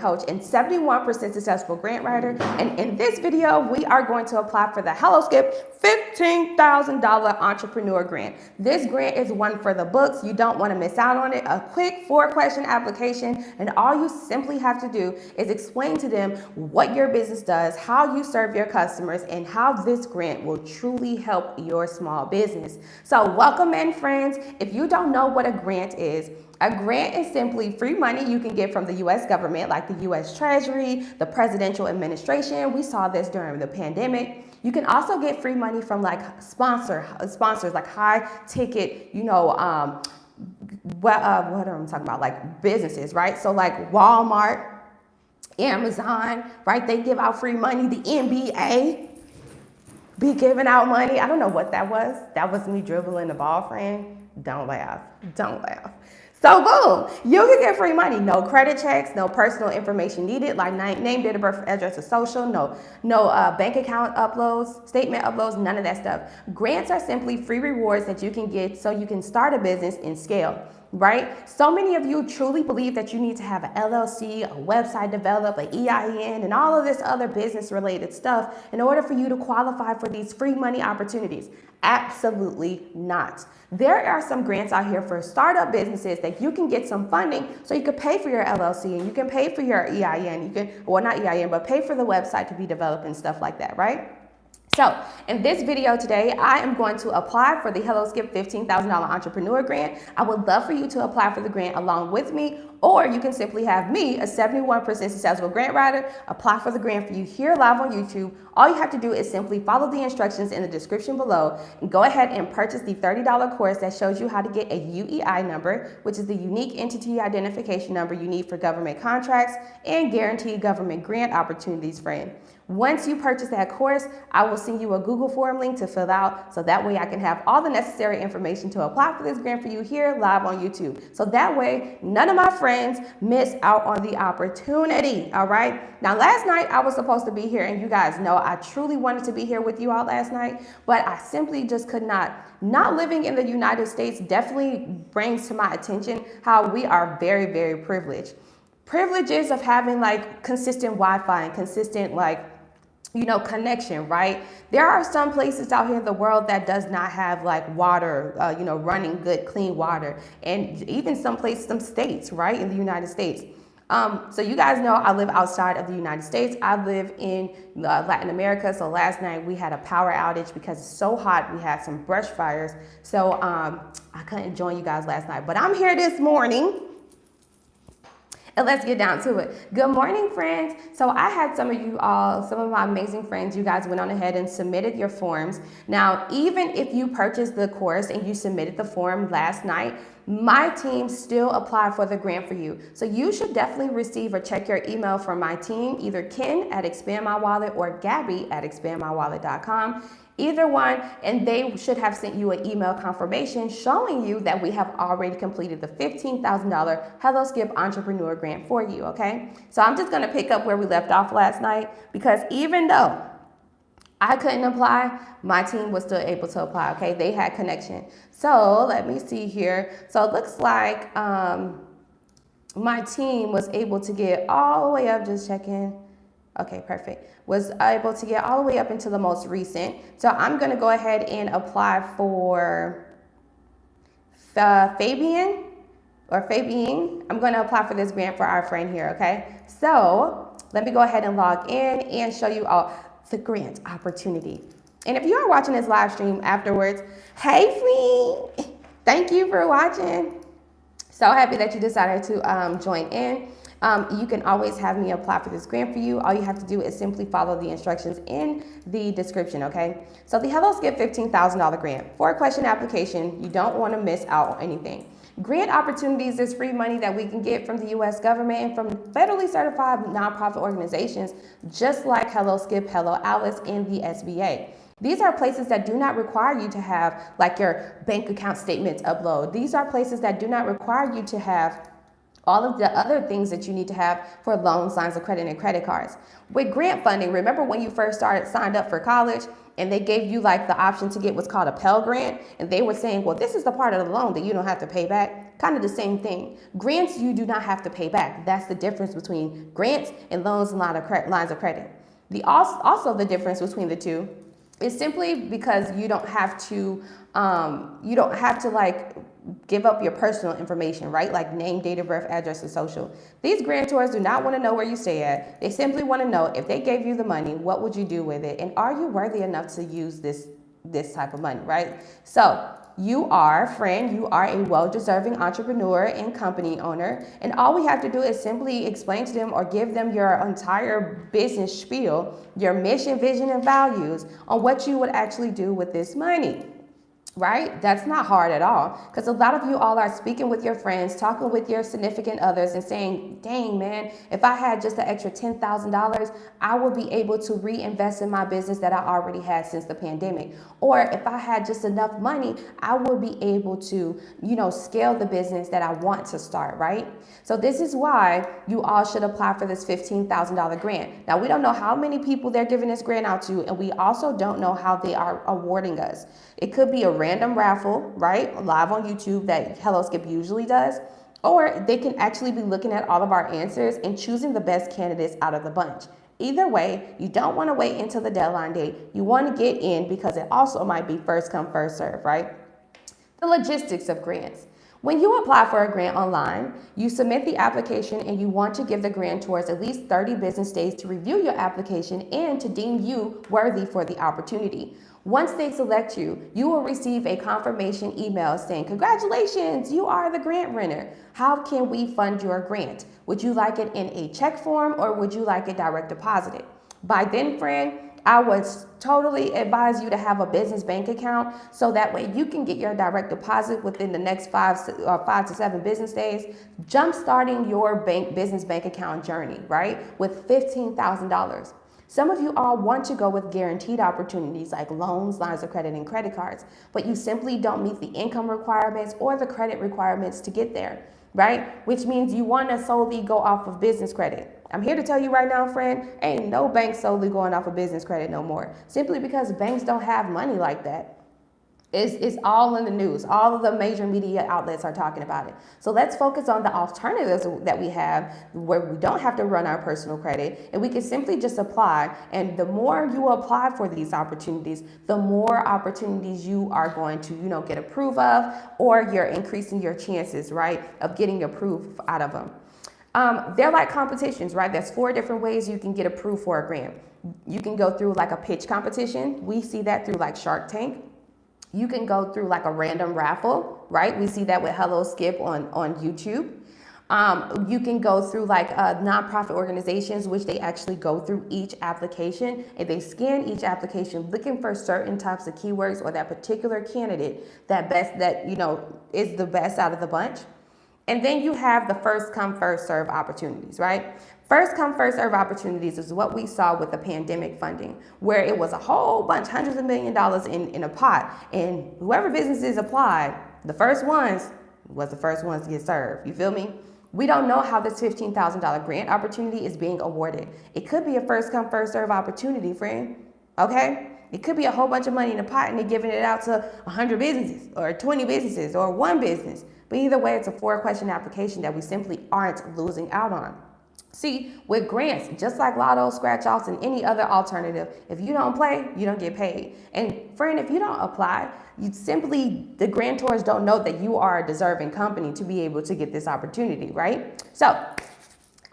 coach and 71% successful grant writer. And in this video, we are going to apply for the HelloSkip $15,000 entrepreneur grant. This grant is one for the books. You don't want to miss out on it. A quick 4-question application, and all you simply have to do is explain to them what your business does, how you serve your customers, and how this grant will truly help your small business. So welcome in, friends. If you don't know what a grant is simply free money you can get from the U.S. government, like the U.S. Treasury, the presidential administration. We saw this during the pandemic. You can also get free money from like sponsors, like high ticket, what am I talking about? Like businesses, right? So like Walmart, Amazon, right? They give out free money. The NBA be giving out money. I don't know what that was. That was me dribbling the ball, friend. Don't laugh. Don't laugh. So boom, you can get free money. No credit checks, no personal information needed, like name, date of birth, address, or social, no bank account uploads, statement uploads, none of that stuff. Grants are simply free rewards that you can get so you can start a business and scale, right? So many of you truly believe that you need to have an LLC, a website developed, an EIN, and all of this other business related stuff in order for you to qualify for these free money opportunities. Absolutely not. There are some grants out here for startup businesses that you can get some funding so you can pay for your LLC and you can pay for your EIN. You can, well, not EIN, but pay for the website to be developed and stuff like that, right? So in this video today, I am going to apply for the HelloSkip $15,000 entrepreneur grant. I would love for you to apply for the grant along with me, or you can simply have me, a 71% successful grant writer, apply for the grant for you here live on YouTube. All you have to do is simply follow the instructions in the description below and go ahead and purchase the $30 course that shows you how to get a UEI number, which is the unique entity identification number you need for government contracts and guaranteed government grant opportunities, friend. Once you purchase that course, I will send you a Google form link to fill out so that way I can have all the necessary information to apply for this grant for you here live on YouTube. So that way, none of my friends miss out on the opportunity, all right? Now, last night I was supposed to be here, and you guys know I truly wanted to be here with you all last night, but I simply just could not. Not living in the United States definitely brings to my attention how we are very, very privileged. Privileges of having like consistent Wi-Fi and consistent connection, right? There are some places out here in the world that does not have like water, running good, clean water. And even some places, some states, right, in the United States. So you guys know I live outside of the United States. I live in Latin America. So last night we had a power outage because it's so hot. We had some brush fires. So I couldn't join you guys last night, but I'm here this morning. And let's get down to it. Good morning, friends. So I had some of my amazing friends, you guys went on ahead and submitted your forms. Now, even if you purchased the course and you submitted the form last night, my team still applied for the grant for you. So you should definitely receive or check your email from my team, either Ken at Expand My Wallet or Gabby at expandmywallet.com. Either one, and they should have sent you an email confirmation showing you that we have already completed the $15,000 HelloSkip Entrepreneur Grant for you, okay? So I'm just gonna pick up where we left off last night, because even though I couldn't apply, my team was still able to apply, okay? They had connection. So let me see here. So it looks like my team was able to get all the way up, just checking. Okay, perfect. Was able to get all the way up into the most recent. So I'm going to go ahead and apply for Fabian. I'm going to apply for this grant for our friend here, okay? So let me go ahead and log in and show you all the grant opportunity. And if you are watching this live stream afterwards, hey, friend, thank you for watching. So happy that you decided to join in. You can always have me apply for this grant for you. All you have to do is simply follow the instructions in the description, okay? So the HelloSkip $15,000 grant, 4-question application. You don't want to miss out on anything. Grant opportunities is free money that we can get from the U.S. government and from federally certified nonprofit organizations, just like HelloSkip, Hello Alice, and the SBA. These are places that do not require you to have like your bank account statements upload. These are places that do not require you to have all of the other things that you need to have for loans, lines of credit, and credit cards. With grant funding, remember when you first signed up for college and they gave you like the option to get what's called a Pell Grant, and they were saying, well, this is the part of the loan that you don't have to pay back. Kind of the same thing. Grants you do not have to pay back. That's the difference between grants and loans and lines of credit. Also the difference between the two is simply because you don't have to like give up your personal information, right? Like name, date of birth, address, and social. These grantors do not want to know where you stay at. They simply want to know, if they gave you the money, what would you do with it? And are you worthy enough to use this type of money, right? So you are a well-deserving entrepreneur and company owner. And all we have to do is simply explain to them or give them your entire business spiel, your mission, vision, and values on what you would actually do with this money. Right? That's not hard at all, because a lot of you all are speaking with your friends, talking with your significant others and saying, dang man, if I had just an extra $10,000, I would be able to reinvest in my business that I already had since the pandemic. Or if I had just enough money, I would be able to, scale the business that I want to start, right? So this is why you all should apply for this $15,000 grant. Now, we don't know how many people they're giving this grant out to, and we also don't know how they are awarding us. It could be a random raffle, right? Live on YouTube that HelloSkip usually does. Or they can actually be looking at all of our answers and choosing the best candidates out of the bunch. Either way, you don't want to wait until the deadline date. You want to get in because it also might be first come, first serve, right? The logistics of grants. When you apply for a grant online, you submit the application and you want to give the grantors at least 30 business days to review your application and to deem you worthy for the opportunity. Once they select you, you will receive a confirmation email saying, congratulations, you are the grant winner. How can we fund your grant? Would you like it in a check form or would you like it direct deposited? By then, friend, I would totally advise you to have a business bank account so that way you can get your direct deposit within the next 5 to 7 business days, jump-starting your business bank account journey, right, with $15,000. Some of you all want to go with guaranteed opportunities like loans, lines of credit, and credit cards, but you simply don't meet the income requirements or the credit requirements to get there, right? Which means you want to solely go off of business credit. I'm here to tell you right now, friend, ain't no bank solely going off of business credit no more, simply because banks don't have money like that. It's all in the news. All of the major media outlets are talking about it. So let's focus on the alternatives that we have where we don't have to run our personal credit and we can simply just apply. And the more you apply for these opportunities, the more opportunities you are going to, get approved of, or you're increasing your chances, right, of getting approved out of them. They're like competitions, right? There's 4 different ways you can get approved for a grant. You can go through like a pitch competition. We see that through like Shark Tank. You can go through like a random raffle, right? We see that with HelloSkip on YouTube. You can go through like nonprofit organizations, which they actually go through each application and they scan each application looking for certain types of keywords or that particular candidate that is the best out of the bunch. And then you have the first come, first serve opportunities, right? First come, first serve opportunities is what we saw with the pandemic funding, where it was a whole bunch, hundreds of $millions in a pot. And whoever businesses applied, the first ones was the first ones to get served. You feel me? We don't know how this $15,000 grant opportunity is being awarded. It could be a first come, first serve opportunity, friend. Okay? It could be a whole bunch of money in a pot and they're giving it out to 100 businesses or 20 businesses or 1 business. But either way, it's a 4-question application that we simply aren't losing out on. See, with grants, just like lotto, scratch-offs, and any other alternative, if you don't play, you don't get paid. And friend, if you don't apply, the grantors don't know that you are a deserving company to be able to get this opportunity, right? So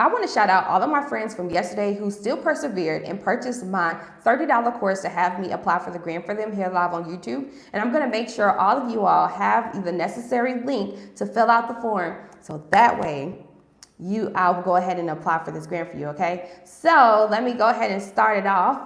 I want to shout out all of my friends from yesterday who still persevered and purchased my $30 course to have me apply for the grant for them here live on YouTube. And I'm going to make sure all of you all have the necessary link to fill out the form so that way I'll go ahead and apply for this grant for you, okay? So let me go ahead and start it off.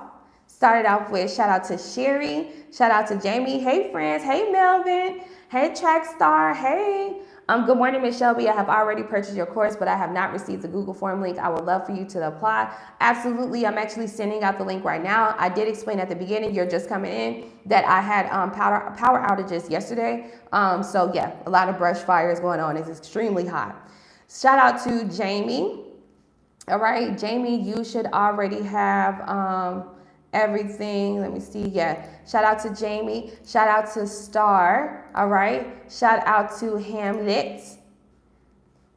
Start it off with shout out to Sherry, shout out to Jamie. Hey friends, hey Melvin, hey Trackstar, hey. Good morning, Ms. Shelby. I have already purchased your course, but I have not received the Google form link. I would love for you to apply. Absolutely, I'm actually sending out the link right now. I did explain at the beginning, you're just coming in, that I had power outages yesterday. So yeah, a lot of brush fires going on. It's extremely hot. Shout out to Jamie. All right, Jamie, you should already have everything. Let me see. Yeah. Shout out to Jamie. Shout out to Star. All right. Shout out to Hamlet.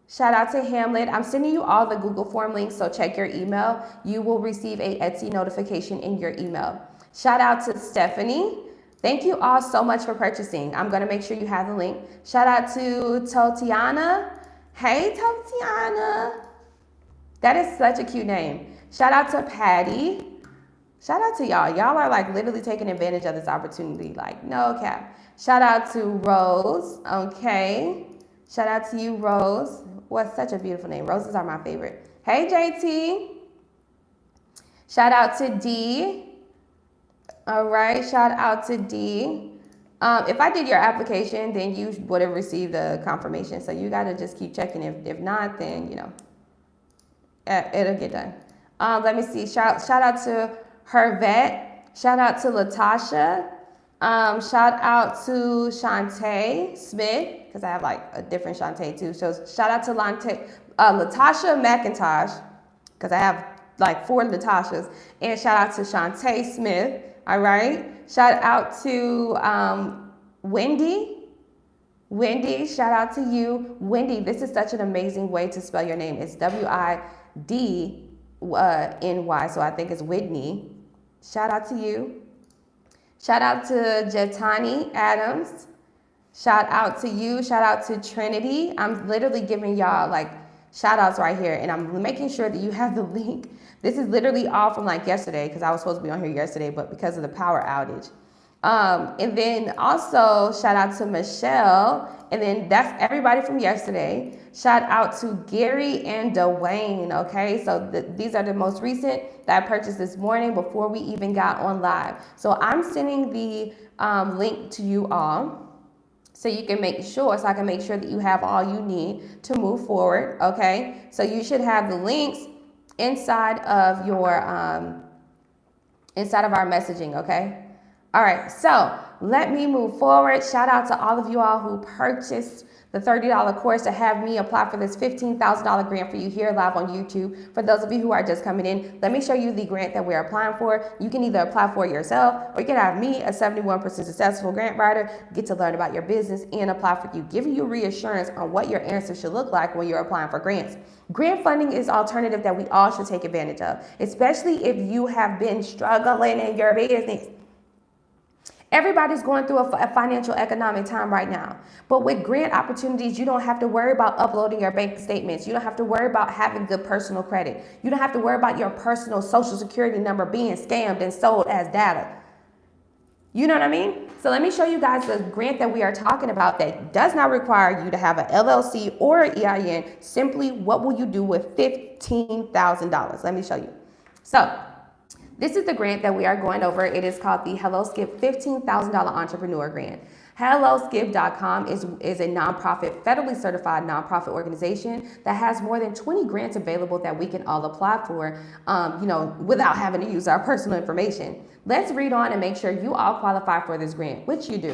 Shout out to Hamlet. I'm sending you all the Google form links, so check your email. You will receive a Etsy notification in your email. Shout out to Stephanie. Thank you all so much for purchasing. I'm going to make sure you have the link. Shout out to Totiana. Hey, Totiana. That is such a cute name. Shout out to Patty. Shout out to y'all. Y'all are like literally taking advantage of this opportunity. Like, no cap. Shout out to Rose. Okay. Shout out to you, Rose. What's such a beautiful name. Roses are my favorite. Hey, JT. Shout out to D. All right. Shout out to D. If I did your application, then you would have received a confirmation. So you got to just keep checking. If not, then, you know, it'll get done. Let me see. Shout out to Hervette. Shout out to Latasha. Shout out to Shantae Smith, because I have like a different Shantae too. So shout out to Latasha McIntosh, because I have like 4 Latashas. And shout out to Shantae Smith. All right. Shout out to Wendy. Wendy, shout out to you. Wendy, this is such an amazing way to spell your name. It's Widny, so I think it's Whitney. Shout out to you. Shout out to Jetani Adams. Shout out to you. Shout out to Trinity. I'm literally giving y'all like shout outs right here, and I'm making sure that you have the link. This is literally all from like yesterday, because I was supposed to be on here yesterday, but because of the power outage. And then also shout out to Michelle, and then that's everybody from yesterday. Shout out to Gary and Dwayne. Okay, so these are the most recent that I purchased this morning before we even got on live. So I'm sending the link to you all, so you can make sure, so I can make sure that you have all you need to move forward. Okay, so you should have the links inside of your inside of our messaging. Okay. All right, so let me move forward. Shout out to all of you all who purchased the $30 course to have me apply for this $15,000 grant for you here live on YouTube. For those of you who are just coming in, let me show you the grant that we're applying for. You can either apply for it yourself, or you can have me, a 71% successful grant writer, get to learn about your business and apply for you, giving you reassurance on what your answer should look like when you're applying for grants. Grant funding is an alternative that we all should take advantage of, especially if you have been struggling in your business. Everybody's going through a financial economic time right now. But with grant opportunities, you don't have to worry about uploading your bank statements. You don't have to worry about having good personal credit. You don't have to worry about your personal social security number being scammed and sold as data. You know what I mean? So let me show you guys the grant that we are talking about that does not require you to have an LLC or an EIN. Simply, what will you do with $15,000? Let me show you. So this is the grant that we are going over. It is called the Hello Skip $15,000 Entrepreneur Grant. HelloSkip.com is a nonprofit, federally certified nonprofit organization that has more than 20 grants available that we can all apply for, without having to use our personal information. Let's read on and make sure you all qualify for this grant, which you do.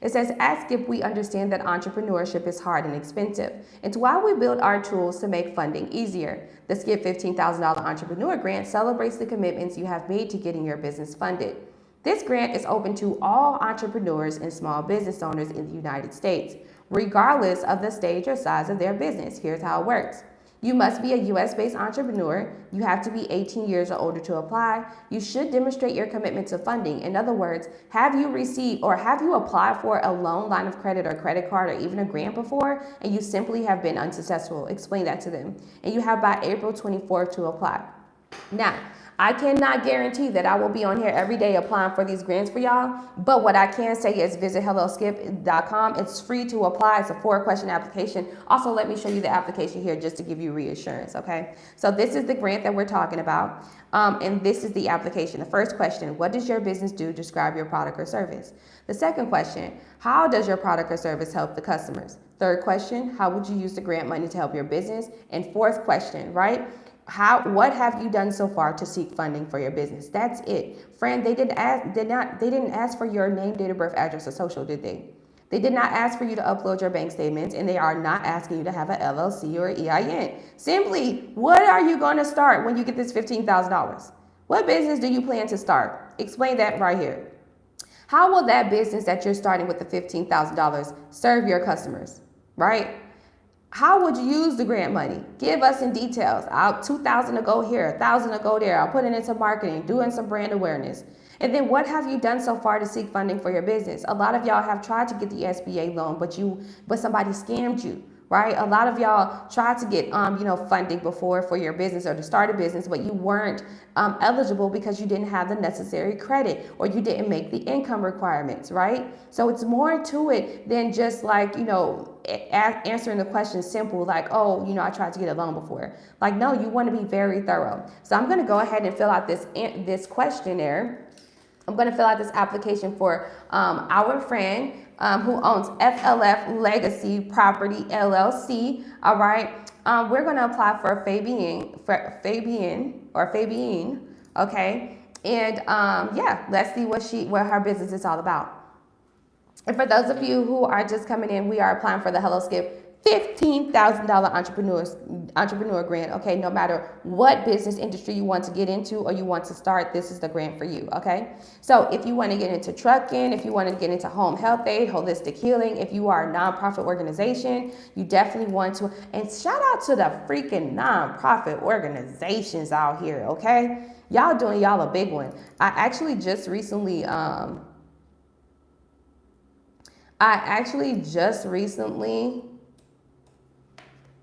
It says, at Skip, we understand that entrepreneurship is hard and expensive. It's why we build our tools to make funding easier. The Skip $15,000 Entrepreneur Grant celebrates the commitments you have made to getting your business funded. This grant is open to all entrepreneurs and small business owners in the United States, regardless of the stage or size of their business. Here's how it works. You must be a U.S.-based entrepreneur. You have to be 18 years or older to apply. You should demonstrate your commitment to funding. In other words, have you received or have you applied for a loan, line of credit, or credit card, or even a grant before, and you simply have been unsuccessful? Explain that to them. And you have by April 24th to apply. Now, I cannot guarantee that I will be on here every day applying for these grants for y'all, but what I can say is visit HelloSkip.com. It's free to apply. It's a 4-question application. Also, let me show you the application here just to give you reassurance, okay? So this is the grant that we're talking about, and this is the application. The first question, what does your business do? Describe your product or service. The second question, how does your product or service help the customers? Third question, how would you use the grant money to help your business? And fourth question, right? What have you done so far to seek funding for your business? That's it. Friend, they didn't ask for your name, date of birth, address, or social, did they? They did not ask for you to upload your bank statements, and they are not asking you to have an LLC or EIN. Simply, what are you going to start when you get this $15,000? What business do you plan to start? Explain that right here. How will that business that you're starting with the $15,000 serve your customers, right? How would you use the grant money? Give us in details. $2,000 to go here, $1,000 to go there. I'll put it into marketing, doing some brand awareness. And then what have you done so far to seek funding for your business? A lot of y'all have tried to get the SBA loan, but somebody scammed you, right? A lot of y'all tried to get funding before for your business or to start a business, but you weren't eligible because you didn't have the necessary credit or you didn't make the income requirements, right? So it's more to it than just like, answering the question simple, like, oh, I tried to get a loan before. Like, no, you want to be very thorough. So I'm going to go ahead and fill out this questionnaire. I'm going to fill out this application for our friend who owns FLF Legacy Property LLC. All right. We're going to apply for Fabienne. Okay. And let's see what her business is all about. And for those of you who are just coming in, we are applying for the Hello Skip $15,000 entrepreneur grant. Okay, no matter what business industry you want to get into or you want to start, this is the grant for you. Okay, so if you want to get into trucking, if you want to get into home health aid, holistic healing, if you are a nonprofit organization, you definitely want to. And shout out to the freaking nonprofit organizations out here. Okay, y'all doing y'all a big one. I actually just recently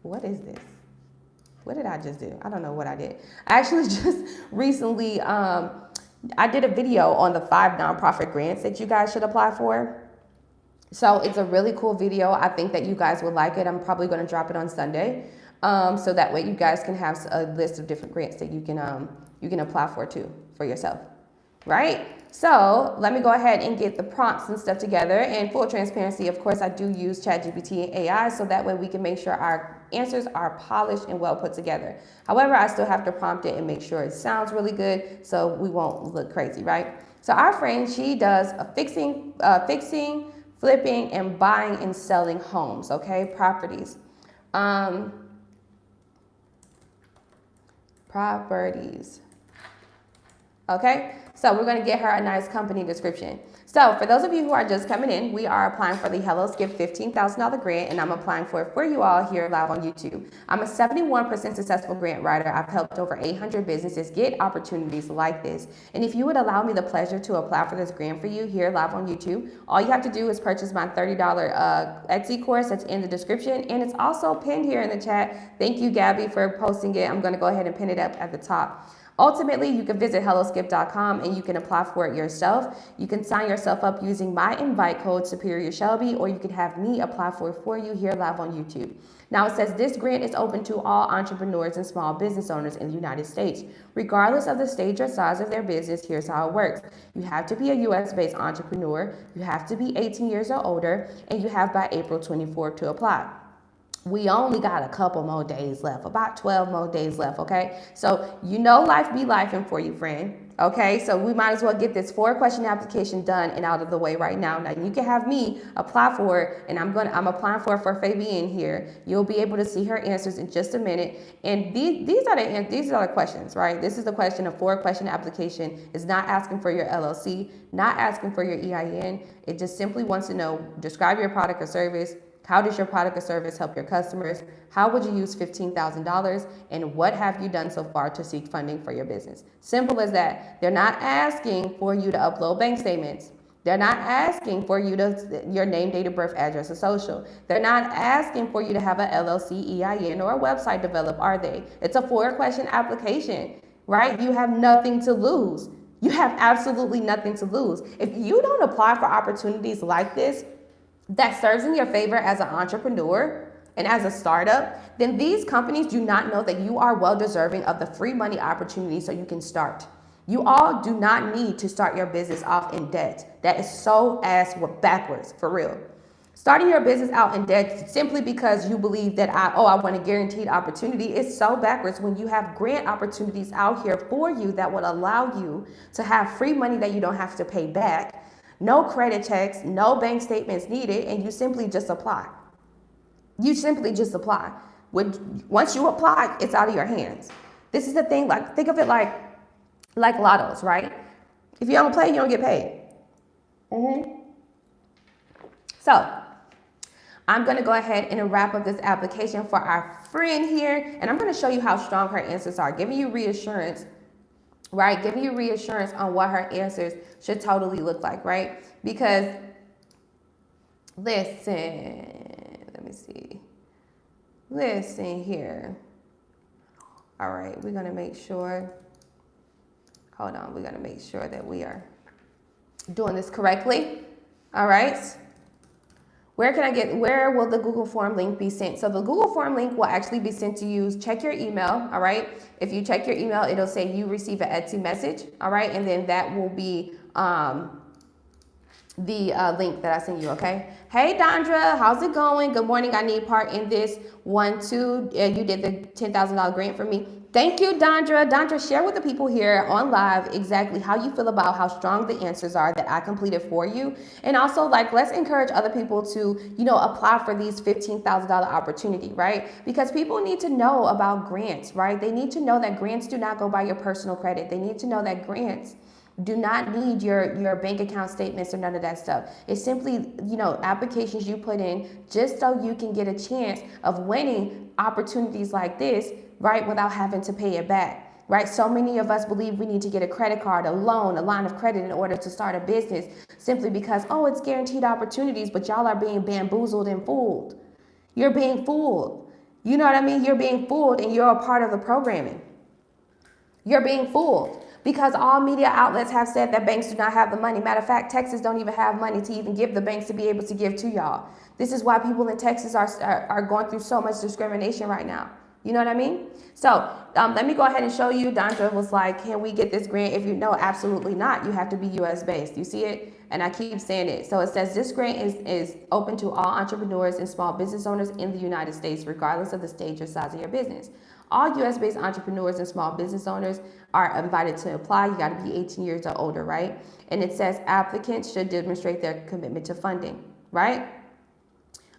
what is this? What did I just do? I don't know what I did. I actually just recently, I did a video on the 5 nonprofit grants that you guys should apply for. So it's a really cool video. I think that you guys would like it. I'm probably going to drop it on Sunday. So that way you guys can have a list of different grants that you can apply for too, for yourself. Right? So let me go ahead and get the prompts and stuff together. And full transparency, of course, I do use ChatGPT and AI, so that way we can make sure our answers are polished and well put together. However, I still have to prompt it and make sure it sounds really good so we won't look crazy, right? So our friend, she does a fixing, flipping, and buying and selling homes, okay? Properties. Properties. Okay, so we're going to get her a nice company description. So for those of you who are just coming in, we are applying for the Hello Skip $15,000 grant, and I'm applying for it for you all here live on YouTube. I'm a 71% successful grant writer. I've helped over 800 businesses get opportunities like this. And if you would allow me the pleasure to apply for this grant for you here live on YouTube, all you have to do is purchase my $30 Etsy course that's in the description, and it's also pinned here in the chat. Thank you, Gabby, for posting it. I'm going to go ahead and pin it up at the top. Ultimately, you can visit helloskip.com and you can apply for it yourself. You can sign yourself up using my invite code Superior Shelby, or you can have me apply for it for you here live on YouTube. Now it says this grant is open to all entrepreneurs and small business owners in the United States. Regardless of the stage or size of their business, here's how it works. You have to be a US-based entrepreneur, you have to be 18 years or older, and you have by April 24th to apply. We only got a couple more days left, about 12 more days left, okay? So life be lifing for you, friend, okay? So we might as well get this 4-question application done and out of the way right now. Now you can have me apply for it, and I'm applying for it for Fabienne here. You'll be able to see her answers in just a minute. And these are the questions, right? This is the question, a 4-question application. It's not asking for your LLC, not asking for your EIN. It just simply wants to know, describe your product or service. How does your product or service help your customers? How would you use $15,000? And what have you done so far to seek funding for your business? Simple as that. They're not asking for you to upload bank statements. They're not asking for you your name, date of birth, address, or social. They're not asking for you to have an LLC, EIN, or a website developed, are they? It's a 4-question application, right? You have nothing to lose. You have absolutely nothing to lose. If you don't apply for opportunities like this, that serves in your favor as an entrepreneur and as a startup, then these companies do not know that you are well deserving of the free money opportunity so you can start. You all do not need to start your business off in debt. That is so ass backwards, for real. Starting your business out in debt simply because you believe that I want a guaranteed opportunity is so backwards when you have grant opportunities out here for you that would allow you to have free money that you don't have to pay back. No credit checks, no bank statements needed, and you simply just apply. You simply just apply. Once you apply, it's out of your hands. This is the thing, like think of it like lottos, right? If you don't play, you don't get paid. So I'm going to go ahead and wrap up this application for our friend here, and I'm going to show you how strong her answers are, giving you reassurance, right? Giving you reassurance on what her answers should totally look like, right? Because listen, let me see. Listen here. All right, we're going to make sure. Hold on, we're going to make sure that we are doing this correctly. All right. Where will the Google form link be sent? So the Google form link will actually be sent to you. Check your email, all right? If you check your email, it'll say you receive an Etsy message, all right? And then that will be the link that I sent you, okay? Hey, Dondra, how's it going? Good morning. I need part in this one, too. You did the $10,000 grant for me. Thank you, Dondra. Dondra, share with the people here on live exactly how you feel about how strong the answers are that I completed for you. And also, like, let's encourage other people to, apply for these $15,000 opportunity, right? Because people need to know about grants, right? They need to know that grants do not go by your personal credit. They need to know that grants do not need your bank account statements or none of that stuff. It's simply, applications you put in just so you can get a chance of winning opportunities like this, right, without having to pay it back, right? So many of us believe we need to get a credit card, a loan, a line of credit in order to start a business simply because, it's guaranteed opportunities, but y'all are being bamboozled and fooled. You're being fooled. You know what I mean? You're being fooled and you're a part of the programming. You're being fooled. Because all media outlets have said that banks do not have the money. Matter of fact, Texas don't even have money to even give the banks to be able to give to y'all. This is why people in Texas are going through so much discrimination right now. You know what I mean? So let me go ahead and show you. Dondra was like, can we get this grant? If you know, absolutely not. You have to be U.S. based. You see it? And I keep saying it. So it says this grant is open to all entrepreneurs and small business owners in the United States, regardless of the stage or size of your business. All U.S.-based entrepreneurs and small business owners are invited to apply. You got to be 18 years or older, right? And it says applicants should demonstrate their commitment to funding, right?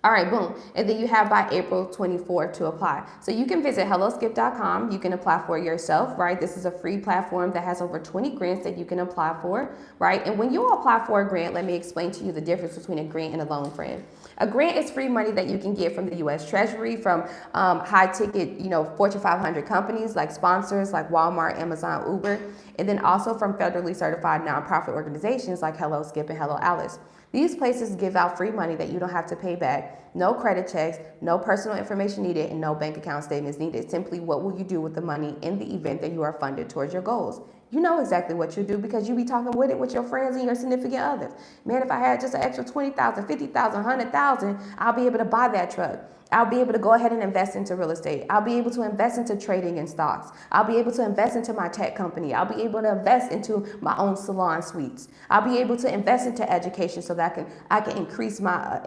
All right, boom. And then you have by April 24th to apply. So you can visit helloskip.com. You can apply for it yourself, right? This is a free platform that has over 20 grants that you can apply for, right? And when you apply for a grant, let me explain to you the difference between a grant and a loan, friend. A grant is free money that you can get from the U.S. Treasury, from high-ticket, Fortune 500 companies like sponsors like Walmart, Amazon, Uber, and then also from federally certified nonprofit organizations like Hello Skip and Hello Alice. These places give out free money that you don't have to pay back, no credit checks, no personal information needed, and no bank account statements needed. Simply, what will you do with the money in the event that you are funded towards your goals? You know exactly what you do because you be talking with it with your friends and your significant others. Man, if I had just an extra 20,000, 50,000, 100,000, I'll be able to buy that truck. I'll be able to go ahead and invest into real estate. I'll be able to invest into trading in stocks. I'll be able to invest into my tech company. I'll be able to invest into my own salon suites. I'll be able to invest into education so that I can increase my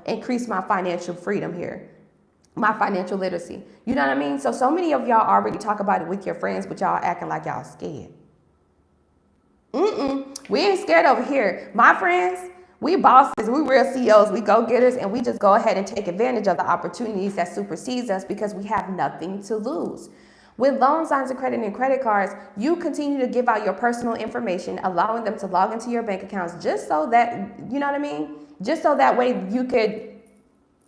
increase my financial freedom here. My financial literacy. You know what I mean? So many of y'all already talk about it with your friends, but y'all acting like y'all scared. We ain't scared over here. My friends, we bosses, we real CEOs, we go-getters, and we just go ahead and take advantage of the opportunities that supersedes us because we have nothing to lose. With loans, lines of credit, and credit cards, you continue to give out your personal information, allowing them to log into your bank accounts just so that, you know what I mean? Just so that way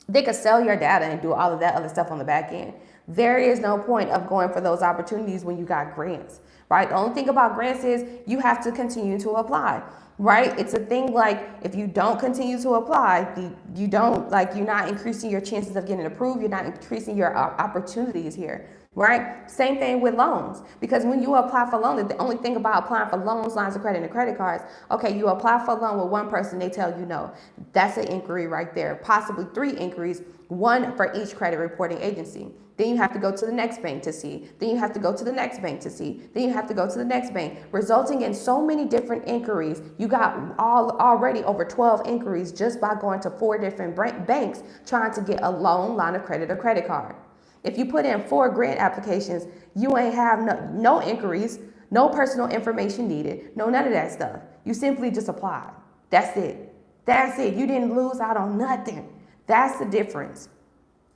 they could sell your data and do all of that other stuff on the back end. There is no point of going for those opportunities when you got grants, right? The only thing about grants is you have to continue to apply, right? It's a thing like if you don't continue to apply, you're not increasing your chances of getting approved. You're not increasing your opportunities here, right? Same thing with loans, because when you apply for loans, the only thing about applying for loans, lines of credit, and credit cards, okay, you apply for a loan with one person, they tell you no. That's an inquiry right there. Possibly 3 inquiries, 1 for each credit reporting agency. Then you have to go to the next bank to see. Then you have to go to the next bank to see. Then you have to go to the next bank, resulting in so many different inquiries. You got already over 12 inquiries just by going to 4 different banks trying to get a loan, line of credit, or credit card. If you put in 4 grant applications, you ain't have no inquiries. No personal information needed. No, none of that stuff. You simply just apply. That's it. That's it. You didn't lose out on nothing. That's the difference.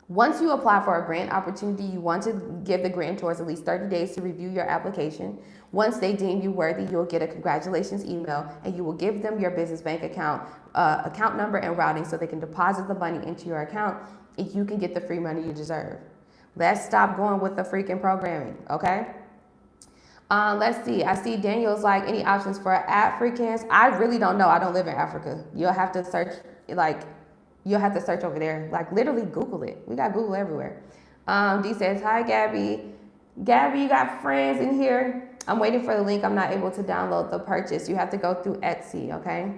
Once you apply for a grant opportunity, you want to give the grantors at least 30 days to review your application. Once they deem you worthy, you'll get a congratulations email, and you will give them your business bank account number and routing so they can deposit the money into your account, and you can get the free money you deserve. Let's stop going with the freaking programming, okay? Let's see. I see Daniel's like, any options for Africans? I really don't know. I don't live in Africa. You'll have to search, you'll have to search over there. Like, literally Google it. We got Google everywhere. D says, hi, Gabby. Gabby, you got friends in here? I'm waiting for the link. I'm not able to download the purchase. You have to go through Etsy, okay?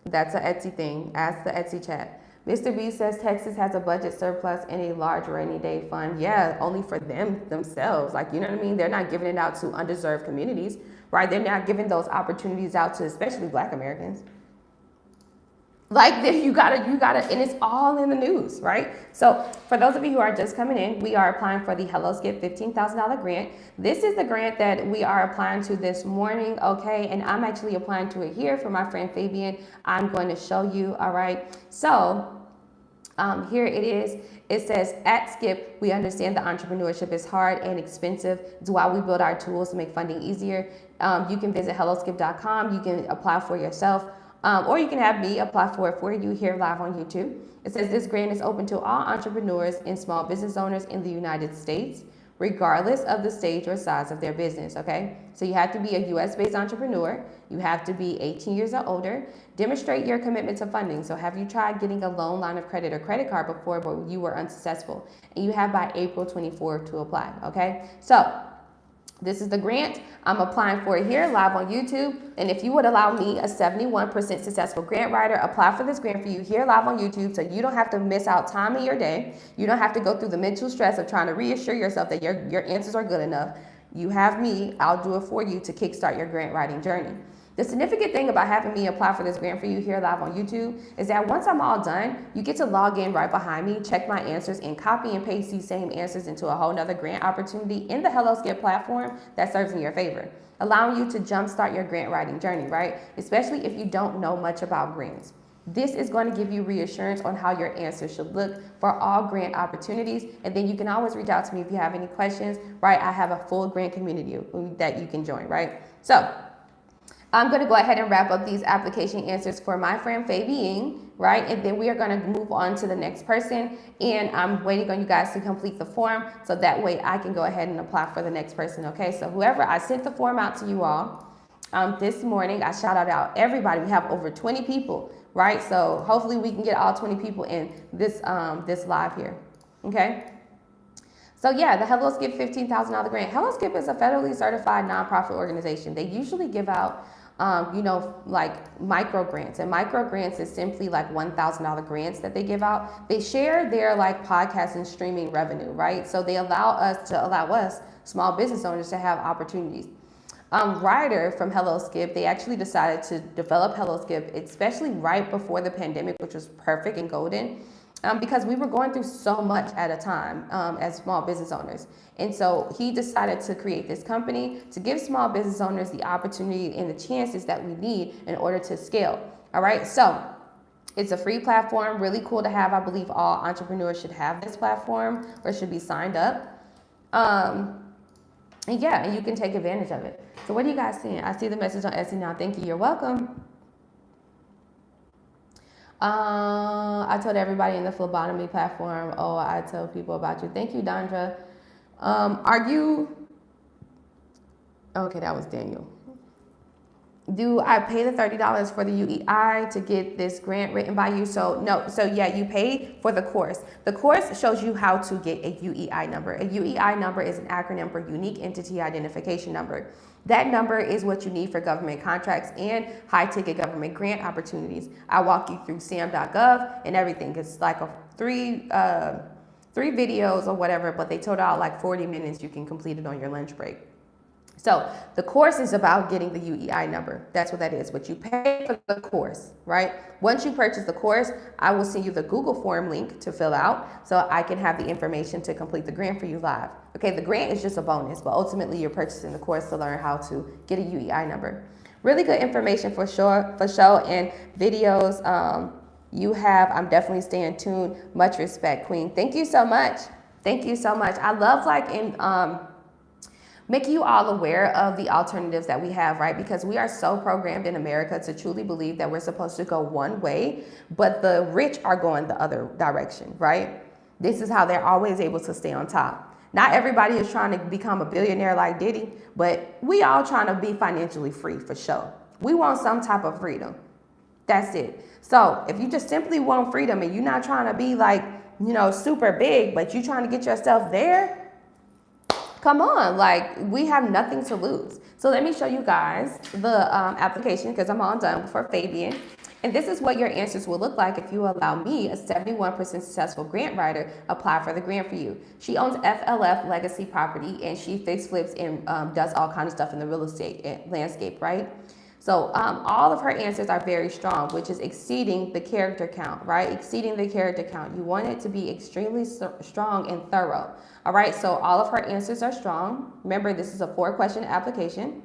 That's an Etsy thing. Ask the Etsy chat. Mr. B says Texas has a budget surplus and a large rainy day fund. Yeah, only for themselves. Like, you know what I mean? They're not giving it out to undeserved communities, right? They're not giving those opportunities out to especially Black Americans. Like, you gotta, and it's all in the news, right? So for those of you who are just coming in, we are applying for the Hello Skip $15,000 grant. This is the grant that we are applying to this morning, okay? And I'm actually applying to it here for my friend Fabian. I'm going to show you, all right? So here it is. It says, at Skip, we understand that entrepreneurship is hard and expensive. It's why we build our tools to make funding easier. You can visit helloskip.com. You can apply for yourself. Or you can have me apply for it for you here live on YouTube. It says this grant is open to all entrepreneurs and small business owners in the United States, regardless of the stage or size of their business, okay? So you have to be a US-based entrepreneur. You have to be 18 years or older. Demonstrate your commitment to funding. So have you tried getting a loan, line of credit, or credit card before, but you were unsuccessful? And you have by April 24 to apply, okay? So this is the grant. I'm applying for it here live on YouTube. And if you would allow me, a 71% successful grant writer, apply for this grant for you here live on YouTube, so you don't have to miss out time in your day. You don't have to go through the mental stress of trying to reassure yourself that your answers are good enough. You have me. I'll do it for you to kickstart your grant writing journey. The significant thing about having me apply for this grant for you here live on YouTube is that once I'm all done, you get to log in right behind me, check my answers, and copy and paste these same answers into a whole nother grant opportunity in the Hello Skip platform that serves in your favor, allowing you to jumpstart your grant writing journey, right? Especially if you don't know much about grants. This is going to give you reassurance on how your answers should look for all grant opportunities. And then you can always reach out to me if you have any questions, right? I have a full grant community that you can join, right? So I'm going to go ahead and wrap up these application answers for my friend Fabian, right? And then we are going to move on to the next person. And I'm waiting on you guys to complete the form so that way I can go ahead and apply for the next person, okay? So whoever, I sent the form out to you all this morning. I shouted out everybody. We have over 20 people, right? So hopefully we can get all 20 people in this live here, okay? So yeah, the Hello Skip $15,000 grant. Hello Skip is a federally certified nonprofit organization. They usually give out like micro grants, and micro grants is simply like $1,000 grants that they give out. They share their like podcast and streaming revenue, right? So they allow us small business owners to have opportunities. Ryder from Hello Skip, they actually decided to develop Hello Skip, especially right before the pandemic, which was perfect and golden. Because we were going through so much at a time as small business owners. And so he decided to create this company to give small business owners the opportunity and the chances that we need in order to scale. All right, so it's a free platform, really cool to have. I believe all entrepreneurs should have this platform or should be signed up. And yeah, and you can take advantage of it. So what are you guys seeing? I see the message on Etsy now. Thank you. You're welcome. I told everybody in the phlebotomy platform. Oh, I tell people about you. Thank you, Dondra. Are you? Okay, that was Daniel. Do I pay the $30 for the UEI to get this grant written by you? So no. So yeah, you pay for the course. The course shows you how to get a UEI number. A UEI number is an acronym for Unique Entity Identification Number. That number is what you need for government contracts and high-ticket government grant opportunities. I walk you through sam.gov and everything. It's like three videos or whatever, but they total out like 40 minutes. You can complete it on your lunch break. So the course is about getting the UEI number. That's what that is. What you pay for the course, right? Once you purchase the course, I will send you the Google form link to fill out so I can have the information to complete the grant for you live. Okay, the grant is just a bonus, but ultimately you're purchasing the course to learn how to get a UEI number. Really good information for sure, and videos you have. I'm definitely staying tuned. Much respect, Queen. Thank you so much. Thank you so much. I love making you all aware of the alternatives that we have, right? Because we are so programmed in America to truly believe that we're supposed to go one way, but the rich are going the other direction, right? This is how they're always able to stay on top. Not everybody is trying to become a billionaire like Diddy, but we all trying to be financially free for sure. We want some type of freedom. That's it. So if you just simply want freedom and you're not trying to be like, super big, but you're trying to get yourself there, come on, like we have nothing to lose. So let me show you guys the application because I'm all done for Fabian. And this is what your answers will look like if you allow me, a 71% successful grant writer, apply for the grant for you. She owns FLF Legacy Property and she flips and does all kinds of stuff in the real estate landscape, right? So all of her answers are very strong, which is exceeding the character count, right? Exceeding the character count. You want it to be extremely strong and thorough. All right, so all of her answers are strong. Remember, this is a 4-question application.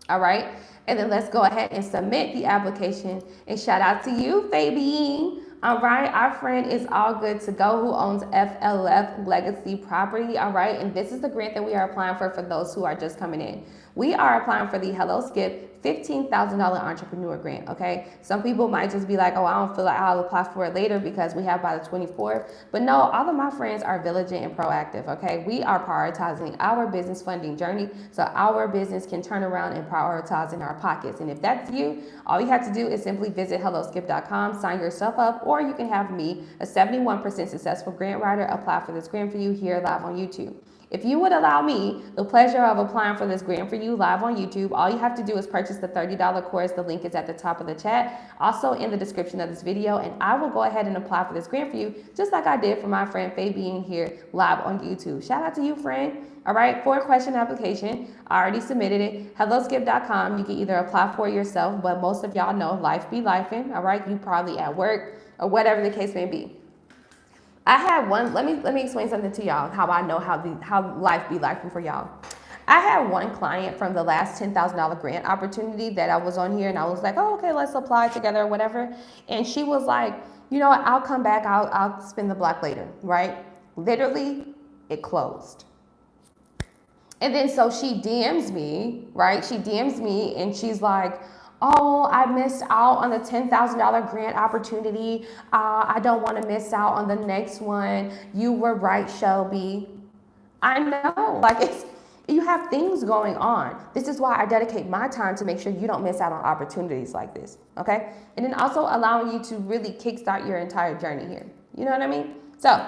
All right, and then let's go ahead and submit the application. And shout out to you, Fabian. All right, our friend is all good to go who owns FLF Legacy Property. All right, and this is the grant that we are applying for those who are just coming in. We are applying for the Hello Skip $15,000 entrepreneur grant, okay? Some people might just be like, oh, I don't feel like I'll apply for it later because we have by the 24th. But no, all of my friends are diligent and proactive, okay? We are prioritizing our business funding journey so our business can turn around and prioritize in our pockets. And if that's you, all you have to do is simply visit helloskip.com, sign yourself up, or you can have me, a 71% successful grant writer, apply for this grant for you here live on YouTube. If you would allow me the pleasure of applying for this grant for you live on YouTube, all you have to do is purchase the $30 course. The link is at the top of the chat, also in the description of this video, and I will go ahead and apply for this grant for you, just like I did for my friend Fabian here live on YouTube. Shout out to you, friend. All right, 4-question application. I already submitted it. Helloskip.com. You can either apply for it yourself, but most of y'all know life be lifing. All right, you probably at work or whatever the case may be. I had one, let me explain something to y'all, how I know how life be like for y'all. I had one client from the last $10,000 grant opportunity that I was on here, and I was like, oh, okay, let's apply together or whatever. And she was like, you know what, I'll come back, I'll spin the block later, right? Literally, it closed. And then so she DMs me, right? She DMs me and she's like, oh, I missed out on the $10,000 grant opportunity. I don't want to miss out on the next one. You were right, Shelby. I know, like you have things going on. This is why I dedicate my time to make sure you don't miss out on opportunities like this, okay? And then also allowing you to really kickstart your entire journey here. You know what I mean? So,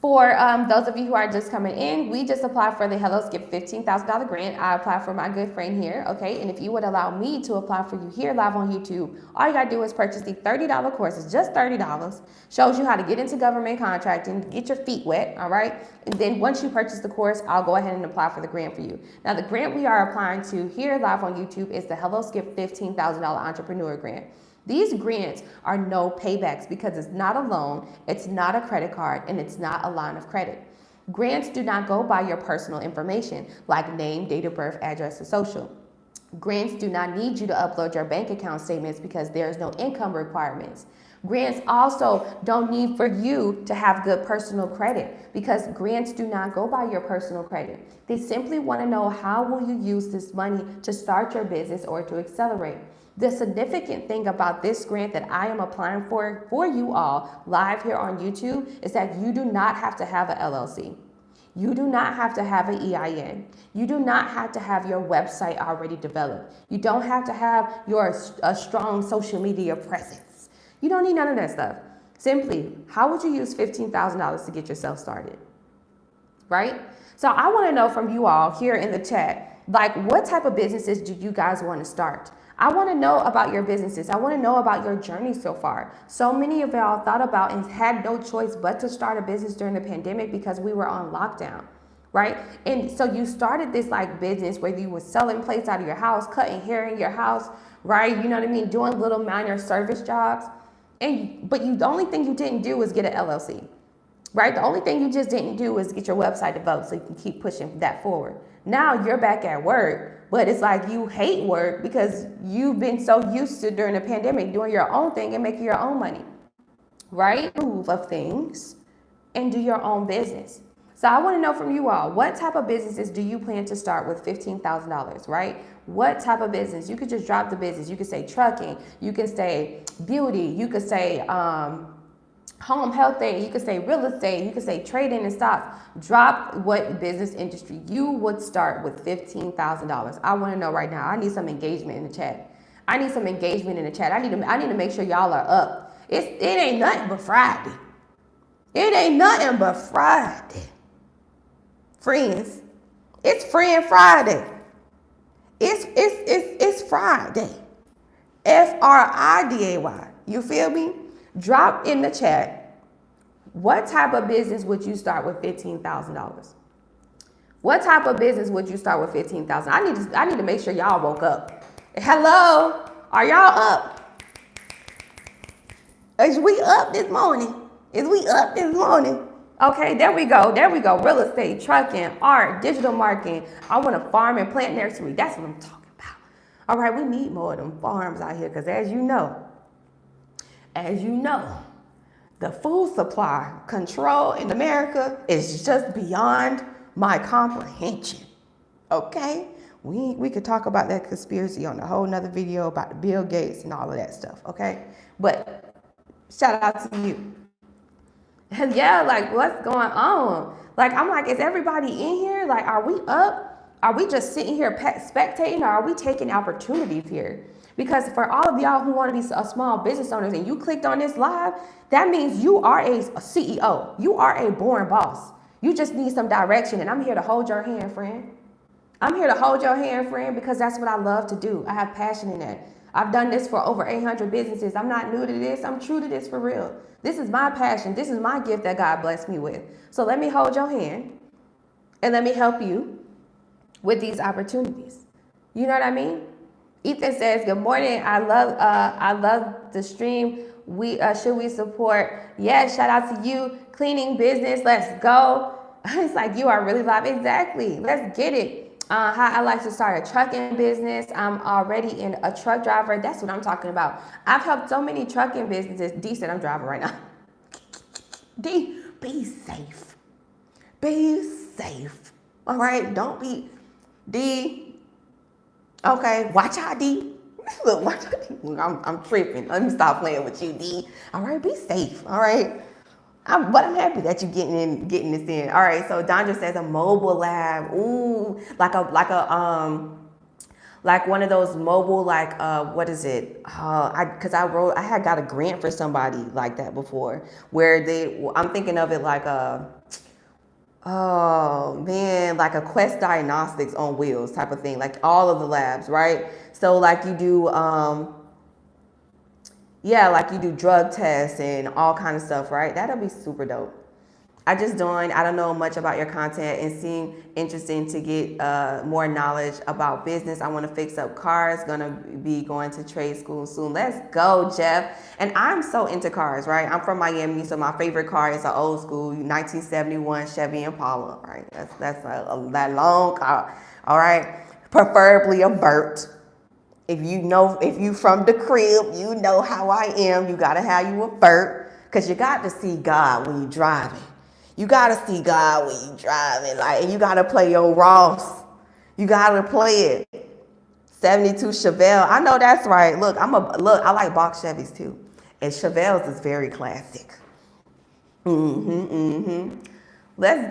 for those of you who are just coming in, we just applied for the Hello Skip $15,000 grant. I applied for my good friend here, okay? And if you would allow me to apply for you here live on YouTube, all you gotta do is purchase the $30 course. It's just $30. Shows you how to get into government contracting, get your feet wet, all right? And then once you purchase the course, I'll go ahead and apply for the grant for you. Now, the grant we are applying to here live on YouTube is the Hello Skip $15,000 entrepreneur grant. These grants are no paybacks because it's not a loan, it's not a credit card, and it's not a line of credit. Grants do not go by your personal information like name, date of birth, address, and social. Grants do not need you to upload your bank account statements because there's no income requirements. Grants also don't need for you to have good personal credit because grants do not go by your personal credit. They simply want to know how will you use this money to start your business or to accelerate. The significant thing about this grant that I am applying for you all live here on YouTube is that you do not have to have an LLC. You do not have to have an EIN. You do not have to have your website already developed. You don't have to have a strong social media presence. You don't need none of that stuff. Simply, how would you use $15,000 to get yourself started? Right? So I want to know from you all here in the chat, like what type of businesses do you guys want to start? I want to know about your businesses. I want to know about your journey so far. So many of y'all thought about and had no choice but to start a business during the pandemic because we were on lockdown. right? And so you started this like business where you were selling plates out of your house, cutting hair in your house, right? You know what I mean? Doing little minor service jobs. The only thing you didn't do was get an LLC, right? The only thing you just didn't do is get your website developed so you can keep pushing that forward. Now you're back at work, but it's like you hate work because you've been so used to during the pandemic doing your own thing and making your own money, right? Move of things and do your own business. So I want to know from you all, what type of businesses do you plan to start with $15,000, right? What type of business? You could just drop the business. You could say trucking. You could say beauty. You could say home health aid. You could say real estate. You could say trading and stocks. Drop what business industry you would start with $15,000. I want to know right now. I need some engagement in the chat. I need some engagement in the chat. I need to make sure y'all are up. It ain't nothing but Friday. It ain't nothing but Friday. Friends, it's Friend Friday. It's Friday. Friday. You feel me? Drop in the chat. What type of business would you start with $15,000? What type of business would you start with $15,000? I need to make sure y'all woke up. Hello? Are y'all up? Is we up this morning? Okay, there we go. Real estate, trucking, art, digital marketing. I want a farm and plant nursery. That's what I'm talking about. All right, we need more of them farms out here because as you know, the food supply control in America is just beyond my comprehension. Okay? We could talk about that conspiracy on a whole nother video about the Bill Gates and all of that stuff, okay? But shout out to you. Yeah, like what's going on? Like I'm like, is everybody in here? Like, are we up? Are we just sitting here spectating, or are we taking opportunities here? Because for all of y'all who want to be small business owners and you clicked on this live, that means you are a CEO. You are a born boss. You just need some direction, and I'm here to hold your hand, friend. I'm here to hold your hand, friend, because that's what I love to do. I have passion in that. I've done this for over 800 businesses. I'm not new to this. I'm true to this for real. This is my passion. This is my gift that God blessed me with. So let me hold your hand and let me help you with these opportunities. You know what I mean? Ethan says, good morning. I love the stream. Should we support? Yes, shout out to you. Cleaning business. Let's go. It's like you are really live. Exactly. Let's get it. How I like to start a trucking business. I'm already in a truck driver. That's what I'm talking about. I've helped so many trucking businesses. D said I'm driving right now. D, be safe. Be safe. All right, don't be D. Okay, watch out, D. Look, watch out, D. I'm tripping. Let me stop playing with you, D. All right, be safe. All right. But I'm happy that you're getting this in. All right, so Dondra says a mobile lab. Ooh, like one of those mobile, what is it? I had got a grant for somebody like that before, where I'm thinking of it like like a Quest Diagnostics on wheels type of thing, like all of the labs, right? So like you do, like you do drug tests and all kind of stuff, right? That'll be super dope. I don't know much about your content and seem interesting to get more knowledge about business. I want to fix up cars, gonna be going to trade school soon. Let's go, Jeff. And I'm so into cars, right? I'm from Miami, so my favorite car is an old school 1971 Chevy Impala, right? That's that long car, all right? Preferably a vert. If you from the crib, you know how I am. You gotta have you a vert, because you got to see God when you're driving. You gotta see God when you're driving, and you gotta play your Ross. You gotta play it. 72 Chevelle. I know that's right. Look, I like box Chevys too, and Chevelle's is very classic. Let's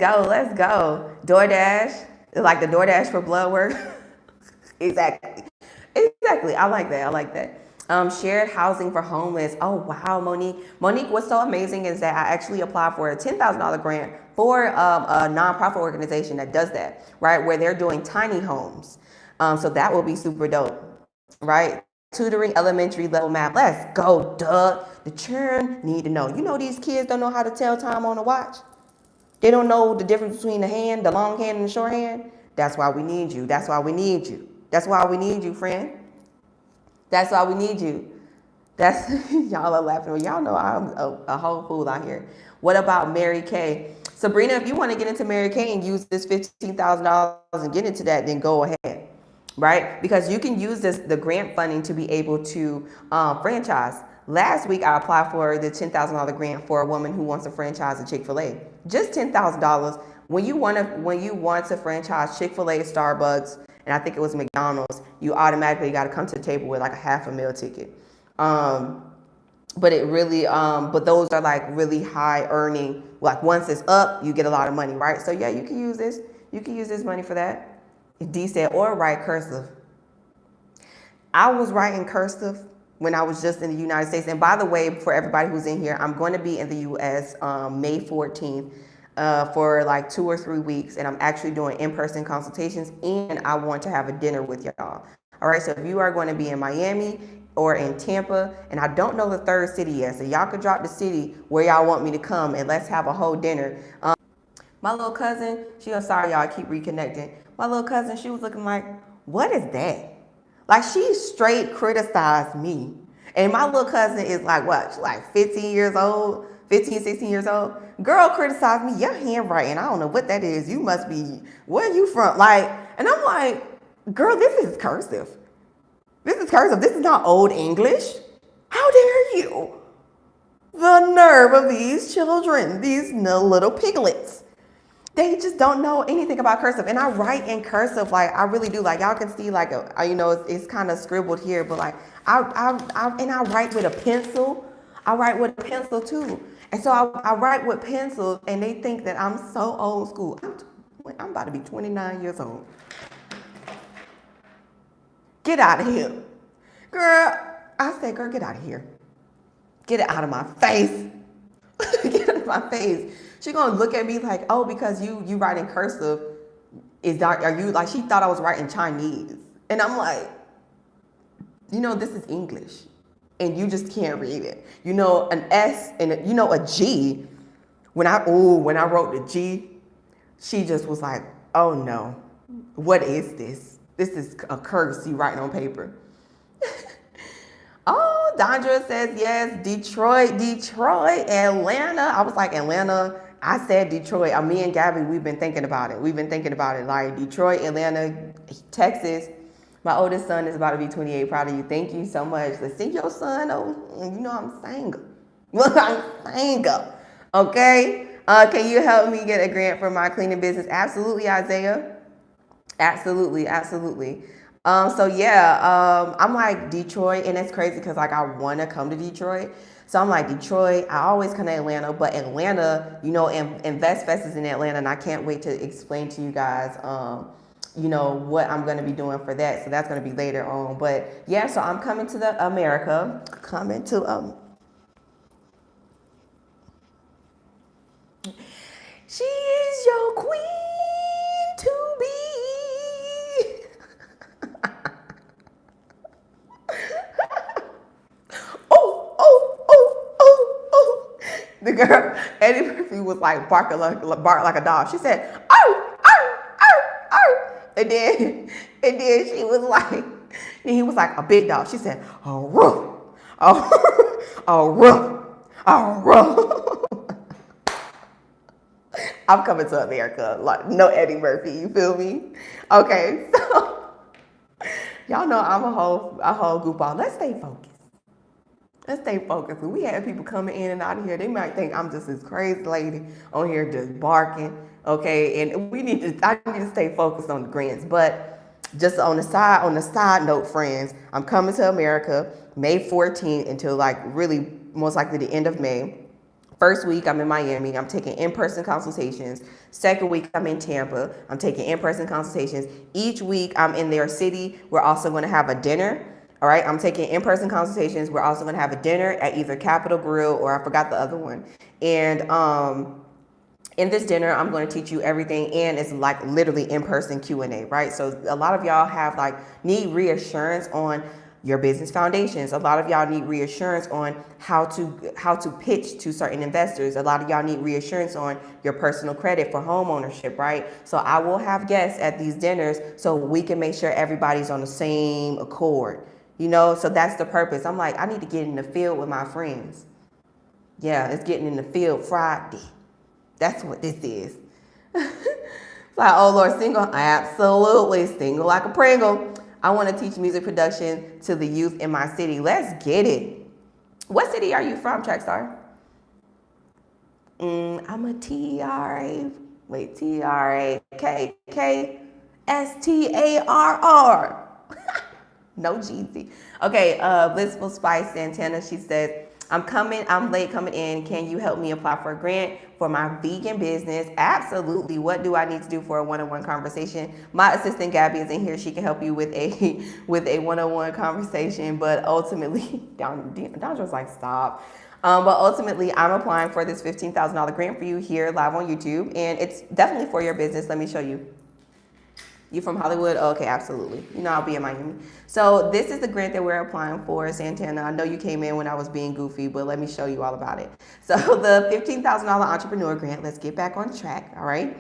go. DoorDash, like the DoorDash for blood work. Exactly. I like that. Shared housing for homeless. Oh, wow, Monique. Monique, what's so amazing is that I actually applied for a $10,000 grant for a nonprofit organization that does that, right? Where they're doing tiny homes. So that will be super dope, right? Tutoring elementary level math. Let's go, duh. The children need to know. You know these kids don't know how to tell time on a watch. They don't know the difference between the long hand and the short hand. That's why we need you. That's why we need you. That's why we need you, friend. That's why we need you. That's y'all are laughing. Y'all know I'm a whole fool out here. What about Mary Kay? Sabrina, if you want to get into Mary Kay and use this $15,000 and get into that, then go ahead, right? Because you can use the grant funding to be able to franchise. Last week, I applied for the $10,000 grant for a woman who wants to franchise a Chick-fil-A. Just $10,000. When you want to franchise Chick-fil-A, Starbucks, and I think it was McDonald's, you automatically got to come to the table with like a $500,000 ticket. But it really, but those are like really high earning. Like once it's up, you get a lot of money, right? So yeah, you can use this. You can use this money for that. D said, or write cursive. I was writing cursive when I was just in the United States. And by the way, for everybody who's in here, I'm going to be in the US May 14th for like 2 or 3 weeks. And I'm actually doing in-person consultations, and I want to have a dinner with y'all. All right, so if you are going to be in Miami or in Tampa, and I don't know the third city yet, so y'all could drop the city where y'all want me to come, and let's have a whole dinner. My little cousin, sorry y'all, I keep reconnecting. My little cousin, she was looking like, what is that? Like she straight criticized me. And my little cousin is like, what? She's like 15 years old, 15, 16 years old. Girl criticized me, your handwriting, I don't know what that is. You must be, where are you from? Like, and I'm like, girl, this is cursive. This is cursive. This is not old English. How dare you? The nerve of these children, these little piglets. They just don't know anything about cursive. And I write in cursive, like I really do. Like y'all can see, like it's kind of scribbled here, but like I write with a pencil. I write with a pencil too. And so I write with pencils, and they think that I'm so old school. I'm about to be 29 years old. Get out of here. Girl, I said, girl, get out of here. Get it out of my face. Get out of my face. She gonna look at me like, oh, because you write in cursive, are you like, she thought I was writing Chinese. And I'm like, this is English. And you just can't read it. An S and a G. When I wrote the G, she just was like, oh no, what is this? This is a curse you writing on paper. Oh, Dondra says yes, Detroit, Atlanta. I was like, Atlanta. I said Detroit. Me and Gabby, we've been thinking about it. Like Detroit, Atlanta, Texas. My oldest son is about to be 28. Proud of you. Thank you so much. Let's see your son. Oh, I'm single. Well, I'm single. Okay. Can you help me get a grant for my cleaning business? Absolutely, Isaiah. Absolutely. So yeah, I'm like Detroit, and it's crazy because like I want to come to Detroit. So I'm like Detroit. I always come to Atlanta, but Atlanta, Invest Fest is in Atlanta, and I can't wait to explain to you guys, what I'm going to be doing for that. So that's going to be later on. But yeah, so I'm coming to America. She is your queen to be. The girl, Eddie Murphy was like bark like a dog. She said, oh, oh, oh, oh. And then she was like, and he was like a big dog. She said, oh, ruh, oh, ruh, oh, ruh. I'm coming to America. Like, no Eddie Murphy, you feel me? Okay, so y'all know I'm a whole goofball. Let's stay focused. When we have people coming in and out of here, they might think I'm just this crazy lady on here just barking. Okay, and I need to stay focused on the grants. But just on the side note, friends, I'm coming to America May 14th until like really most likely the end of May. First week, I'm in Miami. I'm taking in-person consultations. Second week, I'm in Tampa. I'm taking in-person consultations. Each week, I'm in their city. We're also going to have a dinner. All right, I'm taking in-person consultations. We're also going to have a dinner at either Capitol Grill or I forgot the other one. And in this dinner, I'm going to teach you everything, and it's like literally in-person Q&A, right? So a lot of y'all have need reassurance on your business foundations. A lot of y'all need reassurance on how to pitch to certain investors. A lot of y'all need reassurance on your personal credit for home ownership, right? So I will have guests at these dinners so we can make sure everybody's on the same accord. So that's the purpose. I'm like, I need to get in the field with my friends. Yeah, it's getting in the field Friday. That's what this is. Like, oh Lord, single? Absolutely, single like a Pringle. I want to teach music production to the youth in my city. Let's get it. What city are you from, Trackstar? I'm a T-R-A. Wait, T-R-A-K-K-S-T-A-R-R. No Jeezy. Okay, Blissful Spice Santana, she says, I'm late coming in. Can you help me apply for a grant for my vegan business? Absolutely. What do I need to do for a one-on-one conversation? My assistant Gabby is in here. She can help you with a one-on-one conversation. But ultimately, Dondra's like, stop. But ultimately, I'm applying for this $15,000 grant for you here live on YouTube. And it's definitely for your business. Let me show you. You from Hollywood? Oh, okay, absolutely. I'll be in Miami. So this is the grant that we're applying for, Santana. I know you came in when I was being goofy, but let me show you all about it. So the $15,000 entrepreneur grant, let's get back on track, all right?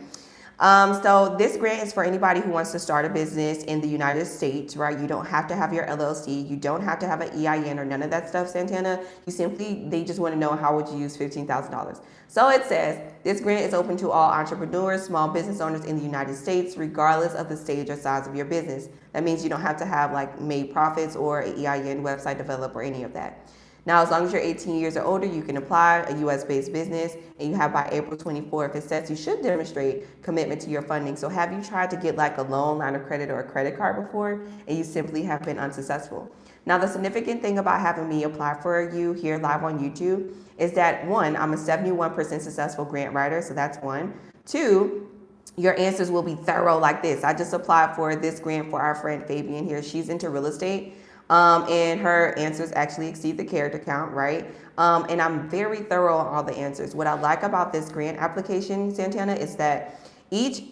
So this grant is for anybody who wants to start a business in the United States, right? You don't have to have your LLC. You don't have to have an EIN or none of that stuff, Santana. They just want to know how would you use $15,000. So it says, this grant is open to all entrepreneurs, small business owners in the United States, regardless of the stage or size of your business. That means you don't have to have made profits or an EIN, website develop, or any of that. Now, as long as you're 18 years or older, you can apply, a U.S.-based business, and you have by April 24th. It says you should demonstrate commitment to your funding. So have you tried to get a loan, line of credit, or a credit card before, and you simply have been unsuccessful? Now, the significant thing about having me apply for you here live on YouTube is that, one, I'm a 71% successful grant writer, so that's one. Two, your answers will be thorough like this. I just applied for this grant for our friend Fabian here. She's into real estate. And her answers actually exceed the character count, right? And I'm very thorough on all the answers. What I like about this grant application, Santana, is that each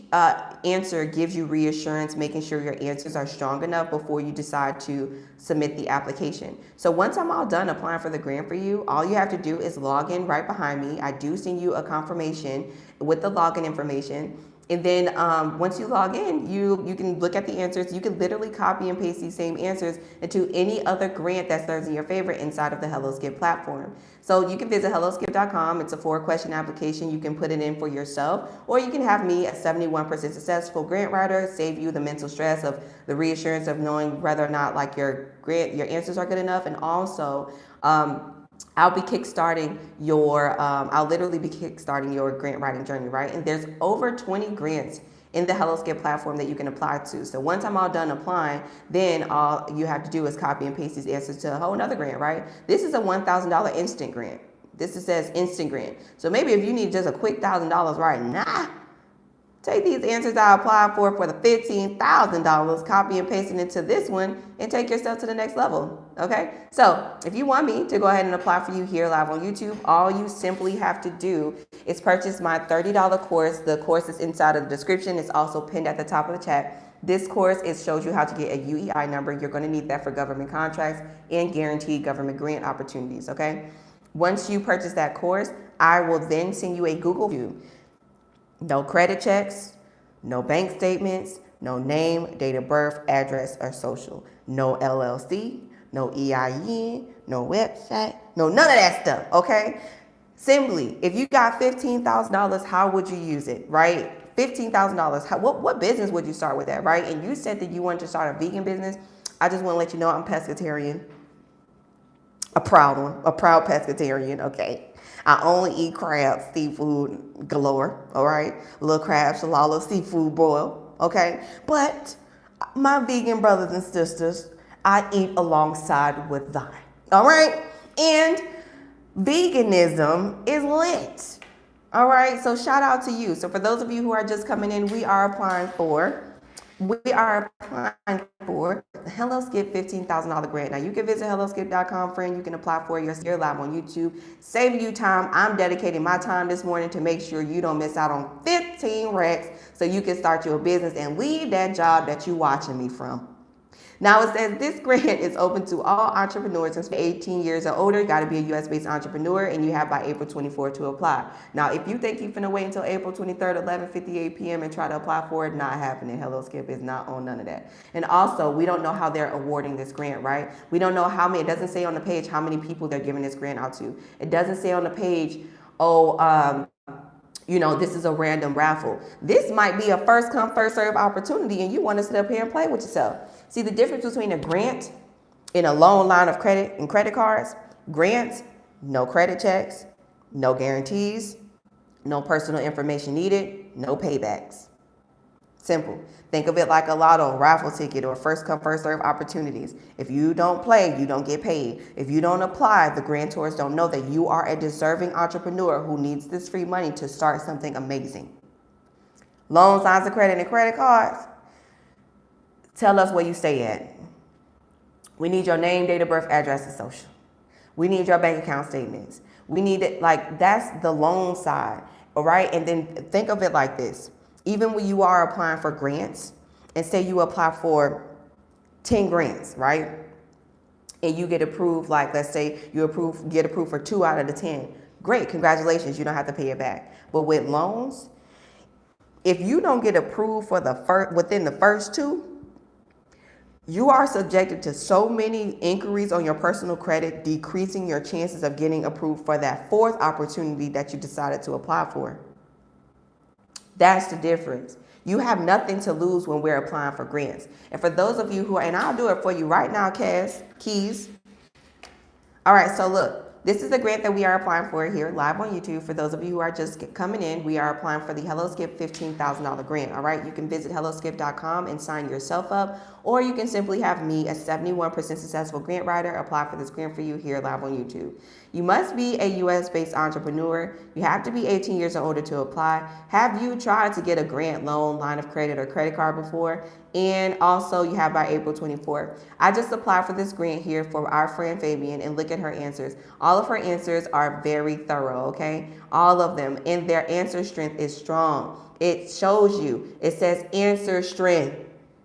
answer gives you reassurance, making sure your answers are strong enough before you decide to submit the application. So once I'm all done applying for the grant for you, all you have to do is log in right behind me. I do send you a confirmation with the login information. And then once you log in, you can look at the answers. You can literally copy and paste these same answers into any other grant that serves in your favor inside of the HelloSkip platform. So you can visit helloskip.com. It's a 4-question application. You can put it in for yourself, or you can have me, a 71% successful grant writer, save you the mental stress of the reassurance of knowing whether or not your answers are good enough. And also, I'll literally be kickstarting your grant writing journey, right? And there's over 20 grants in the HelloSkip platform that you can apply to. So once I'm all done applying, then all you have to do is copy and paste these answers to a whole another grant, right? This is a $1,000 instant grant. This says instant grant. So maybe if you need just a quick $1,000 right now, take these answers I applied for the $15,000, copy and paste it into this one, and take yourself to the next level, okay? So if you want me to go ahead and apply for you here live on YouTube, all you simply have to do is purchase my $30 course. The course is inside of the description. It's also pinned at the top of the chat. This course, it shows you how to get a UEI number. You're going to need that for government contracts and guaranteed government grant opportunities, okay? Once you purchase that course, I will then send you a Google View. No credit checks, no bank statements, no name, date of birth, address, or social. No LLC, no EIN, no website, no none of that stuff, okay? Simply, if you got $15,000, how would you use it, right? $15,000, what business would you start with that, right? And you said that you wanted to start a vegan business. I just want to let you know I'm pescatarian. A proud one, a proud pescatarian, okay? I only eat crabs, seafood galore, all right? Little crab, shalala, seafood broil, okay? But my vegan brothers and sisters, I eat alongside with thine, all right? And veganism is lit, all right? So shout out to you. So for those of you who are just coming in, we are applying for the HelloSkip $15,000 grant. Now you can visit helloskip.com, friend. You can apply for it. You're live on YouTube. Saving you time. I'm dedicating my time this morning to make sure you don't miss out on 15 racks so you can start your business and leave that job that you're watching me from. Now it says this grant is open to all entrepreneurs since 18 years or older. You got to be a US-based entrepreneur, and you have by April 24th to apply. Now, if you think you're finna wait until April 23rd, 11:58 p.m. and try to apply for it, not happening. Hello Skip is not on none of that. And also, we don't know how they're awarding this grant, right? We don't know how many. It doesn't say on the page how many people they're giving this grant out to. It doesn't say on the page, this is a random raffle. This might be a first come, first serve opportunity, and you want to sit up here and play with yourself. See the difference between a grant and a loan, line of credit, and credit cards? Grants, no credit checks, no guarantees, no personal information needed, no paybacks. Simple. Think of it like a lotto, raffle ticket, or first come, first serve opportunities. If you don't play, you don't get paid. If you don't apply, the grantors don't know that you are a deserving entrepreneur who needs this free money to start something amazing. Loans, lines of credit, and credit cards. Tell us where you stay at. We need your name, date of birth, address, and social. We need your bank account statements. We need it, that's the loan side, all right? And then think of it like this. Even when you are applying for grants, and say you apply for 10 grants, right? And you get approved, let's say you get approved for 2 out of the 10. Great, congratulations, you don't have to pay it back. But with loans, if you don't get approved for within the first 2, you are subjected to so many inquiries on your personal credit, decreasing your chances of getting approved for that 4th opportunity that you decided to apply for. That's the difference. You have nothing to lose when we're applying for grants. And for those of you who are, and I'll do it for you right now, Keys. All right, so look. This is the grant that we are applying for here live on YouTube. For those of you who are just coming in, we are applying for the Hello Skip $15,000 grant. All right, you can visit helloskip.com and sign yourself up, or you can simply have me, a 71% successful grant writer, apply for this grant for you here live on YouTube. You must be a US-based entrepreneur. You have to be 18 years or older to apply. Have you tried to get a grant, loan, line of credit, or credit card before? And also you have by April 24th. I just applied for this grant here for our friend Fabian, and look at her answers. All of her answers are very thorough, okay? All of them. And their answer strength is strong. It shows you. It says answer strength.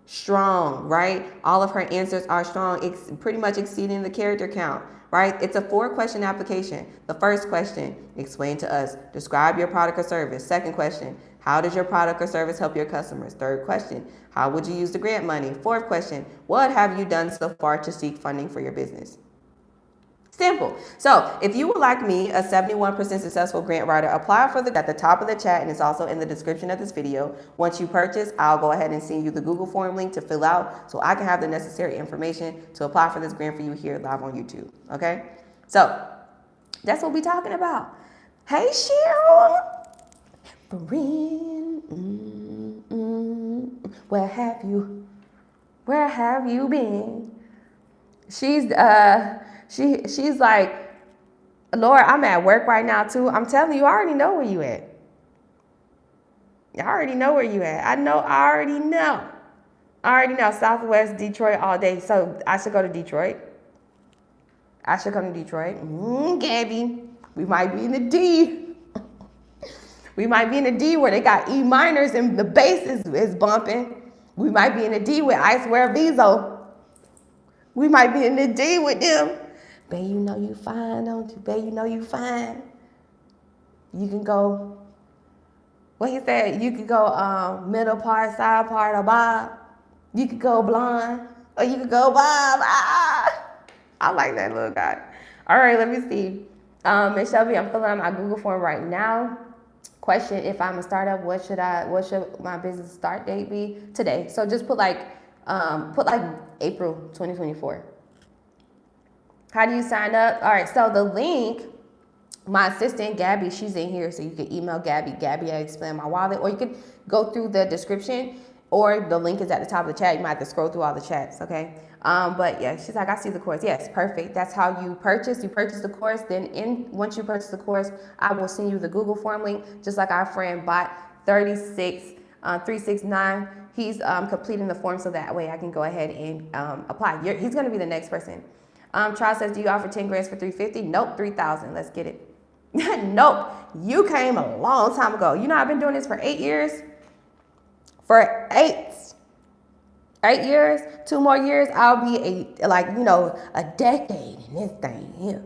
Strong, right? All of her answers are strong. It's pretty much exceeding the character count, right? It's a 4-question application. The first question, explain to us. Describe your product or service. Second question, how does your product or service help your customers? Third question, how would you use the grant money? Fourth question, what have you done so far to seek funding for your business? Simple. So if you would like me, a 71% successful grant writer, apply for at the top of the chat, and it's also in the description of this video. Once you purchase, I'll go ahead and send you the Google form link to fill out so I can have the necessary information to apply for this grant for you here live on YouTube. Okay? So that's what we're talking about. Hey, Cheryl. Where have you been? She's like, Lord, I'm at work right now too. I'm telling you, I already know where you at. I already know where you at. I already know. Southwest Detroit all day. So I should go to Detroit. Gabby, we might be in the D. We might be in the D where they got E minors and the bass is bumping. We might be in the D with I Swear Vizo. We might be in the D with them. Babe, you know you fine, don't you? Babe, you know you fine. You can go, what he said, you could go middle part, side part, or bob. You could go blonde, or you could go bob. I like that little guy. All right, let me see. Miss Shelby, I'm filling out my Google form right now. Question, if I'm a startup, what should my business start date be? Today. So just put like April 2024. How do you sign up? All right, so the link, my assistant Gabby, she's in here, so you can email Gabby at Explain My Wallet, or you could go through the description, or the link is at the top of the chat. You might have to scroll through all the chats, okay? But yeah, she's like, I see the course. Yes, perfect. That's how you purchase. You purchase the course. Then once you purchase the course, I will send you the Google form link, just like our friend Bot 369. He's completing the form, so that way I can go ahead and apply. He's going to be the next person. Charles says, do you offer 10 grants for $350? Nope, $3,000. Let's get it. Nope. You came a long time ago. You know, I've been doing this for 8 years. For 8 8 years, 2 more years, I'll be a decade in this thing here.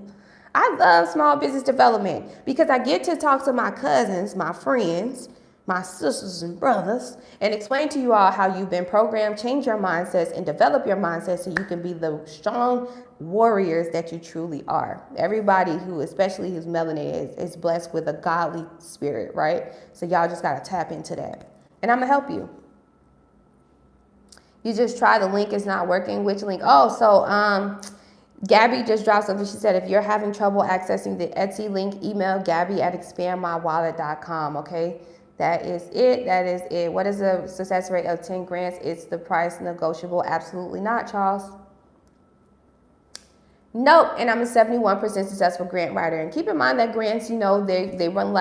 I love small business development because I get to talk to my cousins, my friends, my sisters and brothers, and explain to you all how you've been programmed, change your mindsets, and develop your mindset so you can be the strong warriors that you truly are. Everybody especially who's melanated, is blessed with a godly spirit, right? So y'all just gotta tap into that. And I'm gonna help you. You just try the link, it's not working. Which link? Oh, so Gabby just dropped something. She said, if you're having trouble accessing the Etsy link, email Gabby@expandmywallet.com, okay? That is it. That is it. What is the success rate of 10 grants? Is the price negotiable? Absolutely not, Charles. Nope. And I'm a 71% successful grant writer. And keep in mind that grants, they run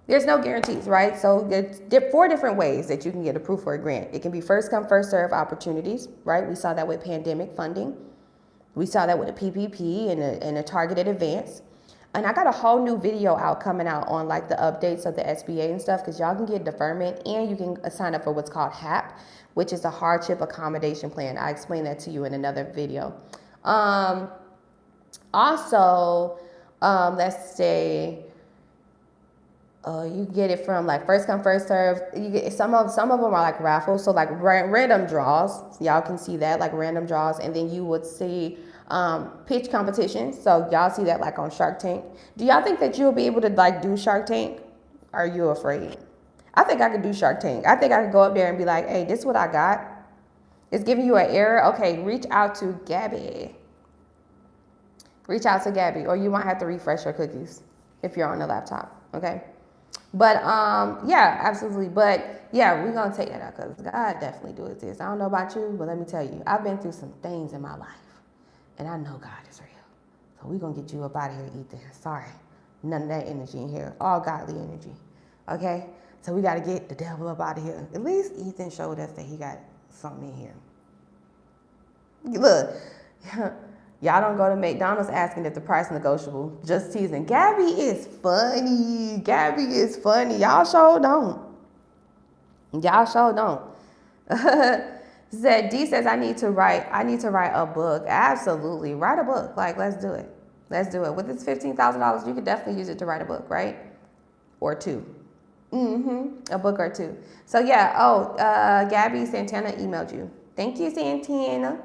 there's no guarantees, right? So there's 4 different ways that you can get approved for a grant. It can be first come, first serve opportunities, right? We saw that with pandemic funding. We saw that with a PPP and a targeted advance. And I got a whole new video coming out on the updates of the SBA and stuff, because y'all can get deferment and you can sign up for what's called HAP, which is a hardship accommodation plan. I explained that to you in another video. Also, let's say you get it from first come first serve. You get some of them are raffles, so random draws. Y'all can see that random draws, and then you would see pitch competitions. So y'all see that on Shark Tank. Do y'all think that you'll be able to do Shark Tank? Are you afraid? I think I could do Shark Tank. I think I could go up there and be like, hey, this is what I got. It's giving you an error. Okay, reach out to Gabby. Reach out to Gabby, or you might have to refresh your cookies if you're on the laptop. Okay. But yeah, absolutely. But yeah, we're gonna take that out because God definitely do this. I don't know about you, but let me tell you, I've been through some things in my life, and I know God is real. So we're gonna get you up out of here, Ethan. Sorry, none of that energy in here. All godly energy. Okay. So we got to get the devil up out of here. At least Ethan showed us that he got something in here. Look. Y'all don't go to McDonald's asking if the price is negotiable. Just teasing. Gabby is funny. Gabby is funny. Y'all sure don't. Y'all sure don't. D says I need to write a book. Absolutely. Write a book. Let's do it. Let's do it. With this $15,000, you could definitely use it to write a book, right? Or 2. A book or 2. So yeah, Gabby Santana emailed you. Thank you, Santana.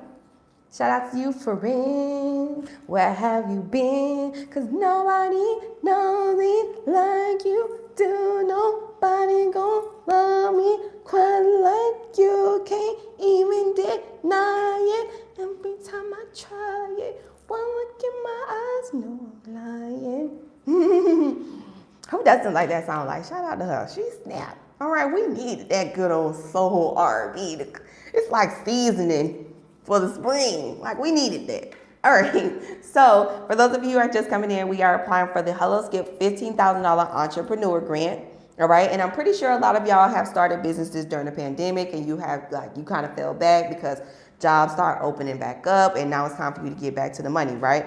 Shout out to you, friend. Where have you been? Cause nobody knows me like you do. Nobody gon' love me quite like you. Can't even deny it. Every time I try it, one look in my eyes, no I'm lying. Who doesn't like that sound? Shout out to her. She snapped. All right, we needed that good old soul R&B. It's like seasoning for the spring. We needed that. All right. So for those of you who are just coming in, we are applying for the Hello Skip $15,000 entrepreneur grant. All right. And I'm pretty sure a lot of y'all have started businesses during the pandemic, and you have you kind of fell back because jobs start opening back up, and now it's time for you to get back to the money, right?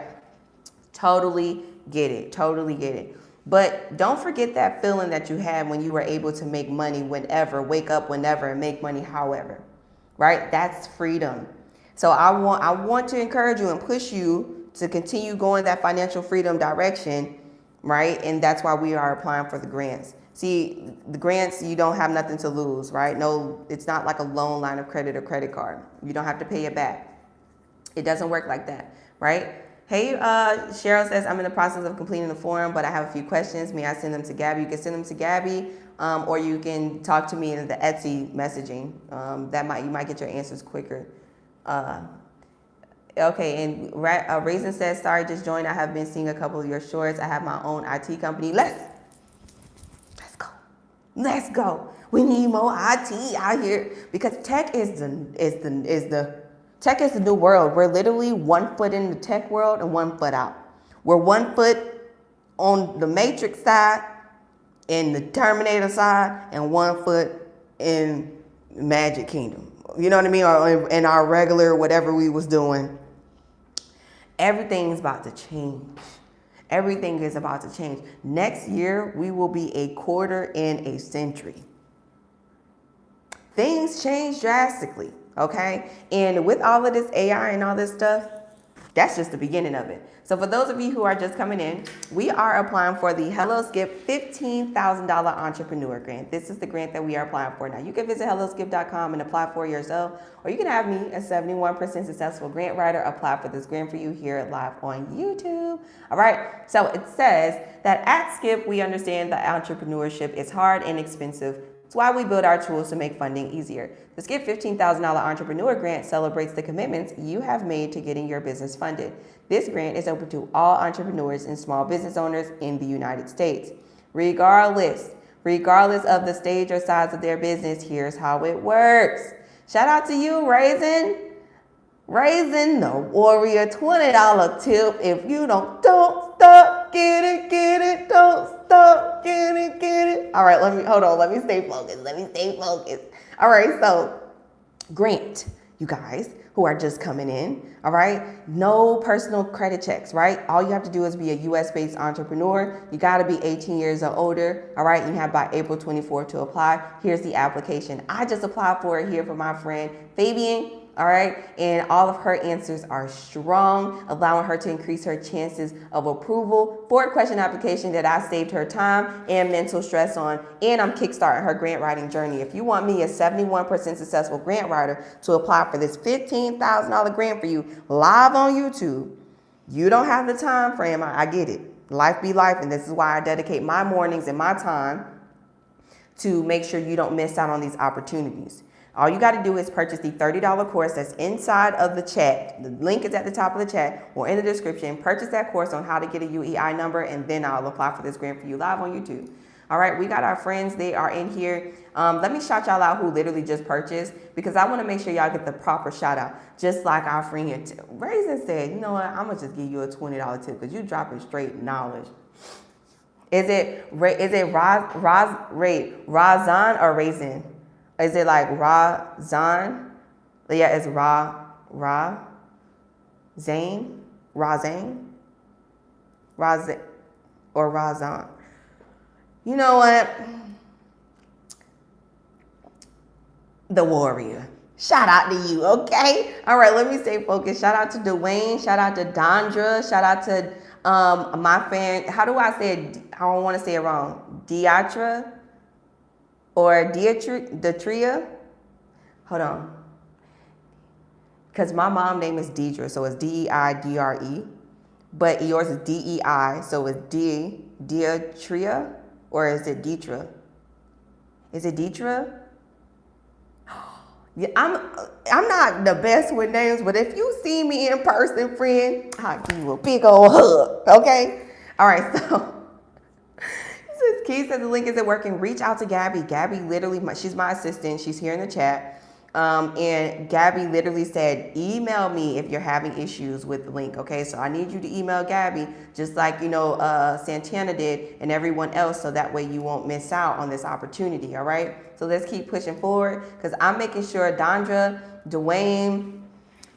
Totally get it. Totally get it. But don't forget that feeling that you had when you were able to make money whenever, wake up whenever, and make money however, right? That's freedom. So I want to encourage you and push you to continue going that financial freedom direction, right? And that's why we are applying for the grants. See, the grants, you don't have nothing to lose, right? No, it's not like a loan, line of credit, or credit card. You don't have to pay it back. It doesn't work like that, right? Hey, Cheryl says, I'm in the process of completing the form, but I have a few questions. May I send them to Gabby? You can send them to Gabby, or you can talk to me in the Etsy messaging. You might get your answers quicker. Okay, and Raisin says, sorry, just joined. I have been seeing a couple of your shorts. I have my own IT company. Let's go. We need more IT out here because tech is the new world. We're literally 1 foot in the tech world and 1 foot out. We're 1 foot on the Matrix side and the Terminator side, and 1 foot in Magic Kingdom. You know what I mean? Or in our regular whatever we was doing. Everything's about to change. Everything is about to change. Next year, we will be a quarter in a century. Things change drastically. okay? And with all of this AI and all this stuff, that's just the beginning of it. So for those of you who are just coming in, we are applying for the Hello Skip $15,000 entrepreneur grant. This is the grant that we are applying for. Now you can visit helloskip.com and apply for it yourself, or you can have me, a 71% successful grant writer, apply for this grant for you here live on YouTube. All right, so it says that at Skip, we understand that entrepreneurship is hard and expensive. It's why we build our tools to make funding easier. The Skip $15,000 Entrepreneur Grant celebrates the commitments you have made to getting your business funded. This grant is open to all entrepreneurs and small business owners in the United States. Regardless of the stage or size of their business, here's how it works. Shout out to you, Raising the Warrior, $20 tip. If you don't stop, get it, don't stop, get it. All right, let me stay focused. All right, so grant, you guys who are just coming in, all right? No personal credit checks, right? All you have to do is be a US-based entrepreneur. You gotta be 18 years or older, all right? You have by April 24th to apply. Here's the application. I just applied for it here for my friend Fabian, all right? And all of her answers are strong, allowing her to increase her chances of approval. 4-question application that I saved her time and mental stress on, and I'm kickstarting her grant writing journey. If you want me, a 71% successful grant writer, to apply for this $15,000 grant for you live on YouTube, you don't have the time frame. I get it. Life be life, and this is why I dedicate my mornings and my time to make sure you don't miss out on these opportunities. All you got to do is purchase the $30 course that's inside of the chat. The link is at the top of the chat or in the description. Purchase that course on how to get a UEI number, and then I'll apply for this grant for you live on YouTube. All right, we got our friends. They are in here. Let me shout y'all out who literally just purchased, because I want to make sure y'all get the proper shout out. Just like our friend here, Raisin said, you know what, I'm going to just give you a $20 tip because you dropping straight knowledge. Is it Razan or Raisin? Is it like Razan? Yeah, it's Zane, or Razan. You know what? The Warrior. Shout out to you, okay? All right, let me stay focused. Shout out to Dwayne. Shout out to Dondra. Shout out to my fan. How do I say it? I don't want to say it wrong. Diatra or Deatria? Hold on. Because my mom's name is Deidre, so it's Deidre. But yours is Dei, so it's Deatria, or is it Deetra? Is it Deetra? Yeah, I'm not the best with names, but if you see me in person, friend, I'll give you a big old hug, okay? All right, so Keith says the link isn't working. Reach out to Gabby. Gabby literally, she's my assistant. She's here in the chat. And Gabby literally said, email me if you're having issues with the link, okay? So I need you to email Gabby, just like, Santana did and everyone else, so that way you won't miss out on this opportunity, all right? So let's keep pushing forward, because I'm making sure Dondra, Dwayne,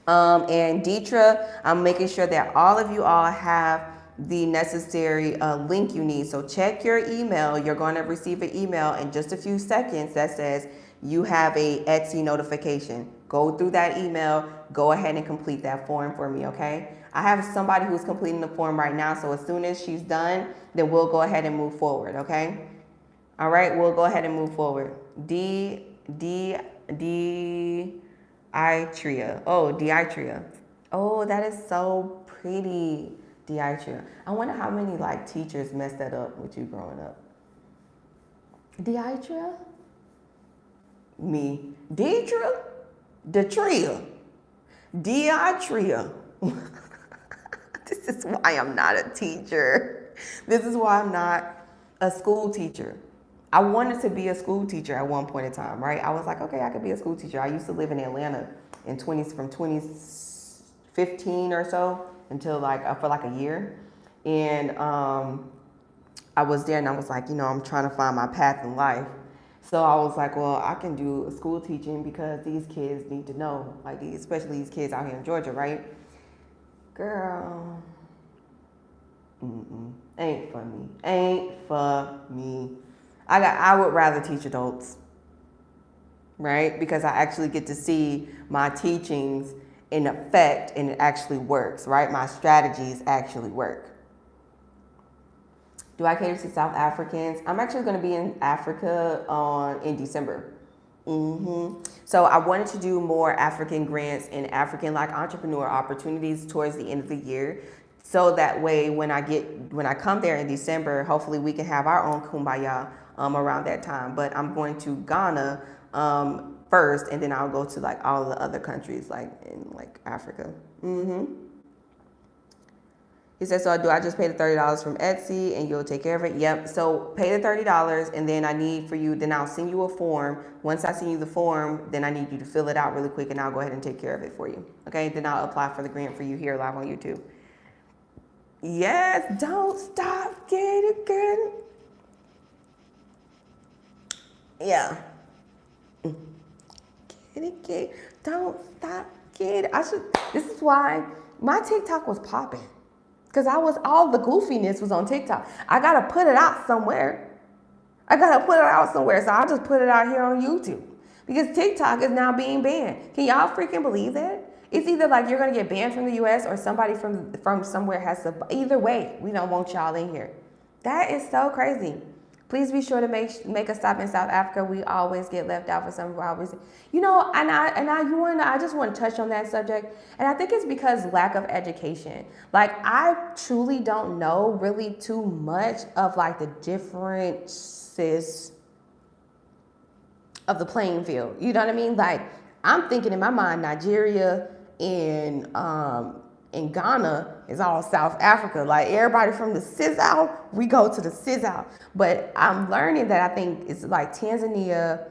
and Deetra, I'm making sure that all of you all have the necessary link you need. So check your email. You're going to receive an email in just a few seconds that says you have a Etsy notification. Go through that email, go ahead and complete that form for me, okay? I have somebody who's completing the form right now, so as soon as she's done, then we'll go ahead and move forward, okay? All right, we'll go ahead and move forward. Deitria. Oh, Deitria. Oh, that is so pretty. Deitria. I wonder how many teachers messed that up with you growing up. Deitria? Me. Deidre? Deitria. Deitria. This is why I'm not a teacher. This is why I'm not a school teacher. I wanted to be a school teacher at one point in time, right? I was like, okay, I could be a school teacher. I used to live in Atlanta from 2015 or so until for a year. And I was there and I was like, I'm trying to find my path in life. So I was like, well, I can do school teaching because these kids need to know, especially these kids out here in Georgia, right? Girl, ain't for me. Ain't for me. I would rather teach adults. right? Because I actually get to see my teachings in effect and it actually works, right? My strategies actually work. Do I cater to South Africans? I'm actually going to be in Africa in December. So I wanted to do more African grants and African like entrepreneur opportunities towards the end of the year. So that way when I come there in December, hopefully we can have our own kumbaya around that time. But I'm going to Ghana first, and then I'll go to like all the other countries like in like Africa. He says, so do I just pay the $30 from Etsy and you'll take care of it? Yep. So pay the $30 and then I need for you, then I'll send you a form. Once I send you the form, then I need you to fill it out really quick and I'll go ahead and take care of it for you. Okay. Then I'll apply for the grant for you here live on YouTube. Yes. Don't stop. Get it, good. Yeah. Get it. Don't stop. Get it. This is why my TikTok was popping. Because all the goofiness was on TikTok. I got to put it out somewhere. So I'll just put it out here on YouTube. Because TikTok is now being banned. Can y'all freaking believe that? It's either like you're going to get banned from the US or somebody from somewhere has to. Either way, we don't want y'all in here. That is so crazy. Please be sure to make a stop in South Africa. We always get left out for some reason. I just want to touch on that subject. And I think it's because lack of education. Like I truly don't know really too much of like the differences of the playing field. You know what I mean? Like I'm thinking in my mind, Nigeria and Ghana is all South Africa. Like everybody from the Sizal, we go to the Sizal. But I'm learning that I think it's like Tanzania,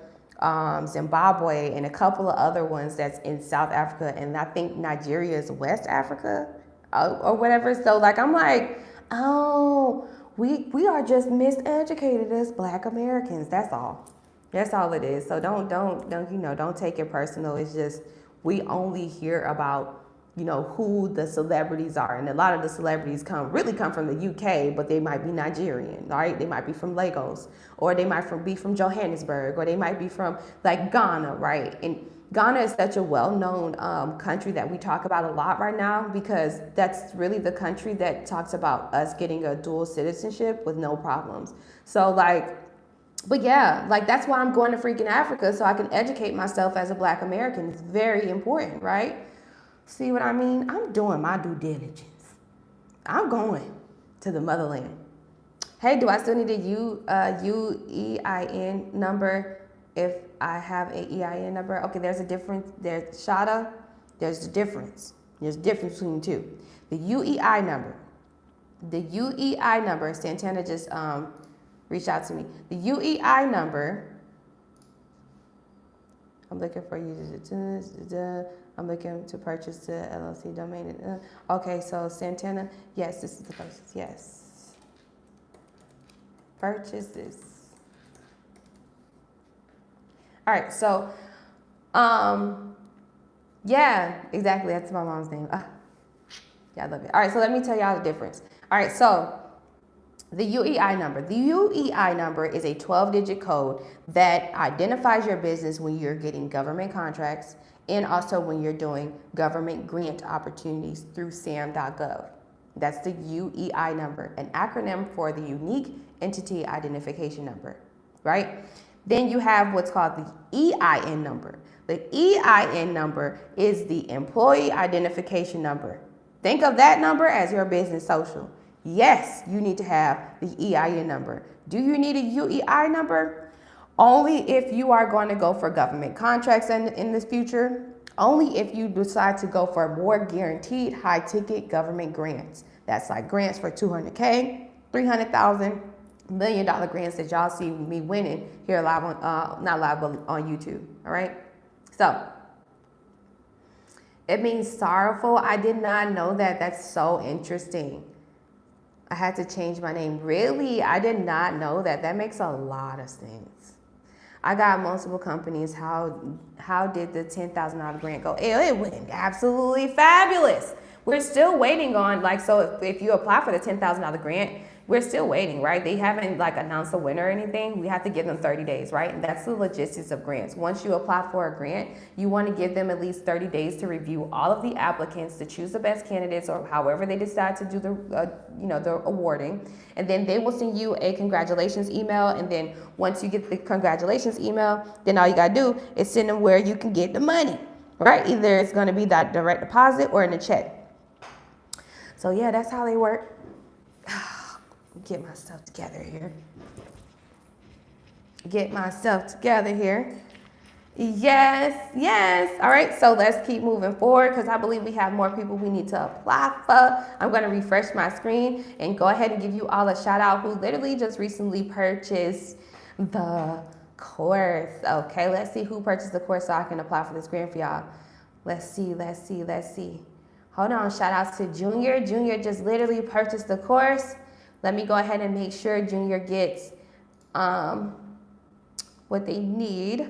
Zimbabwe, and a couple of other ones that's in South Africa. And I think Nigeria is West Africa or whatever. So like, I'm like, oh, we are just miseducated as Black Americans. That's all. That's all it is. So don't take it personal. It's just, we only hear about who the celebrities are. And a lot of the celebrities come from the UK, but they might be Nigerian, right? They might be from Lagos, or they might be from Johannesburg, or they might be from like Ghana, right? And Ghana is such a well-known country that we talk about a lot right now because that's really the country that talks about us getting a dual citizenship with no problems. So like, but yeah, like that's why I'm going to freaking Africa so I can educate myself as a Black American. It's very important, right? See what I mean? I'm doing my due diligence. I'm going to the motherland. Hey, do I still need a UEIN number if I have a EIN number? Okay, there's a difference. There's Shada. There's a difference. There's a difference between the two. The UEI number. Santana just reached out to me. The UEI number. I'm looking for you. I'm looking to purchase the LLC domain. Okay, so Santana, yes, this is the purchase. Yes. Purchase this. All right, so, yeah, exactly. That's my mom's name. Yeah, I love it. All right, so let me tell y'all the difference. All right, so the UEI number. The UEI number is a 12-digit code that identifies your business when you're getting government contracts and also when you're doing government grant opportunities through sam.gov. That's the UEI number, an acronym for the Unique Entity Identification Number, right? Then you have what's called the EIN number. The EIN number is the Employee Identification Number. Think of that number as your business social. Yes, you need to have the EIN number. Do you need a UEI number? Only if you are going to go for government contracts in the future. Only if you decide to go for more guaranteed high-ticket government grants. That's like grants for $200K, $300,000, $1 million grants that y'all see me winning here live on, not live, but on YouTube. All right. So it means sorrowful. I did not know that. That's so interesting. I had to change my name. Really? I did not know that. That makes a lot of sense. I got multiple companies. How did the $10,000 grant go? It went absolutely fabulous. We're still waiting on, like, so if you apply for the $10,000 grant, we're still waiting, right? They haven't like announced a winner or anything. We have to give them 30 days, right? And that's the logistics of grants. Once you apply for a grant, you want to give them at least 30 days to review all of the applicants, to choose the best candidates, or however they decide to do the awarding. And then they will send you a congratulations email. And then once you get the congratulations email, then all you gotta do is send them where you can get the money, right? Either it's gonna be that direct deposit or in a check. So yeah, that's how they work. Get myself together here. Yes. All right, so let's keep moving forward because I believe we have more people we need to apply for. I'm going to refresh my screen and go ahead and give you all a shout out who literally just recently purchased the course. Okay, let's see who purchased the course so I can apply for this grant for y'all. Let's see. Hold on, shout out to Junior. Junior just literally purchased the course. Let me go ahead and make sure Junior gets what they need.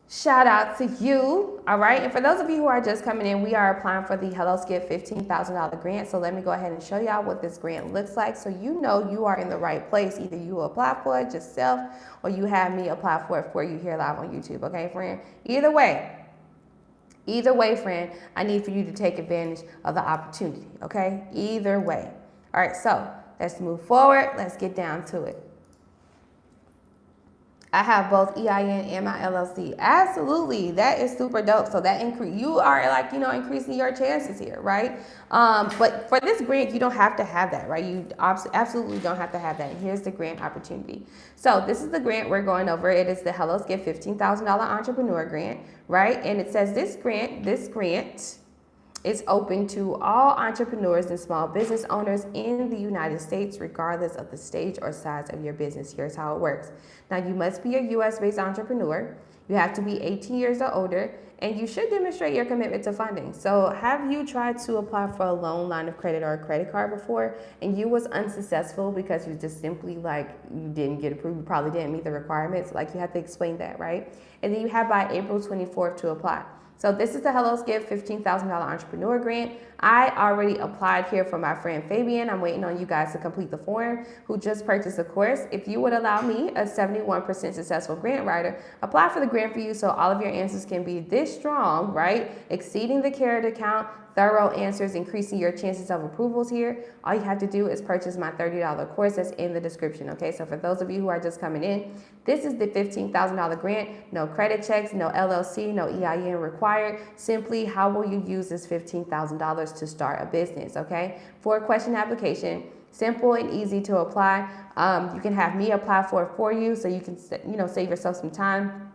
Shout out to you, all right? And for those of you who are just coming in, we are applying for the Hello Skip $15,000 grant. So let me go ahead and show y'all what this grant looks like so you know you are in the right place. Either you apply for it yourself or you have me apply for it for you here live on YouTube, okay, friend? Either way, friend, I need for you to take advantage of the opportunity, okay? Either way. All right, so let's move forward. Let's get down to it. I have both EIN and my LLC. Absolutely, that is super dope. So that you are like, increasing your chances here, right? But for this grant, you don't have to have that, right? You absolutely don't have to have that. And here's the grant opportunity. So this is the grant we're going over. It is the Hello Skip $15,000 Entrepreneur Grant, right? And it says this grant is open to all entrepreneurs and small business owners in the United States, regardless of the stage or size of your business. Here's how it works. Now, you must be a U.S.-based entrepreneur. You have to be 18 years or older, and you should demonstrate your commitment to funding. So have you tried to apply for a loan, line of credit, or a credit card before, and you was unsuccessful because you just simply you didn't get approved, you probably didn't meet the requirements, you have to explain that, right? And then you have by April 24th to apply. So this is the Hello Skip $15,000 Entrepreneur Grant. I already applied here for my friend Fabian. I'm waiting on you guys to complete the form, who just purchased the course. If you would allow me, a 71% successful grant writer, apply for the grant for you so all of your answers can be this strong, right? Exceeding the carrot account, thorough answers, increasing your chances of approvals here. All you have to do is purchase my $30 course that's in the description, okay? So for those of you who are just coming in, this is the $15,000 grant. No credit checks, no LLC, no EIN required. Simply, how will you use this $15,000 to start a business, okay? 4-question application. Simple and easy to apply. You can have me apply for it for you so you can, save yourself some time.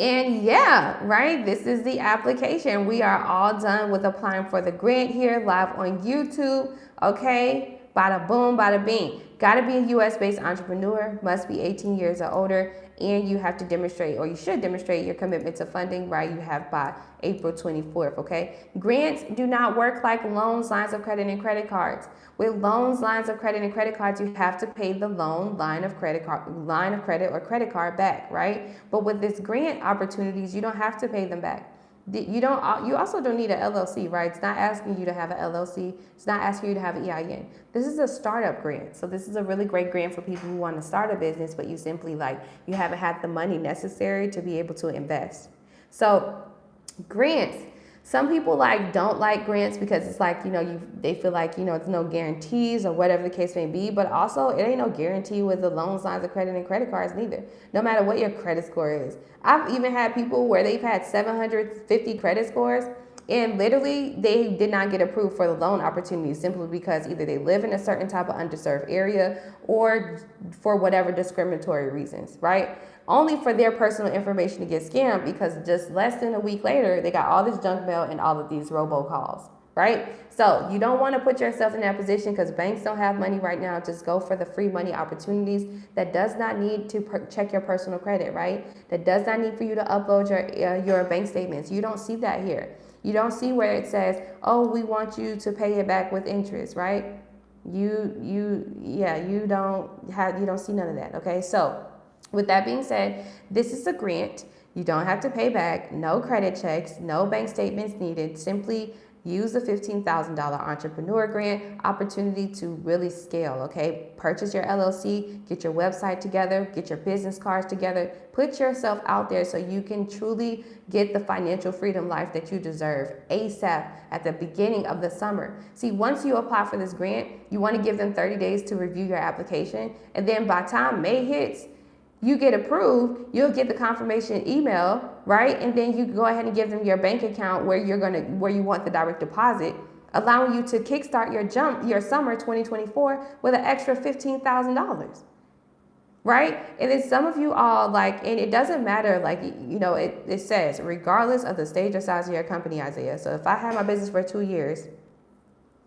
And yeah, right, this is the application. We are all done with applying for the grant here live on YouTube, okay? Bada boom, bada bing. Gotta be a US-based entrepreneur, must be 18 years or older, and you have to demonstrate, or you should demonstrate, your commitment to funding, right? You have by April 24th, okay? Grants do not work like loans, lines of credit, and credit cards. With loans, lines of credit, and credit cards, you have to pay the loan, line of credit, or credit card back, right? But with this grant opportunities, you don't have to pay them back. You also don't need an LLC, right? It's not asking you to have an LLC. It's not asking you to have an EIN. This is a startup grant. So this is a really great grant for people who want to start a business, but you simply you haven't had the money necessary to be able to invest. So grants, some people don't like grants because it's they feel it's no guarantees or whatever the case may be, but also it ain't no guarantee with the loans, lines of credit, and credit cards neither, no matter what your credit score is. I've even had people where they've had 750 credit scores and literally they did not get approved for the loan opportunities simply because either they live in a certain type of underserved area or for whatever discriminatory reasons, right? Only for their personal information to get scammed because just less than a week later, they got all this junk mail and all of these robocalls, right? So you don't want to put yourself in that position because banks don't have money right now. Just go for the free money opportunities. That does not need to check your personal credit, right? That does not need for you to upload your bank statements. You don't see that here. You don't see where it says, oh, we want you to pay it back with interest, right? You don't see none of that, okay? So with that being said, this is a grant. You don't have to pay back, no credit checks, no bank statements needed. Simply use the $15,000 entrepreneur grant opportunity to really scale, okay? Purchase your LLC, get your website together, get your business cards together, put yourself out there so you can truly get the financial freedom life that you deserve ASAP at the beginning of the summer. See, once you apply for this grant, you want to give them 30 days to review your application, and then by time May hits, you get approved, you'll get the confirmation email, right? And then you go ahead and give them your bank account where you want the direct deposit, allowing you to kickstart your summer 2024 with an extra $15,000. Right? And then some of you all and it doesn't matter, it says, regardless of the stage or size of your company, Isaiah. So if I had my business for 2 years,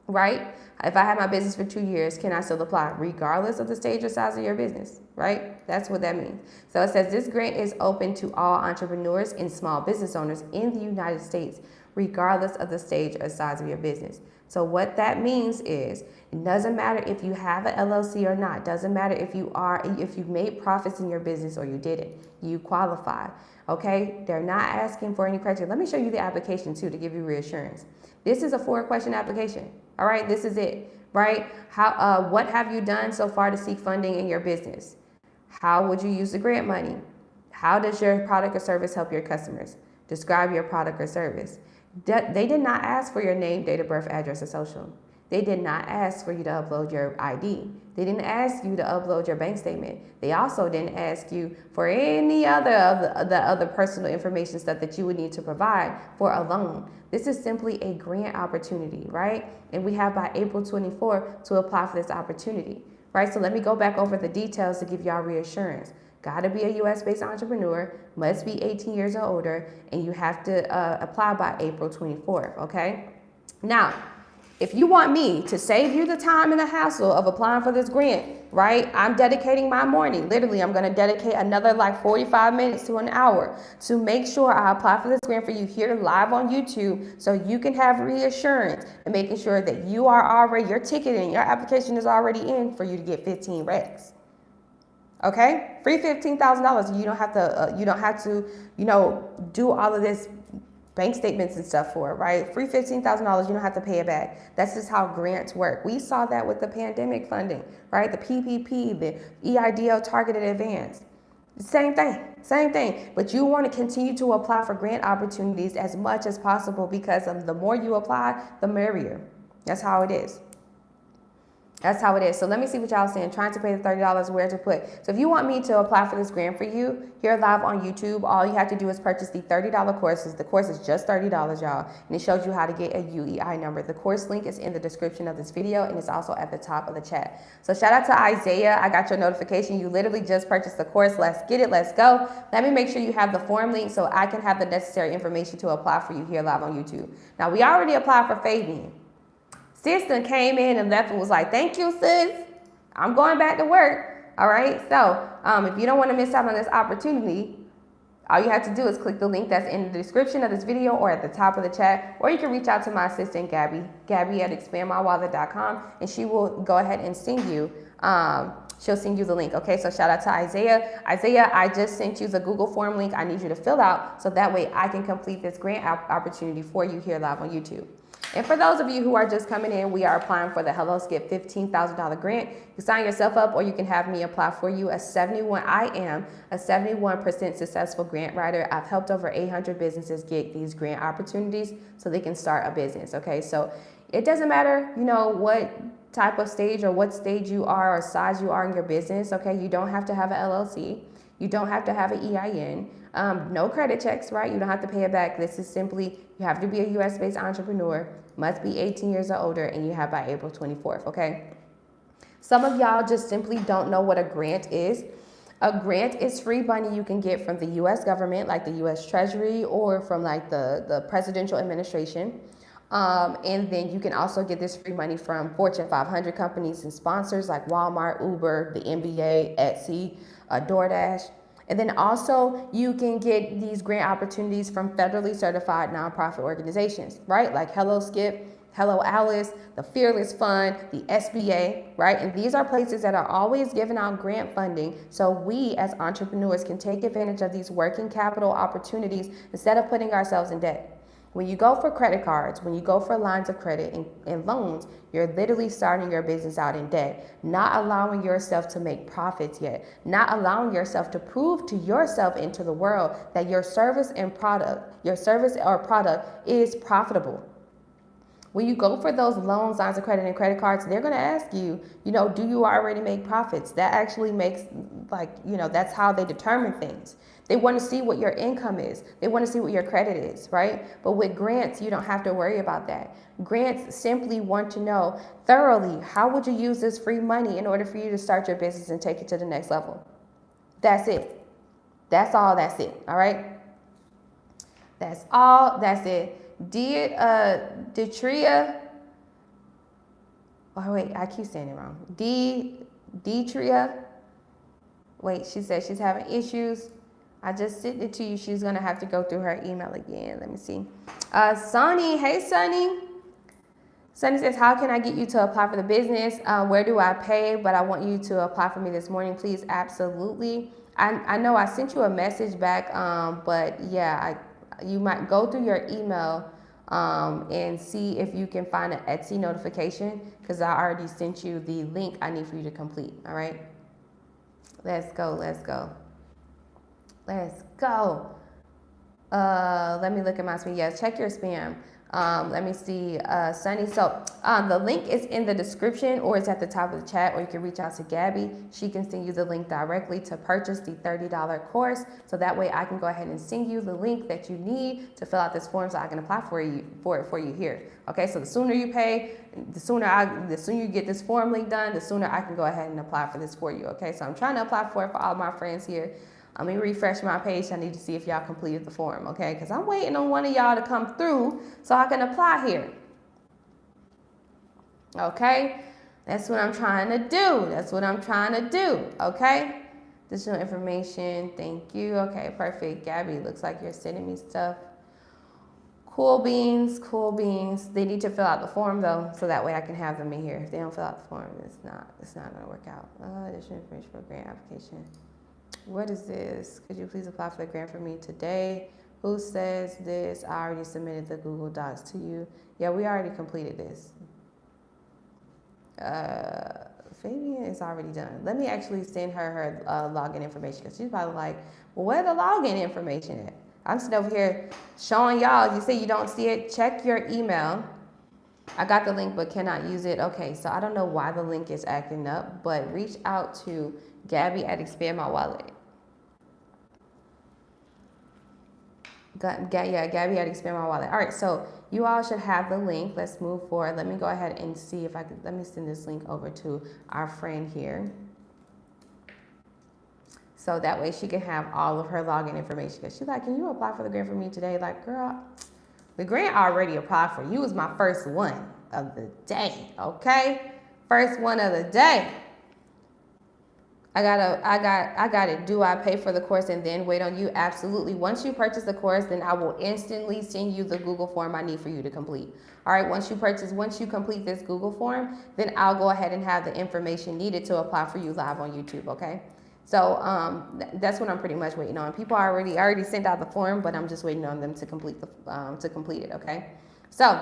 right? If I had my business for 2 years, can I still apply regardless of the stage or size of your business, right? That's what that means. So it says this grant is open to all entrepreneurs and small business owners in the United States, regardless of the stage or size of your business. So what that means is it doesn't matter if you have an LLC or not. Doesn't matter if you made profits in your business or you didn't. You qualify, okay? They're not asking for any criteria. Let me show you the application too to give you reassurance. This is a 4-question application. All right, this is it, right? What have you done so far to seek funding in your business? How would you use the grant money? How does your product or service help your customers? Describe your product or service. They did not ask for your name, date of birth, address, or social. They did not ask for you to upload your ID. They didn't ask you to upload your bank statement. They also didn't ask you for any other of the other personal information stuff that you would need to provide for a loan. This is simply a grant opportunity, right? And we have by April 24 to apply for this opportunity, right? So let me go back over the details to give y'all reassurance. Got to be a U.S.-based entrepreneur, must be 18 years or older, and you have to apply by April 24th, okay? Now, if you want me to save you the time and the hassle of applying for this grant, right, I'm dedicating my morning. Literally, I'm going to dedicate another 45 minutes to an hour to make sure I apply for this grant for you here live on YouTube so you can have reassurance and making sure that your ticket and your application is already in for you to get 15 recs. Okay, free $15,000. You don't have to, do all of this bank statements and stuff for it, right? Free $15,000. You don't have to pay it back. That's just how grants work. We saw that with the pandemic funding, right? The PPP, the EIDL targeted advance. Same thing. But you want to continue to apply for grant opportunities as much as possible because the more you apply, the merrier. That's how it is. So let me see what y'all saying. Trying to pay the $30, where to put. So if you want me to apply for this grant for you here live on YouTube, all you have to do is purchase the $30 courses. The course is just $30, y'all. And it shows you how to get a UEI number. The course link is in the description of this video, and it's also at the top of the chat. So shout out to Isaiah. I got your notification. You literally just purchased the course. Let's get it. Let's go. Let me make sure you have the form link so I can have the necessary information to apply for you here live on YouTube. Now, we already applied for Fabian. Sis done came in and left and was like, thank you, sis. I'm going back to work. All right. So if you don't want to miss out on this opportunity, all you have to do is click the link that's in the description of this video or at the top of the chat, or you can reach out to my assistant, Gabby at expandmywallet.com, and she will go ahead and send you. She'll send you the link. Okay. So shout out to Isaiah. Isaiah, I just sent you the Google form link. I need you to fill out so that way I can complete this grant opportunity for you here live on YouTube. And for those of you who are just coming in, we are applying for the Hello Skip $15,000 grant. You sign yourself up, or you can have me apply for you. I am a 71% successful grant writer. I've helped over 800 businesses get these grant opportunities so they can start a business. Okay, so it doesn't matter, what type of stage or what stage you are or size you are in your business. Okay, you don't have to have an LLC. You don't have to have an EIN. No credit checks, right? You don't have to pay it back. This is simply, you have to be a U.S.-based entrepreneur, must be 18 years or older, and you have by April 24th, okay? Some of y'all just simply don't know what a grant is. A grant is free money you can get from the U.S. government, like the U.S. Treasury, or from the presidential administration. And then you can also get this free money from Fortune 500 companies and sponsors like Walmart, Uber, the NBA, Etsy, DoorDash. And then also you can get these grant opportunities from federally certified nonprofit organizations, right? Like Hello Skip, Hello Alice, the Fearless Fund, the SBA, right? And these are places that are always giving out grant funding so we as entrepreneurs can take advantage of these working capital opportunities instead of putting ourselves in debt. When you go for credit cards, when you go for lines of credit and loans, you're literally starting your business out in debt, not allowing yourself to make profits yet, not allowing yourself to prove to yourself and to the world that your service or product is profitable. When you go for those loans, lines of credit, and credit cards, they're going to ask you, do you already make profits? That actually makes, that's how they determine things. They want to see what your income is. They want to see what your credit is, right? But with grants, you don't have to worry about that. Grants simply want to know thoroughly, how would you use this free money in order for you to start your business and take it to the next level? That's it. That's all. That's it. All right? That's all. That's it. Detria. Oh, wait, I keep saying it wrong. Detria. Wait, she said she's having issues. I just sent it to you. She's going to have to go through her email again. Let me see. Sonny. Hey, Sonny. Sonny says, how can I get you to apply for the business? Where do I pay? But I want you to apply for me this morning, please. Absolutely. I know I sent you a message back, but yeah, you might go through your email and see if you can find an Etsy notification, because I already sent you the link I need for you to complete. All right. Let's go. Let's go. Let's go. Let me look at my spam. Yes, check your spam. Let me see, Sunny. So the link is in the description, or it's at the top of the chat, or you can reach out to Gabby. She can send you the link directly to purchase the $30 course. So that way I can go ahead and send you the link that you need to fill out this form so I can apply for it for you here. Okay, so the sooner you pay, the sooner you get this form link done, the sooner I can go ahead and apply for this for you. Okay, so I'm trying to apply for it for all my friends here. Let me refresh my page. I need to see if y'all completed the form, okay? Because I'm waiting on one of y'all to come through so I can apply here. Okay? That's what I'm trying to do. That's what I'm trying to do, okay? Additional information. Thank you. Okay, perfect. Gabby, looks like you're sending me stuff. Cool beans, cool beans. They need to fill out the form, though, so that way I can have them in here. If they don't fill out the form, it's not going to work out. Additional information for grant application. What is this? Could you please apply for the grant for me today? Who says this? I already submitted the Google Docs to you. Yeah, we already completed this. Fabian is already done. Let me actually send her login information, because she's probably like, well, where the login information at? I'm sitting over here showing y'all. You say you don't see it? Check your email. I got the link but cannot use it. Okay, so I don't know why the link is acting up, but reach out to Gabby at Expand My Wallet. Gabby at Expand My Wallet. All right, so you all should have the link. Let's move forward. Let me go ahead and see if I can. Let me send this link over to our friend here, so that way she can have all of her login information. Because she's like, can you apply for the grant for me today? Like, girl, the grant already applied for. You was my first one of the day, okay? First one of the day. I got it. Do I pay for the course and then wait on you? Absolutely. Once you purchase the course, then I will instantly send you the Google form I need for you to complete. All right. Once you complete this Google form, then I'll go ahead and have the information needed to apply for you live on YouTube. Okay. So that's what I'm pretty much waiting on. People already sent out the form, but I'm just waiting on them to complete it. Okay. So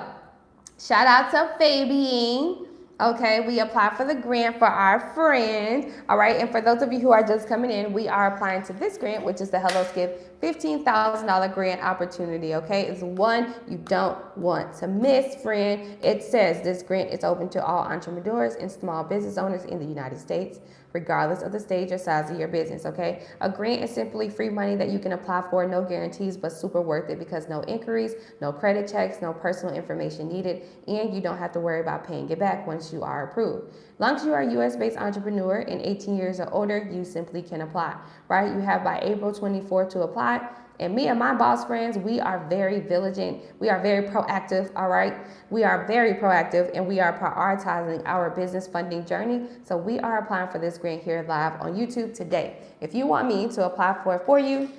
shout out to Fabian. Okay, we apply for the grant for our friend. All right, and for those of you who are just coming in, we are applying to this grant, which is the Hello Skip $15,000 grant opportunity. Okay, it's one you don't want to miss, friend. It says this grant is open to all entrepreneurs and small business owners in the United States, regardless of the stage or size of your business. Okay, a grant is simply free money that you can apply for, no guarantees, but super worth it, because no inquiries, no credit checks, no personal information needed, and you don't have to worry about paying it back once you are approved. As long as you are a US-based entrepreneur and 18 years or older, you simply can apply, right? You have by April 24th to apply. And me and my boss friends, we are very vigilant. We are very proactive, all right? We are very proactive, and we are prioritizing our business funding journey. So we are applying for this grant here live on YouTube today. If you want me to apply for it for you,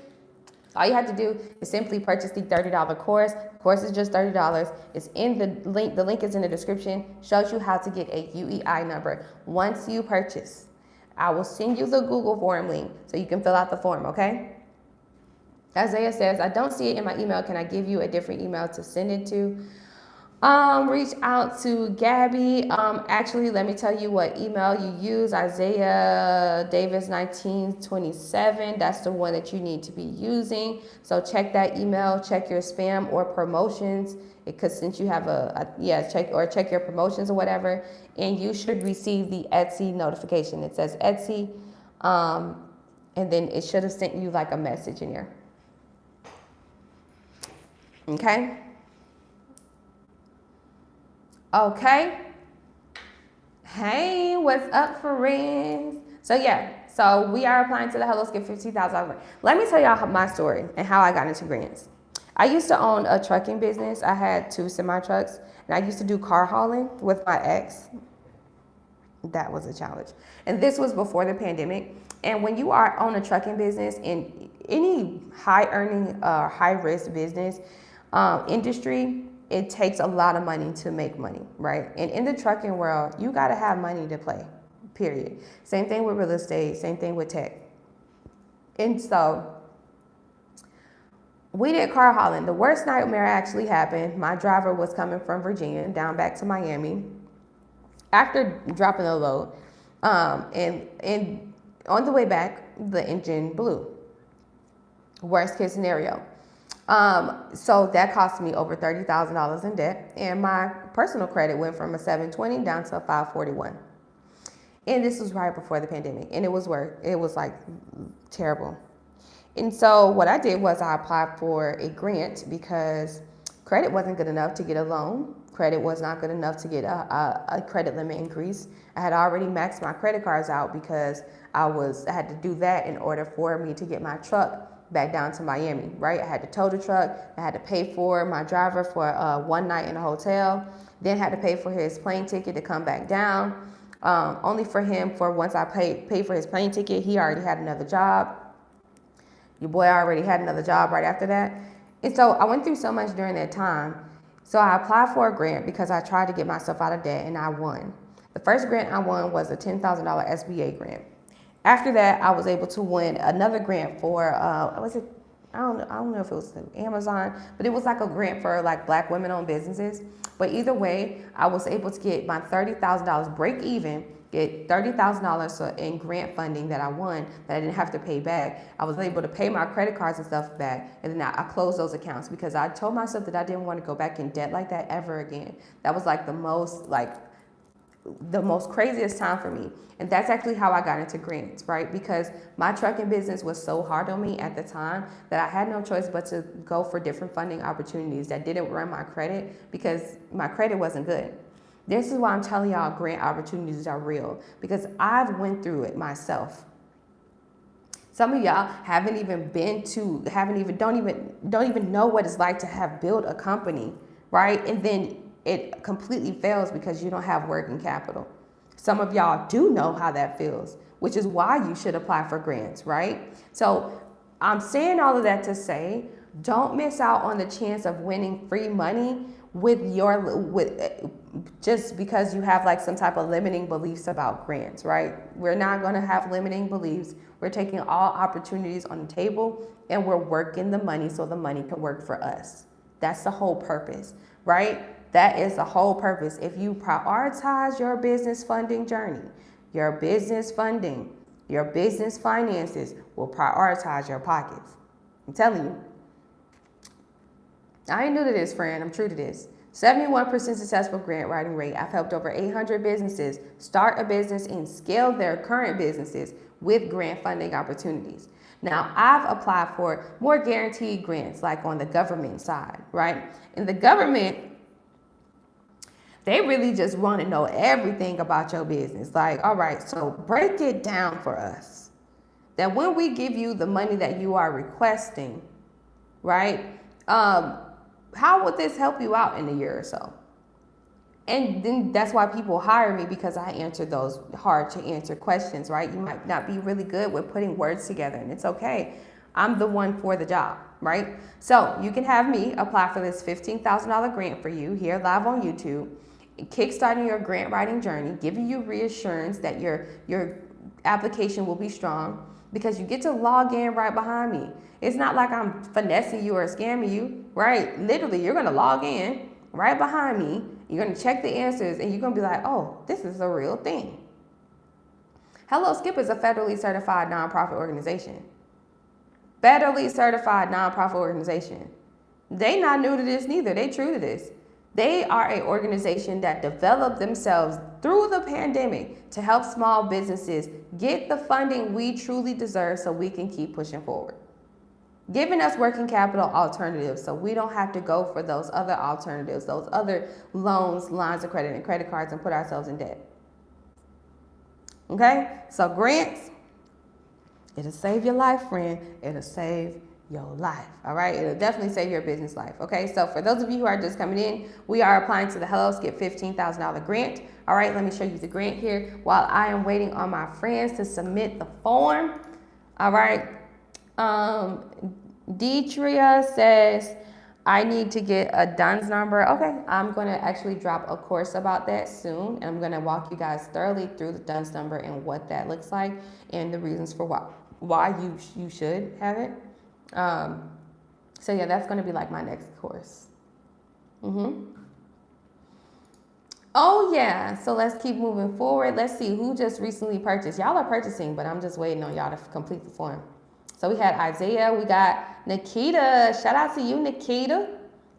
all you have to do is simply purchase the $30 course. The course is just $30. It's in the link. The link is in the description. Shows you how to get a UEI number. Once you purchase, I will send you the Google form link so you can fill out the form, okay? Isaiah says, I don't see it in my email. Can I give you a different email to send it to? Reach out to Gabby. Actually, let me tell you what email you use. Isaiah Davis 1927. That's the one that you need to be using. So check that email. Check your spam or promotions. Because since you have check your promotions or whatever, and you should receive the Etsy notification. It says Etsy, and then it should have sent you like a message in there. Okay. Okay. Hey, what's up, friends? So we are applying to the Hello Skip $15,000. Let me tell y'all my story and how I got into grants. I used to own a trucking business. I had 2 semi-trucks, and I used to do car hauling with my ex. That was a challenge. And this was before the pandemic. And when you are on a trucking business in any high earning, high risk business industry, it takes a lot of money to make money, right? And in the trucking world, you got to have money to play, period. Same thing with real estate, same thing with tech. And so we did car hauling. The worst nightmare actually happened. My driver was coming from Virginia down back to Miami after dropping a load. And on the way back, the engine blew. Worst case scenario. So that cost me over $30,000 in debt, and my personal credit went from a 720 down to a 541. And this was right before the pandemic, and it was like terrible. And so what I did was I applied for a grant because credit wasn't good enough to get a loan. Credit was not good enough to get a credit limit increase. I had already maxed my credit cards out because I had to do that in order for me to get my truck back down to Miami, right? I had to tow the truck. I had to pay for my driver for 1 night in a hotel. Then had to pay for his plane ticket to come back down. Only for him, for once I paid for his plane ticket, he already had another job. Your boy already had another job right after that. And so I went through so much during that time. So I applied for a grant because I tried to get myself out of debt, and I won. The first grant I won was a $10,000 SBA grant. After that, I was able to win another grant for, I don't know if it was Amazon, but it was like a grant for like Black women-owned businesses. But either way, I was able to get my $30,000 break even, get $30,000 in grant funding that I won that I didn't have to pay back. I was able to pay my credit cards and stuff back, and then I closed those accounts because I told myself that I didn't want to go back in debt like that ever again. That was like the most craziest time for me. And that's actually how I got into grants, right? Because my trucking business was so hard on me at the time that I had no choice but to go for different funding opportunities that didn't run my credit because my credit wasn't good. This is why I'm telling y'all grant opportunities are real, because I've went through it myself. Some of y'all don't even know what it's like to have built a company, right? And then it completely fails because you don't have working capital. Some of y'all do know how that feels, which is why you should apply for grants, right? So I'm saying all of that to say, don't miss out on the chance of winning free money just because you have like some type of limiting beliefs about grants, right? We're not going to have limiting beliefs. We're taking all opportunities on the table and we're working the money so the money can work for us. That's the whole purpose, right? That is the whole purpose. If you prioritize your business funding journey, your business funding, your business finances will prioritize your pockets. I'm telling you. I ain't new to this, friend. I'm true to this. 71% successful grant writing rate. I've helped over 800 businesses start a business and scale their current businesses with grant funding opportunities. Now, I've applied for more guaranteed grants, like on the government side, right? In the government, they really just want to know everything about your business. Like, all right, so break it down for us. That when we give you the money that you are requesting, right? How would this help you out in a year or so? And then that's why people hire me, because I answer those hard to answer questions, right? You might not be really good with putting words together, and it's okay. I'm the one for the job, right? So you can have me apply for this $15,000 grant for you here live on YouTube, kickstarting your grant writing journey, giving you reassurance that your application will be strong, because you get to log in right behind me. It's not like I'm finessing you or scamming you, right? Literally, you're gonna log in right behind me. You're gonna check the answers and you're gonna be like, oh, this is a real thing. Hello Skip is a federally certified nonprofit organization. Federally certified nonprofit organization. They not new to this neither. They true to this. They are an organization that developed themselves through the pandemic to help small businesses get the funding we truly deserve so we can keep pushing forward. Giving us working capital alternatives so we don't have to go for those other alternatives, those other loans, lines of credit, and credit cards and put ourselves in debt. Okay? So grants, it'll save your life, friend. It'll save your life, all right? It'll definitely save your business life, okay? So for those of you who are just coming in, we are applying to the Hello Skip $15,000 grant. All right, let me show you the grant here while I am waiting on my friends to submit the form. All right. Deetria says, I need to get a DUNS number. Okay, I'm going to actually drop a course about that soon. And I'm going to walk you guys thoroughly through the DUNS number and what that looks like and the reasons for why you should have it. So yeah, that's going to be like my next course. Oh yeah, so let's keep moving forward. Let's see who just recently purchased. Y'all are purchasing, but I'm just waiting on y'all to complete the form. So we had Isaiah, we got Nikita. Shout out to you, Nikita.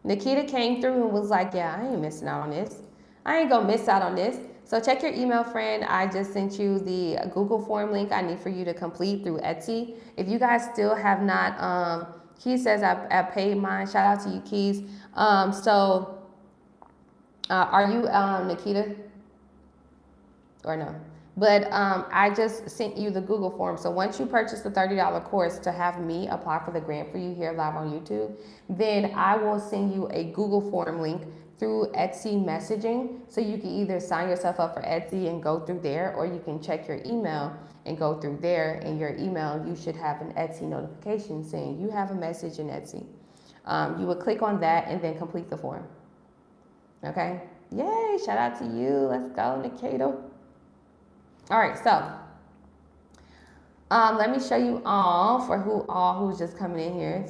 Nikita came through and was like, yeah, I ain't missing out on this. I ain't gonna miss out on this. So check your email, friend. I just sent you the Google form link I need for you to complete through Etsy. If you guys still have not, Keys says I paid mine. Shout out to you, Keys. Are you Nikita? Or no? But I just sent you the Google form. So once you purchase the $30 course to have me apply for the grant for you here live on YouTube, then I will send you a Google form link through Etsy messaging. So you can either sign yourself up for Etsy and go through there, or you can check your email and go through there. In your email, you should have an Etsy notification saying you have a message in Etsy. You would click on that and then complete the form. Okay? Yay, shout out to you. Let's go, Nikita. All right, so let me show you all who's just coming in here.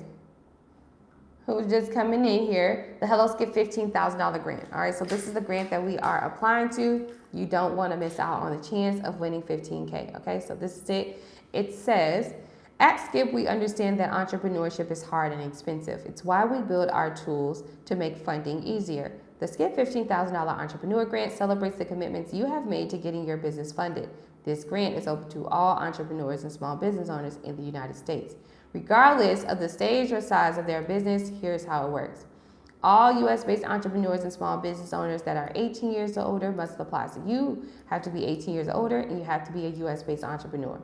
The Hello Skip $15,000 grant. All right, so this is the grant that we are applying to. You don't want to miss out on the chance of winning $15K. Okay, so this is it. It says, at Skip, we understand that entrepreneurship is hard and expensive. It's why we build our tools to make funding easier. The Skip $15,000 Entrepreneur Grant celebrates the commitments you have made to getting your business funded. This grant is open to all entrepreneurs and small business owners in the United States. Regardless of the stage or size of their business, here's how it works. All U.S.-based entrepreneurs and small business owners that are 18 years or older must apply. So you have to be 18 years or older, and you have to be a U.S.-based entrepreneur.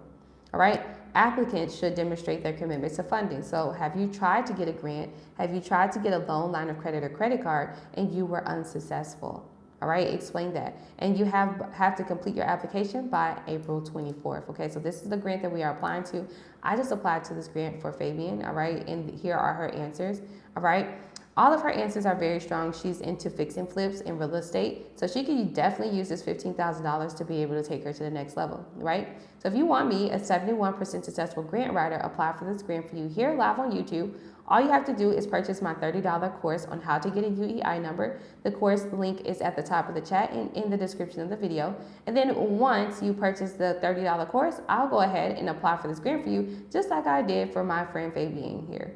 All right? Applicants should demonstrate their commitment to funding. So have you tried to get a grant? Have you tried to get a loan, line of credit, or credit card, and you were unsuccessful? All right, explain that. And you have to complete your application by April 24th. Okay, so this is the grant that we are applying to. I just applied to this grant for Fabian, all right, and here are her answers, all right. All of her answers are very strong. She's into fix and flips in real estate. So she can definitely use this $15,000 to be able to take her to the next level, right? So if you want me, a 71% successful grant writer, apply for this grant for you here live on YouTube. All you have to do is purchase my $30 course on how to get a UEI number. The course link is at the top of the chat and in the description of the video. And then once you purchase the $30 course, I'll go ahead and apply for this grant for you, just like I did for my friend Fabian here,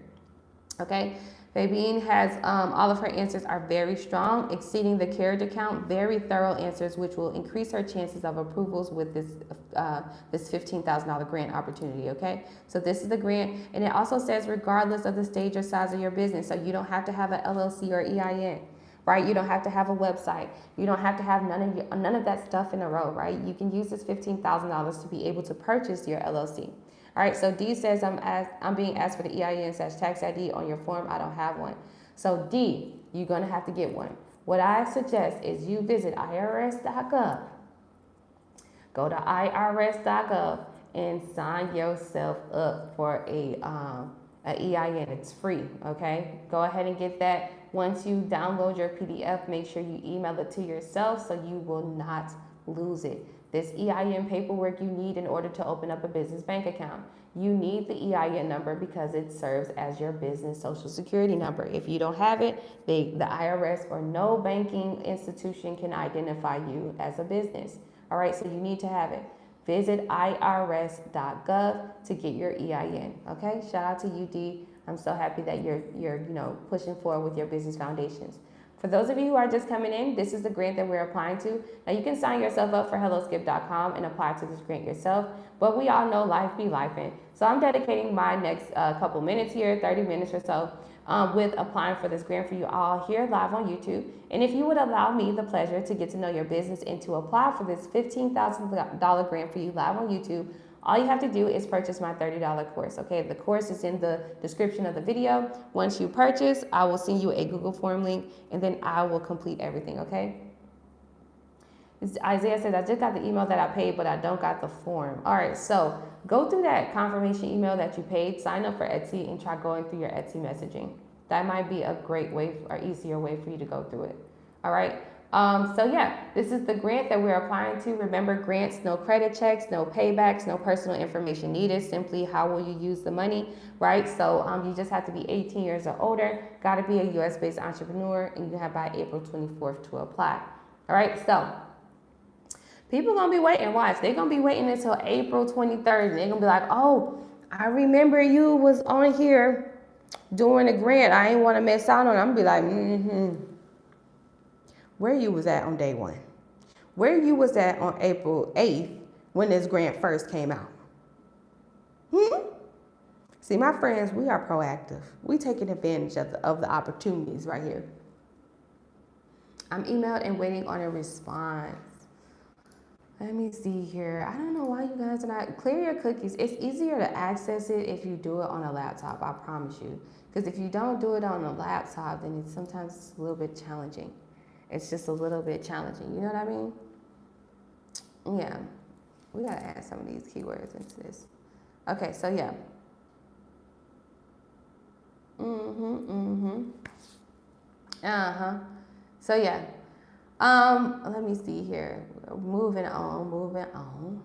okay? Fabian has, all of her answers are very strong, exceeding the character count, very thorough answers, which will increase her chances of approvals with this $15,000 grant opportunity, okay? So this is the grant, and it also says regardless of the stage or size of your business, so you don't have to have an LLC or EIN, right? You don't have to have a website. You don't have to have none of that stuff in a row, right? You can use this $15,000 to be able to purchase your LLC. All right, so D says I'm being asked for the EIN/tax ID on your form. I don't have one. So D, you're gonna have to get one. What I suggest is you visit irs.gov. Go to irs.gov and sign yourself up for a EIN. It's free, okay? Go ahead and get that. Once you download your PDF, make sure you email it to yourself so you will not lose it. This EIN paperwork you need in order to open up a business bank account. You need the EIN number because it serves as your business social security number. If you don't have it, the IRS or no banking institution can identify you as a business. All right, so you need to have it. Visit irs.gov to get your EIN. Okay, shout out to UD. I'm so happy that you're pushing forward with your business foundations. For those of you who are just coming in, this is the grant that we're applying to. Now you can sign yourself up for helloskip.com and apply to this grant yourself, but we all know life be lifing. So I'm dedicating my next couple minutes here, 30 minutes or so, with applying for this grant for you all here live on YouTube. And if you would allow me the pleasure to get to know your business and to apply for this $15,000 grant for you live on YouTube, all you have to do is purchase my $30 course, okay? The course is in the description of the video. Once you purchase, I will send you a Google form link, and then I will complete everything, okay? Isaiah says, I just got the email that I paid, but I don't got the form. All right, so go through that confirmation email that you paid, sign up for Etsy, and try going through your Etsy messaging. That might be a great way or easier way for you to go through it, all right? So yeah, this is the grant that we're applying to. Remember, grants, no credit checks, no paybacks, no personal information needed. Simply, how will you use the money, right? So you just have to be 18 years or older, got to be a U.S.-based entrepreneur, and you have by April 24th to apply. All right, so people gonna be waiting. Watch, they're gonna be waiting until April 23rd, and they're gonna be like, oh, I remember you was on here doing a grant. I ain't want to miss out on it. I'm gonna be like, Where you was at on day one? Where you was at on April 8th when this grant first came out? See, my friends, we are proactive. We taking advantage of the opportunities right here. I'm emailed and waiting on a response. Let me see here. I don't know why you guys are not. Clear your cookies. It's easier to access it if you do it on a laptop, I promise you. Because if you don't do it on a laptop, then it's sometimes a little bit challenging. It's just a little bit challenging. You know what I mean? Yeah. We got to add some of these keywords into this. Okay, so yeah. So yeah. Let me see here. Moving on.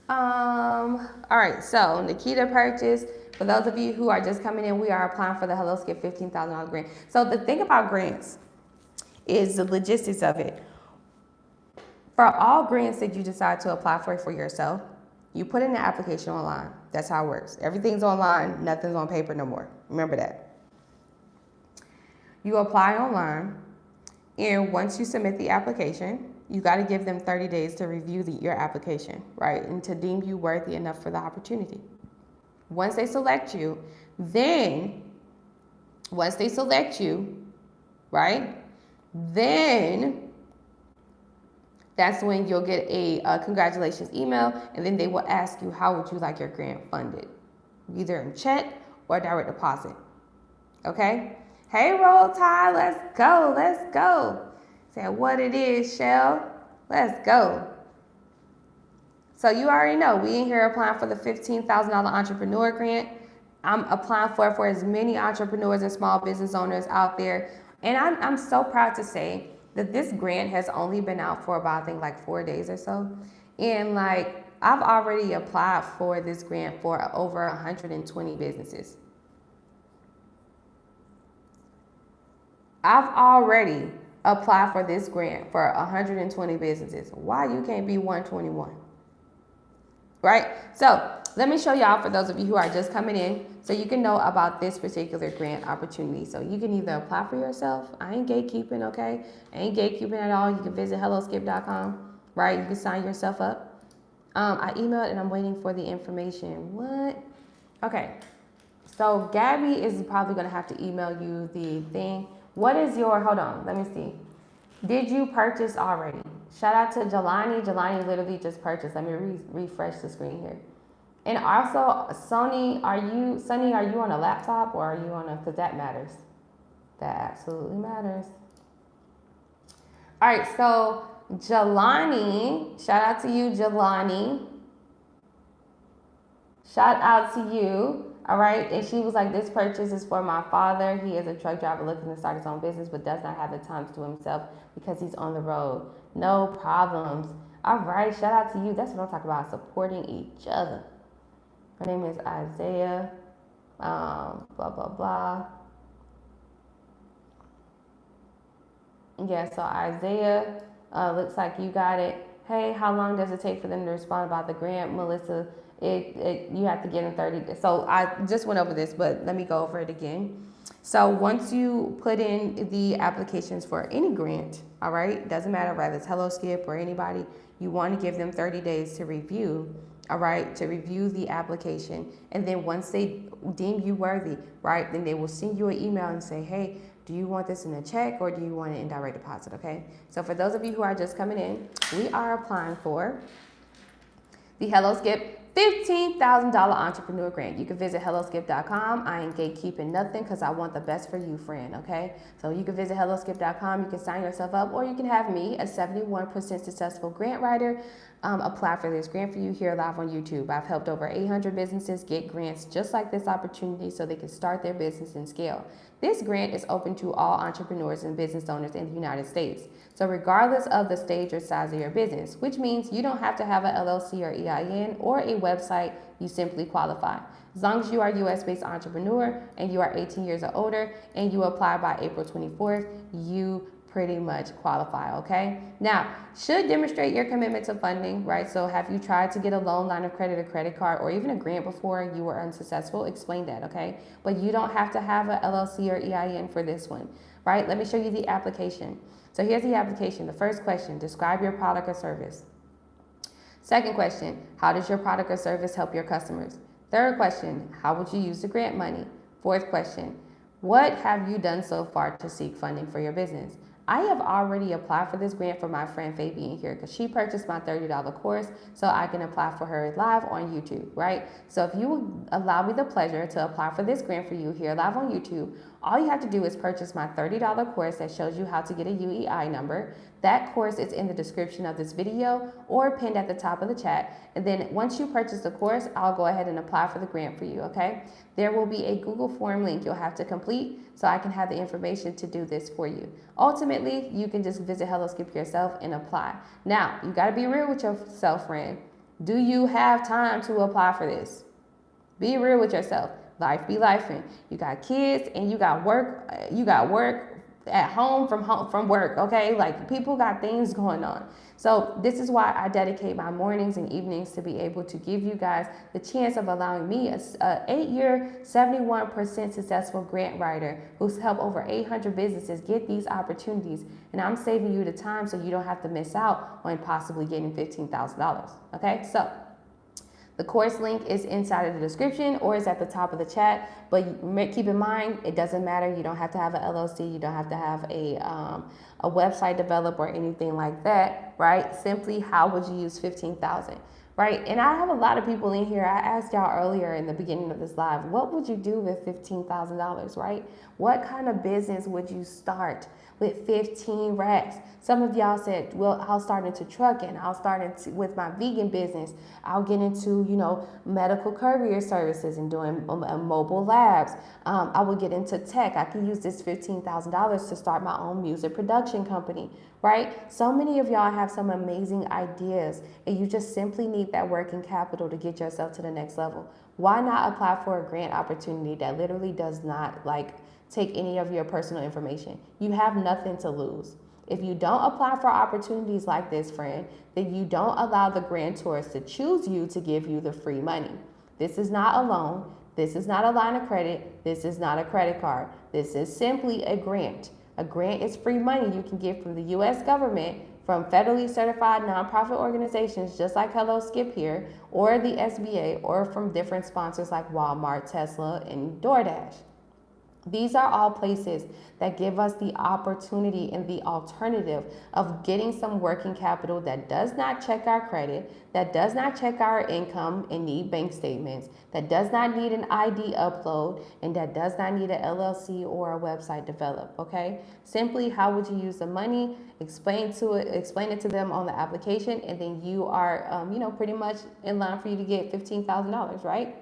All right, so Nikita purchase. For those of you who are just coming in, we are applying for the Hello Skip $15,000 grant. So the thing about grants is the logistics of it. For all grants that you decide to apply for yourself, you put in the application online. That's how it works. Everything's online, nothing's on paper no more. Remember that. You apply online, and once you submit the application, you got to give them 30 days to review your application, right? And to deem you worthy enough for the opportunity. Once they select you, right? Then that's when you'll get a congratulations email, and then they will ask you, how would you like your grant funded? Either in check or direct deposit, okay? Hey, Roll Tide, let's go. Say what it is, Shell. Let's go. So you already know, we in here applying for the $15,000 entrepreneur grant. I'm applying for as many entrepreneurs and small business owners out there. And I'm so proud to say that this grant has only been out for about, I think, like 4 days or so. And like, I've already applied for this grant for over 120 businesses. I've already applied for this grant for 120 businesses. Why you can't be 121? Right? So let me show y'all, for those of you who are just coming in, so you can know about this particular grant opportunity. So you can either apply for yourself. I ain't gatekeeping, okay? I ain't gatekeeping at all. You can visit helloskip.com, right? You can sign yourself up. I emailed and I'm waiting for the information. What? Okay. So Gabby is probably going to have to email you the thing. What is your, hold on, let me see. Did you purchase already? Shout out to Jelani. Jelani literally just purchased. Let me refresh the screen here. And also, Sonny, are you on a laptop or are you on a, because that matters. That absolutely matters. All right, so Jelani, shout out to you, Jelani. Shout out to you. All right, and she was like, this purchase is for my father. He is a truck driver looking to start his own business, but does not have the time to do himself because he's on the road. No problems. All right, shout out to you. That's what I'm talking about, supporting each other. Her name is Isaiah. Blah, blah, blah. Yeah, so Isaiah, looks like you got it. Hey, how long does it take for them to respond about the grant, Melissa? You have to get in 30 days. So I just went over this, but let me go over it again. So once you put in the applications for any grant, all right, doesn't matter whether it's Hello Skip or anybody, you want to give them 30 days to review, all right, to review the application. And then once they deem you worthy, right, then they will send you an email and say, hey, do you want this in a check or do you want it in direct deposit, okay? So for those of you who are just coming in, we are applying for the Hello Skip $15,000 entrepreneur grant. You can visit helloskip.com. I ain't gatekeeping nothing because I want the best for you, friend, okay? So you can visit helloskip.com. You can sign yourself up, or you can have me, a 71% successful grant writer, apply for this grant for you here live on YouTube. I've helped over 800 businesses get grants just like this opportunity so they can start their business and scale. This grant is open to all entrepreneurs and business owners in the United States. So regardless of the stage or size of your business, which means you don't have to have an LLC or EIN or a website, you simply qualify. As long as you are a US-based entrepreneur and you are 18 years or older and you apply by April 24th, you pretty much qualify, okay? Now, should demonstrate your commitment to funding, right? So have you tried to get a loan, line of credit, or credit card, or even a grant before you were unsuccessful? Explain that, okay? But you don't have to have a LLC or EIN for this one, right? Let me show you the application. So here's the application. The first question, describe your product or service. Second question, how does your product or service help your customers? Third question, how would you use the grant money? Fourth question, what have you done so far to seek funding for your business? I have already applied for this grant for my friend Fabian here because she purchased my $30 course so I can apply for her live on YouTube, right? So if you would allow me the pleasure to apply for this grant for you here live on YouTube, all you have to do is purchase my $30 course that shows you how to get a UEI number. That course is in the description of this video or pinned at the top of the chat. And then once you purchase the course, I'll go ahead and apply for the grant for you, okay? There will be a Google form link you'll have to complete so I can have the information to do this for you. Ultimately, you can just visit HelloSkip yourself and apply. Now, you gotta be real with yourself, friend. Do you have time to apply for this? Be real with yourself. Life be lifing. You got kids and you got work at home from work, okay? Like people got things going on. So this is why I dedicate my mornings and evenings to be able to give you guys the chance of allowing me a 8-year, 71% successful grant writer who's helped over 800 businesses get these opportunities. And I'm saving you the time so you don't have to miss out on possibly getting $15,000, okay? So the course link is inside of the description or is at the top of the chat, but keep in mind, it doesn't matter. You don't have to have an LLC. You don't have to have a website developed or anything like that, right? Simply, how would you use $15,000, right? And I have a lot of people in here. I asked y'all earlier in the beginning of this live, what would you do with $15,000, right? What kind of business would you start with 15 racks? Some of y'all said, well, I'll start into trucking. I'll start with my vegan business. I'll get into, medical courier services and doing mobile labs. I will get into tech. I can use this $15,000 to start my own music production company, right? So many of y'all have some amazing ideas and you just simply need that working capital to get yourself to the next level. Why not apply for a grant opportunity that literally does not take any of your personal information? You have nothing to lose. If you don't apply for opportunities like this, friend, then you don't allow the grantors to choose you to give you the free money. This is not a loan. This is not a line of credit. This is not a credit card. This is simply a grant. A grant is free money you can get from the U.S. government, from federally certified nonprofit organizations just like Hello Skip here, or the SBA, or from different sponsors like Walmart, Tesla, and DoorDash. These are all places that give us the opportunity and the alternative of getting some working capital that does not check our credit, that does not check our income and need bank statements, that does not need an ID upload, and that does not need an LLC or a website developed, okay? Simply, how would you use the money? Explain it to them on the application, and then you are, pretty much in line for you to get $15,000, right?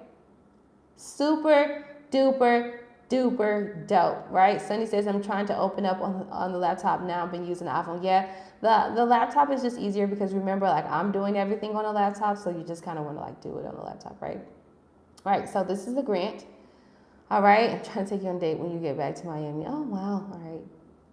Super duper duper dope, right? Sunny says, I'm trying to open up on the laptop now. I've been using the iPhone. Yeah, the laptop is just easier because remember, like, I'm doing everything on a laptop, so you just kind of want to, like, do it on the laptop, right? All right, so this is the grant. All right, I'm trying to take you on a date when you get back to Miami. Oh, wow. All right.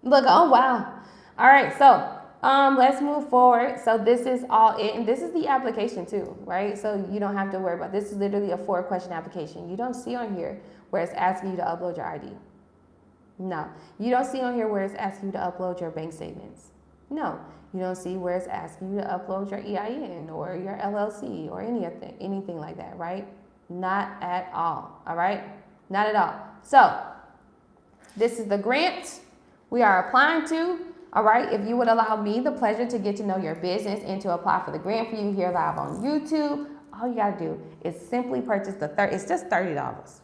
Look, oh, wow. All right, so let's move forward. So this is all it, and this is the application too, right? So you don't have to worry about this. Is literally a 4-question application. You don't see on here where it's asking you to upload your ID. No. You don't see on here where it's asking you to upload your bank statements. No. You don't see where it's asking you to upload your EIN or your LLC or anything like that, right? Not at all, all right? Not at all. So this is the grant we are applying to. All right, if you would allow me the pleasure to get to know your business and to apply for the grant for you here live on YouTube, all you gotta do is simply purchase it's just $30.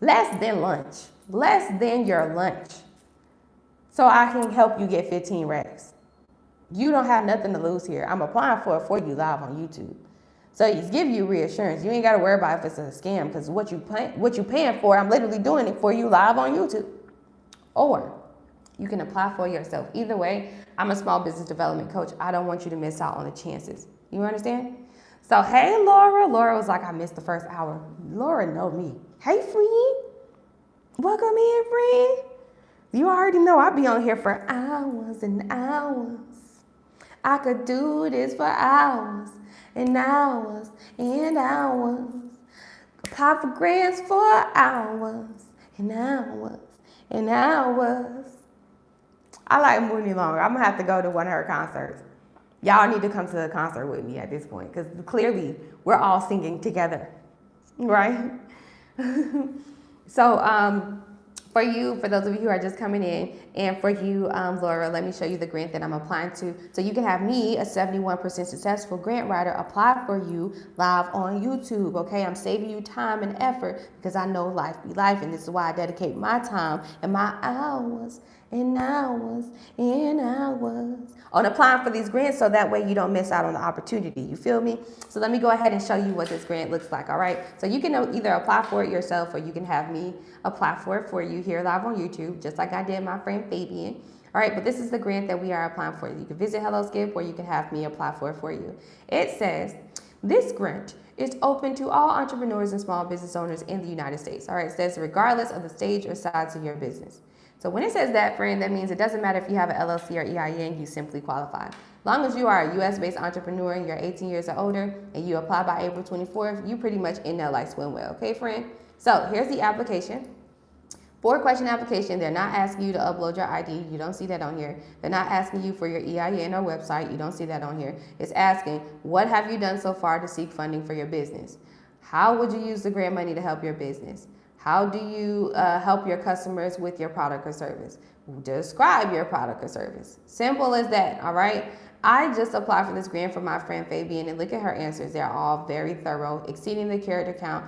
Less than lunch, less than your lunch. So I can help you get 15 racks. You don't have nothing to lose here. I'm applying for it for you live on YouTube. So it's giving you reassurance. You ain't gotta worry about if it's a scam because what you paying for, I'm literally doing it for you live on YouTube. Or you can apply for yourself. Either way, I'm a small business development coach. I don't want you to miss out on the chances. You understand? So, hey, Laura. Laura was like, I missed the first hour. Laura know me. Hey, friend. Welcome in, friend. You already know I be on here for hours and hours. I could do this for hours and hours and hours. Apply for grants for hours and hours and hours. I like Mooney Longer. I'm going to have to go to one of her concerts. Y'all need to come to the concert with me at this point because clearly we're all singing together, right? So for those of you who are just coming in, and for you, Laura, let me show you the grant that I'm applying to. So you can have me, a 71% successful grant writer, apply for you live on YouTube, okay? I'm saving you time and effort because I know life be life, and this is why I dedicate my time and my hours and hours and hours on applying for these grants so that way you don't miss out on the opportunity. You feel me? So let me go ahead and show you what this grant looks like, all right? So you can either apply for it yourself or you can have me apply for it for you here live on YouTube, just like I did my friend Fabian. All right, but this is the grant that we are applying for. You can visit HelloSkip or you can have me apply for it for you. It says, this grant is open to all entrepreneurs and small business owners in the United States. All right, it says regardless of the stage or size of your business. So when it says that, friend, that means it doesn't matter if you have an LLC or EIN, you simply qualify. As long as you are a US-based entrepreneur and you're 18 years or older and you apply by April 24th, you pretty much in there like swim well, okay, friend? So here's the application. 4-question application. They're not asking you to upload your ID. You don't see that on here. They're not asking you for your EIN or website. You don't see that on here. It's asking, what have you done so far to seek funding for your business? How would you use the grant money to help your business? How do you help your customers with your product or service? Describe your product or service. Simple as that, all right? I just applied for this grant for my friend Fabian, and look at her answers. They're all very thorough, exceeding the character count,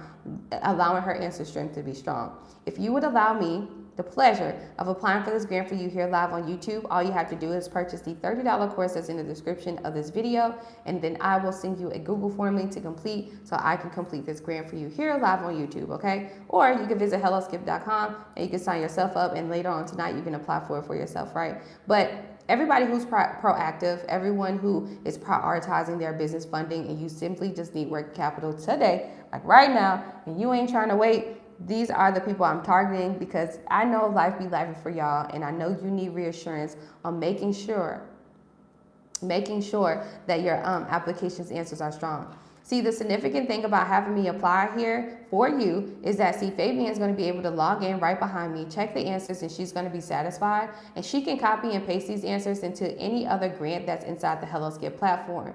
allowing her answer strength to be strong. If you would allow me the pleasure of applying for this grant for you here live on YouTube, all you have to do is purchase the $30 course that's in the description of this video, and then I will send you a Google form link to complete so I can complete this grant for you here live on YouTube, okay? Or you can visit helloskip.com and you can sign yourself up, and later on tonight you can apply for it for yourself, right? But everybody who's proactive, everyone who is prioritizing their business funding, and you simply just need working capital today, like right now, and you ain't trying to wait, these are the people I'm targeting because I know life be life for y'all, and I know you need reassurance on making sure that your application's answers are strong. See, the significant thing about having me apply here for you is that, see, Fabian's going to be able to log in right behind me, check the answers, and she's going to be satisfied. And she can copy and paste these answers into any other grant that's inside the HelloSkip platform.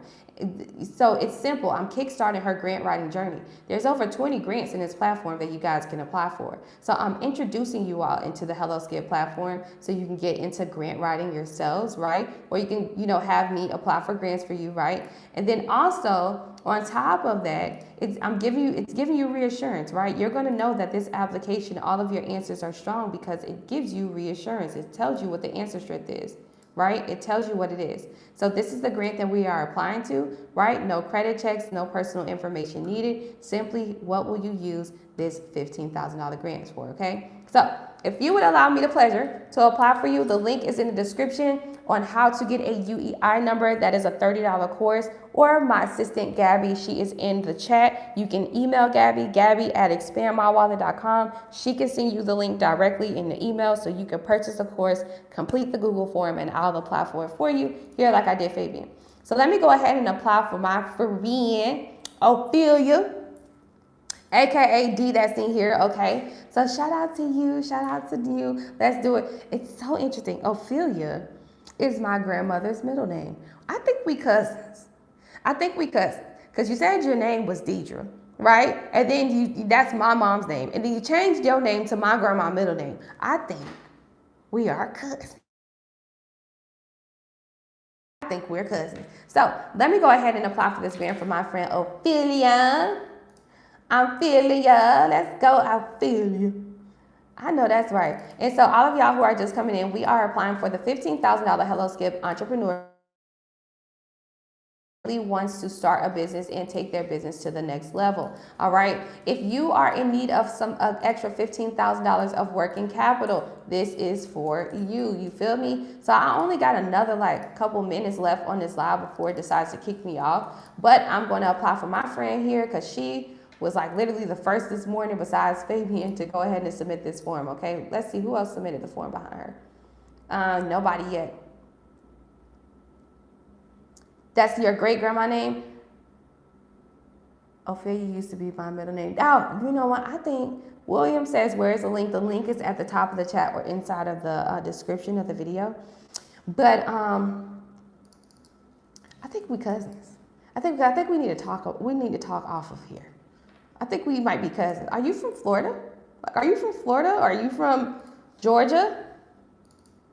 So it's simple. I'm kickstarting her grant writing journey. There's over 20 grants in this platform that you guys can apply for. So I'm introducing you all into the HelloSkip platform so you can get into grant writing yourselves, right? Or you can, have me apply for grants for you, right? And then also, on top of that, it's giving you reassurance, right? You're going to know that this application, all of your answers are strong because it gives you reassurance. It tells you what the answer strength is, right? It tells you what it is. So this is the grant that we are applying to, right? No credit checks, no personal information needed. Simply, what will you use this $15,000 grant for, okay? So if you would allow me the pleasure to apply for you, the link is in the description on how to get a UEI number. That is a $30 course. Or my assistant, Gabby, she is in the chat. You can email Gabby at expandmywallet.com. She can send you the link directly in the email so you can purchase the course, complete the Google form, and I'll apply for it for you here like I did Fabian. So let me go ahead and apply for my friend, Ophelia, aka D, that's in here, okay? So shout out to you, shout out to you. Let's do it. It's so interesting. Ophelia is my grandmother's middle name. I think we cousins. Because you said your name was Deidre, right? And then that's my mom's name. And then you changed your name to my grandma's middle name. I think we are cousins. I think we're cousins. So let me go ahead and apply for this grant for my friend Ophelia. Ophelia, let's go, Ophelia. I know that's right. And so all of y'all who are just coming in, we are applying for the $15,000 Hello Skip Entrepreneur wants to start a business and take their business to the next level. All right. If you are in need of some extra $15,000 of working capital, this is for you. You feel me? So I only got another couple minutes left on this live before it decides to kick me off. But I'm going to apply for my friend here because she was literally the first this morning besides Fabian to go ahead and submit this form. Okay. Let's see who else submitted the form behind her. Nobody yet. That's your great-grandma name? Ophelia used to be my middle name. Oh, you know what? I think William says, where's the link? The link is at the top of the chat or inside of the description of the video. But I think we cousins. I think we need to talk. We need to talk off of here. I think we might be cousins. Are you from Florida? Are you from Florida? Or are you from Georgia?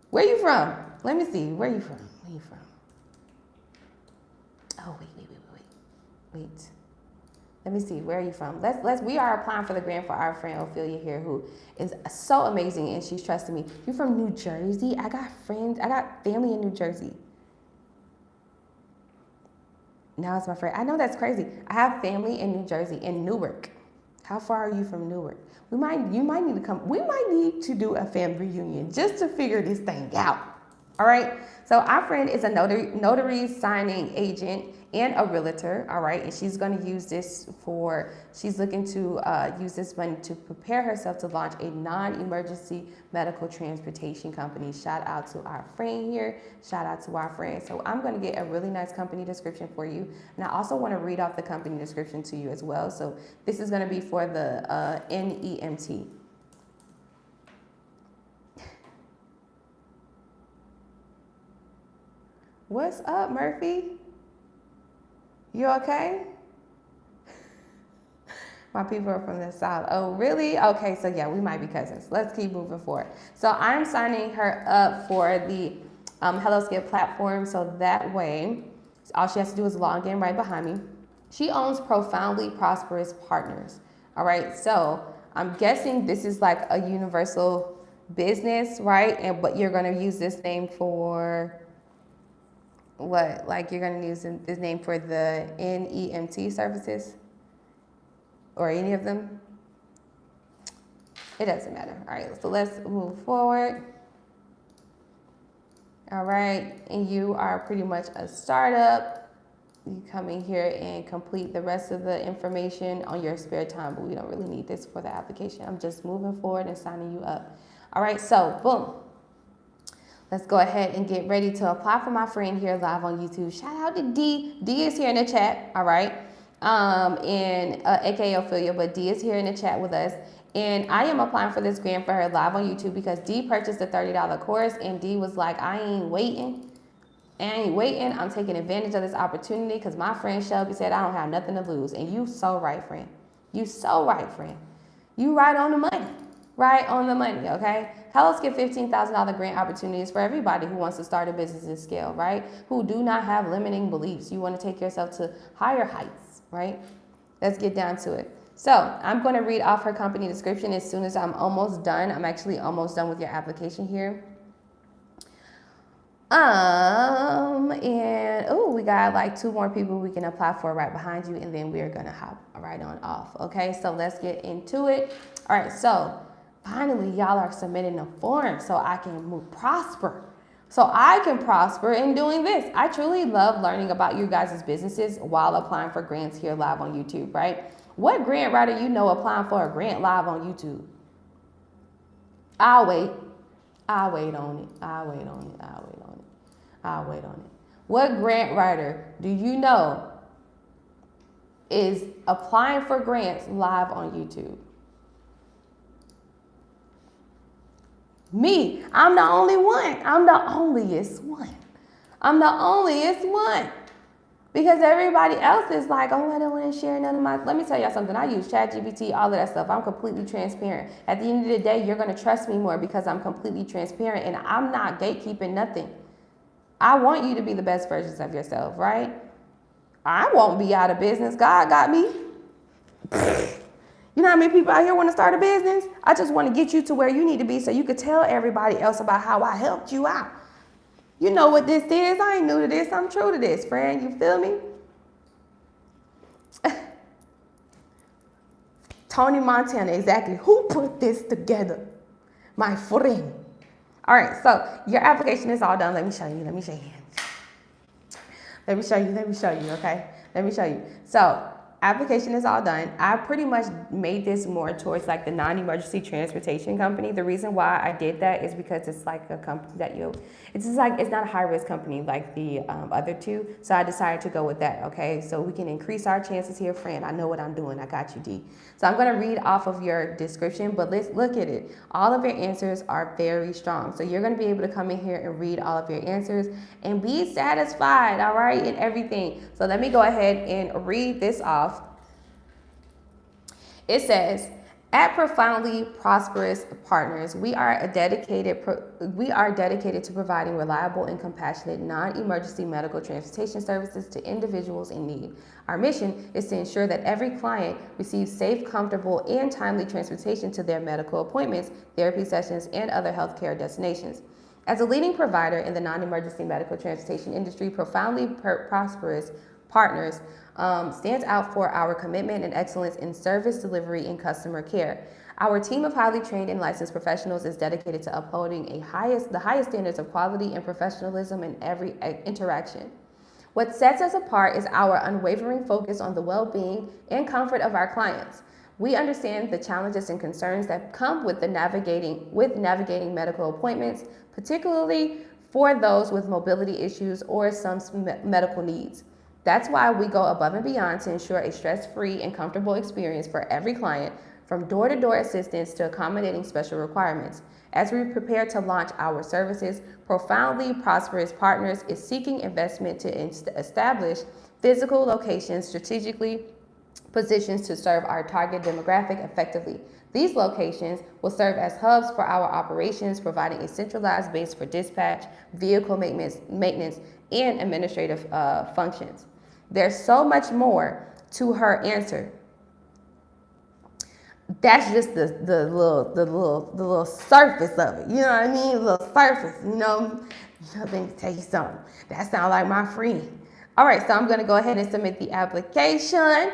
Where are you from? Let me see. Where are you from? Where are you from? Oh, wait. Let me see. Where are you from? We are applying for the grant for our friend Ophelia here, who is so amazing, and she's trusting me. You're from New Jersey? I got family in New Jersey. Now it's my friend. I know that's crazy. I have family in New Jersey, in Newark. How far are you from Newark? You might need to come. We might need to do a family reunion just to figure this thing out. All right. So our friend is a notary signing agent and a realtor. All right. And she's going to use this she's looking to use this money to prepare herself to launch a non-emergency medical transportation company. Shout out to our friend here. Shout out to our friend. So I'm going to get a really nice company description for you. And I also want to read off the company description to you as well. So this is going to be for the NEMT. What's up, Murphy? You okay? My people are from the South. Oh, really? Okay, so yeah, we might be cousins. Let's keep moving forward. So I'm signing her up for the Hello Skip platform. So that way, all she has to do is log in right behind me. She owns Profoundly Prosperous Partners. All right, so I'm guessing this is like a universal business, right? But you're going to use this name for what? Like you're going to use this name for the NEMT services or any of them? It doesn't matter. All right, so let's move forward. All right, and you are pretty much a startup. You come in here and complete the rest of the information on your spare time, but we don't really need this for the application. I'm just moving forward and signing you up. All right, so boom. Let's go ahead and get ready to apply for my friend here live on YouTube. Shout out to D. D is here in the chat, all right? AKA Ophelia, but D is here in the chat with us. And I am applying for this grant for her live on YouTube because D purchased a $30 course and D was like, I ain't waiting. I'm taking advantage of this opportunity because my friend Shelby said I don't have nothing to lose. And you so right, friend. You so right, friend. You right on the money. Right on the money, okay? Hello Skip $15,000 grant opportunities for everybody who wants to start a business and scale, right? Who do not have limiting beliefs. You want to take yourself to higher heights, right? Let's get down to it. So I'm going to read off her company description as soon as I'm almost done. I'm actually almost done with your application here. And oh, we got like 2 more people we can apply for right behind you, and then we're gonna hop right on off. Okay, so let's get into it. All right, so finally, y'all are submitting a form so I can prosper. So I can prosper in doing this. I truly love learning about you guys' businesses while applying for grants here live on YouTube, right? What grant writer you know applying for a grant live on YouTube? I'll wait. I'll wait on it. I'll wait on it. I'll wait on it. I'll wait on it. What grant writer do you know is applying for grants live on YouTube? Me. I'm the only one. I'm the onlyest one. I'm the onlyest one. Because everybody else is like, oh, I don't want to share none of my. Let me tell y'all something. I use ChatGPT, all of that stuff. I'm completely transparent. At the end of the day, you're going to trust me more because I'm completely transparent and I'm not gatekeeping nothing. I want you to be the best versions of yourself, right? I won't be out of business. God got me. You know how many people out here want to start a business? I just want to get you to where you need to be so you could tell everybody else about how I helped you out. You know what this is. I ain't new to this. I'm true to this, friend. You feel me? Tony Montana, exactly. Who put this together? My friend. All right, so your application is all done. Let me show you. Let me show you. Let me show you. Let me show you, okay? Let me show you. So application is all done. I pretty much made this more towards like the non-emergency transportation company. The reason why I did that is because it's like a company that it's just like, it's not a high risk company like the other 2. So I decided to go with that, okay? So we can increase our chances here, friend. I know what I'm doing. I got you, D. So I'm gonna read off of your description, but let's look at it. All of your answers are very strong. So you're gonna be able to come in here and read all of your answers and be satisfied, all right, in everything. So let me go ahead and read this off. It says, at Profoundly Prosperous Partners, we are dedicated to providing reliable and compassionate non-emergency medical transportation services to individuals in need. Our mission is to ensure that every client receives safe, comfortable, and timely transportation to their medical appointments, therapy sessions, and other healthcare destinations. As a leading provider in the non-emergency medical transportation industry, Profoundly Prosperous Partners stands out for our commitment and excellence in service delivery and customer care. Our team of highly trained and licensed professionals is dedicated to upholding the highest standards of quality and professionalism in every interaction. What sets us apart is our unwavering focus on the well-being and comfort of our clients. We understand the challenges and concerns that come with navigating medical appointments, particularly for those with mobility issues or some medical needs. That's why we go above and beyond to ensure a stress-free and comfortable experience for every client, from door-to-door assistance to accommodating special requirements. As we prepare to launch our services, Profoundly Prosperous Partners is seeking investment to establish physical locations strategically positioned to serve our target demographic effectively. These locations will serve as hubs for our operations, providing a centralized base for dispatch, vehicle maintenance, and administrative functions. There's so much more to her answer. That's just the little surface of it. You know what I mean? A little surface. Let me tell you something. That sounds like my friend. All right, so I'm gonna go ahead and submit the application.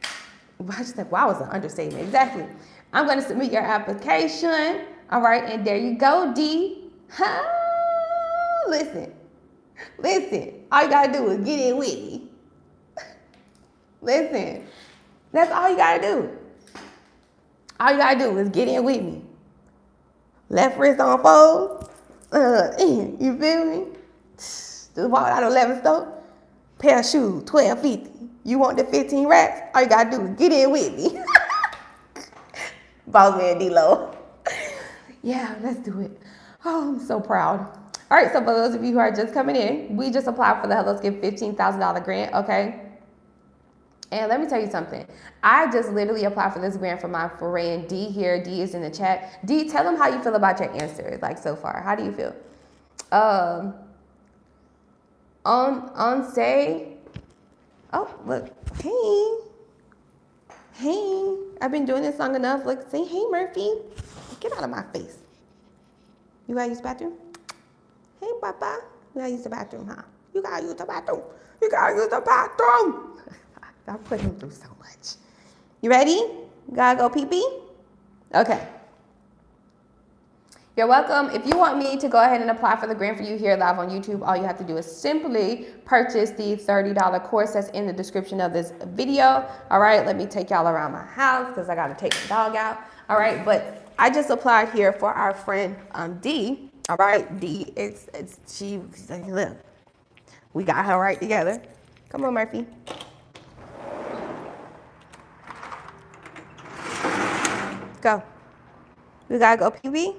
I just think, wow, it's an understatement. Exactly. I'm gonna submit your application. All right, and there you go, D. Listen. All you gotta do is get in with me. Listen, that's all you gotta do. All you gotta do is get in with me. Left wrist on fold. You feel me? Just walk out 11 store. Pair of shoes, $12.50. You want the 15 racks? All you gotta do is get in with me. Boss man D-Lo. Yeah, let's do it. Oh, I'm so proud. All right, so for those of you who are just coming in, we just applied for the Hello Skip $15,000 grant, okay? And let me tell you something. I just literally applied for this grant for my friend D here. D is in the chat. D, tell them how you feel about your answer, like so far. How do you feel? On say, oh, look, hey, I've been doing this long enough. Look, say, hey, Murphy, get out of my face. You gotta use the bathroom? Hey, Papa? You gotta use the bathroom, huh? You gotta use the bathroom. You gotta use the bathroom. I put him through so much. You ready? You gotta go pee-pee? Okay. You're welcome. If you want me to go ahead and apply for the grant for you here live on YouTube, all you have to do is simply purchase the $30 course that's in the description of this video. All right, let me take y'all around my house because I got to take the dog out. All right, but I just applied here for our friend D. All right, D, she, look, we got her right together. Come on, Murphy. Go. We gotta go pee-wee.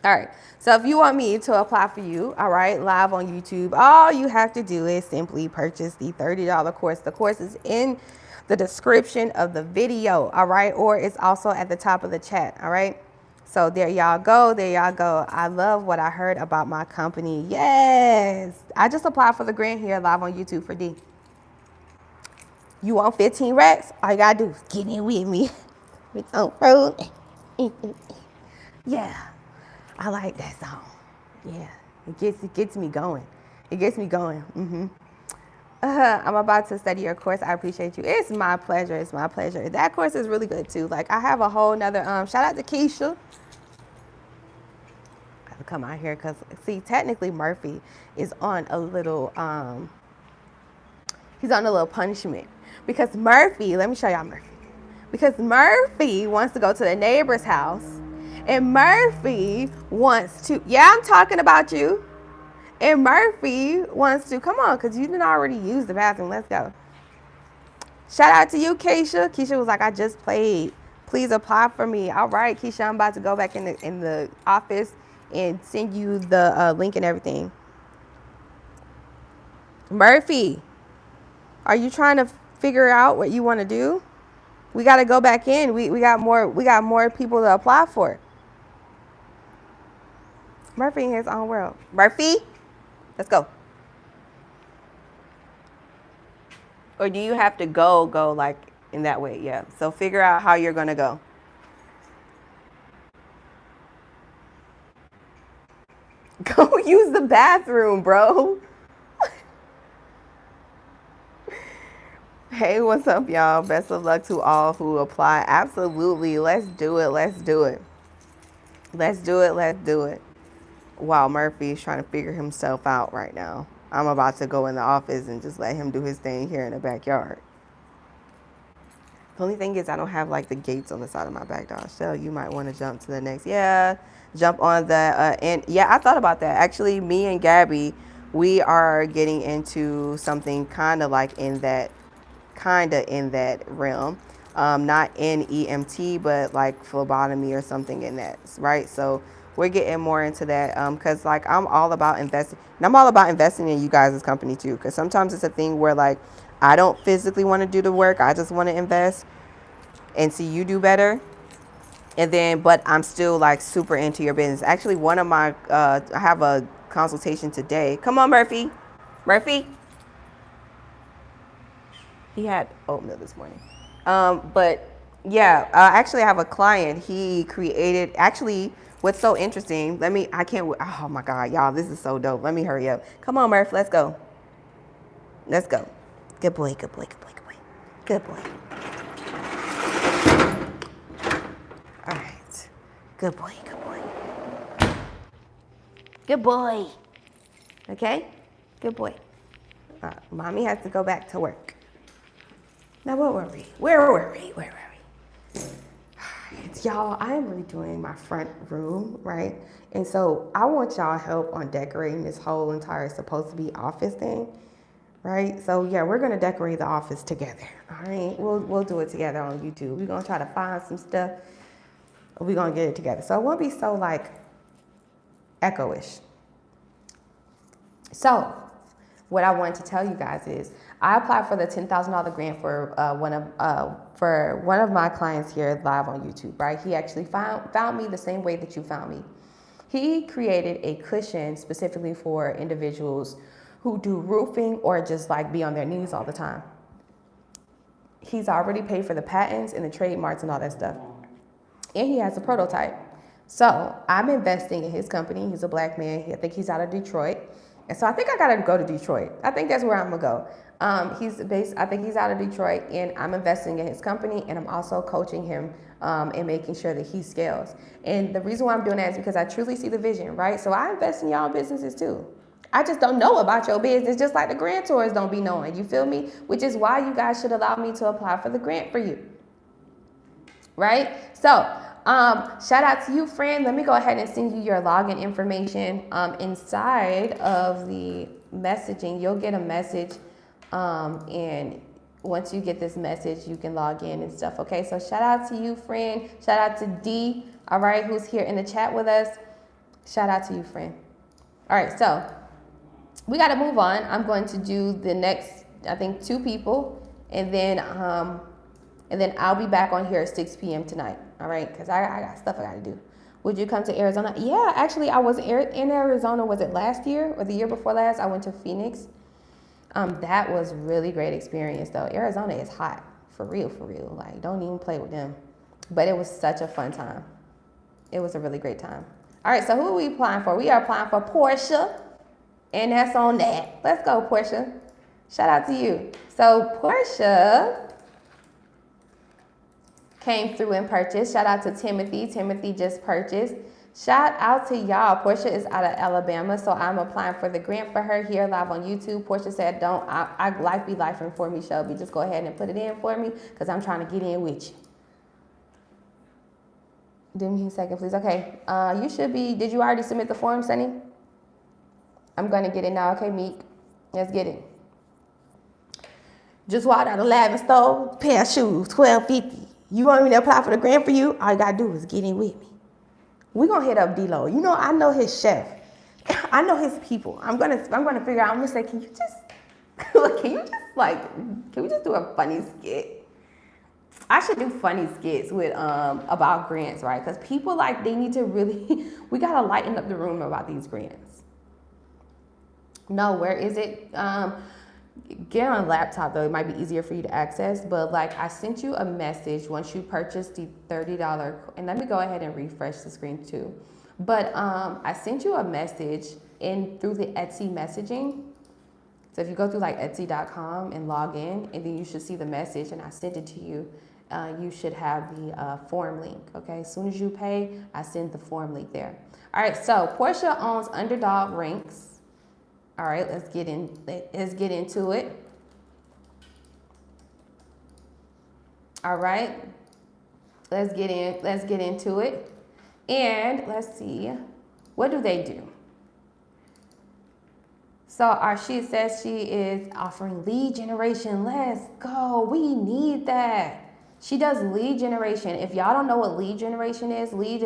All right, so if you want me to apply for you, all right, live on YouTube, all you have to do is simply purchase the $30 course. The course is in the description of the video, all right, or it's also at the top of the chat, all right? So there y'all go, there y'all go. I love what I heard about my company. Yes, I just applied for the grant here live on YouTube for D. You want 15 racks? All you gotta do is get in with me. It's on road. Yeah. I like that song. Yeah, it gets me going. It gets me going. I'm about to study your course. I appreciate you. It's my pleasure. It's my pleasure. That course is really good too. Like I have a whole nother shout out to Keisha. I have to come out here because see, technically Murphy is on a little he's on a little punishment because Murphy. Let me show y'all Murphy. Because Murphy wants to go to the neighbor's house. And Murphy wants to, yeah, I'm talking about you. And Murphy wants to, come on, because you didn't already use the bathroom. Let's go. Shout out to you, Keisha. Keisha was like, I just played. Please apply for me. All right, Keisha, I'm about to go back in the office and send you the link and everything. Murphy, are you trying to figure out what you want to do? We got to go back in. We got more people to apply for. Murphy in his own world. Murphy, let's go. Or do you have to go like in that way? Yeah. So figure out how you're going to go. Go use the bathroom, bro. Hey, what's up, y'all? Best of luck to all who apply. Absolutely. Let's do it. Let's do it. Let's do it. Let's do it. Wow, Murphy's trying to figure himself out right now. I'm about to go in the office and just let him do his thing here in the backyard. The only thing is I don't have like the gates on the side of my back door. So you might want to jump to the next. Yeah, jump on the and yeah, I thought about that. Actually, me and Gabby, we are getting into something kind of in that realm. Not in EMT, but like phlebotomy or something in that, right? So we're getting more into that because like I'm all about investing, and I'm all about investing in you guys' company too, because sometimes it's a thing where like I don't physically want to do the work, I just want to invest and see you do better. And then but I'm still like super into your business. Actually, one of my I have a consultation today. Come on, Murphy. He had oatmeal this morning. But yeah, actually I have a client. He created, actually, what's so interesting, oh my God, y'all, this is so dope. Let me hurry up. Come on, Murph, let's go. Let's go. Good boy. All right. Good boy. Okay? Good boy. Mommy has to go back to work. Now, where were we? Y'all, I am redoing my front room, right? And so I want y'all help on decorating this whole entire supposed to be office thing, right? So yeah, we're gonna decorate the office together, all right? We'll do it together on YouTube. We're gonna try to find some stuff. We're gonna get it together. So it won't be so like echo-ish. So what I wanted to tell you guys is I applied for the $10,000 grant for one of my clients here live on YouTube, right? He actually found me the same way that you found me. He created a cushion specifically for individuals who do roofing or just like be on their knees all the time. He's already paid for the patents and the trademarks and all that stuff. And he has a prototype. So I'm investing in his company. He's a black man. I think he's out of Detroit. And so I think I gotta go to Detroit. I think that's where I'm gonna go. I think he's out of Detroit, and I'm investing in his company, and I'm also coaching him and making sure that he scales. And the reason why I'm doing that is because I truly see the vision, right? So I invest in y'all businesses too. I just don't know about your business, just like the grantors don't be knowing. You feel me? Which is why you guys should allow me to apply for the grant for you, right? So shout out to you, friend. Let me go ahead and send you your login information. Inside of the messaging, you'll get a message, and once you get this message, you can log in and stuff. Okay, so shout out to you, friend. Shout out to D, all right, who's here in the chat with us. Shout out to you, friend. All right, so we got to move on. I'm going to do the next, I think, 2 people, and then I'll be back on here at 6 p.m. tonight. All right, because I got stuff I got to do. Would you come to Arizona? Yeah, actually, I was in Arizona. Was it last year or the year before last? I went to Phoenix. That was really great experience, though. Arizona is hot, for real, for real. Like, don't even play with them. But it was such a fun time. It was a really great time. All right, so who are we applying for? We are applying for Portia. And that's on that. Let's go, Portia. Shout out to you. So Portia came through and purchased. Shout out to Timothy. Timothy just purchased. Shout out to y'all. Portia is out of Alabama, so I'm applying for the grant for her here live on YouTube. Portia said, life be lifing for me, Shelby. Just go ahead and put it in for me because I'm trying to get in with you. Give me a second, please. Okay. You should be, did you already submit the form, Sunny? I'm going to get it now. Okay, Meek. Let's get it. Just walked out of Lavin store, pair of shoes, $12.50. You want me to apply for the grant for you? All you got to do is get in with me. We're going to hit up D-Lo. You know, I know his chef. I know his people. I'm going to figure out, I'm going to say, can we just do a funny skit? I should do funny skits with about grants, right? Because people, like, they need to really, we got to lighten up the room about these grants. No, where is it? Get on a laptop, though. It might be easier for you to access. But, like, I sent you a message once you purchased the $30. And let me go ahead and refresh the screen, too. But I sent you a message through the Etsy messaging. So if you go through, like, Etsy.com and log in, and then you should see the message, and I sent it to you. You should have the form link, okay? As soon as you pay, I send the form link there. All right, so Portia owns Underdog Ranks. All right, let's get into it. All right, let's get into it. And let's see, what do they do? So she says she is offering lead generation. Let's go. We need that. She does lead generation. If y'all don't know what lead generation is, leads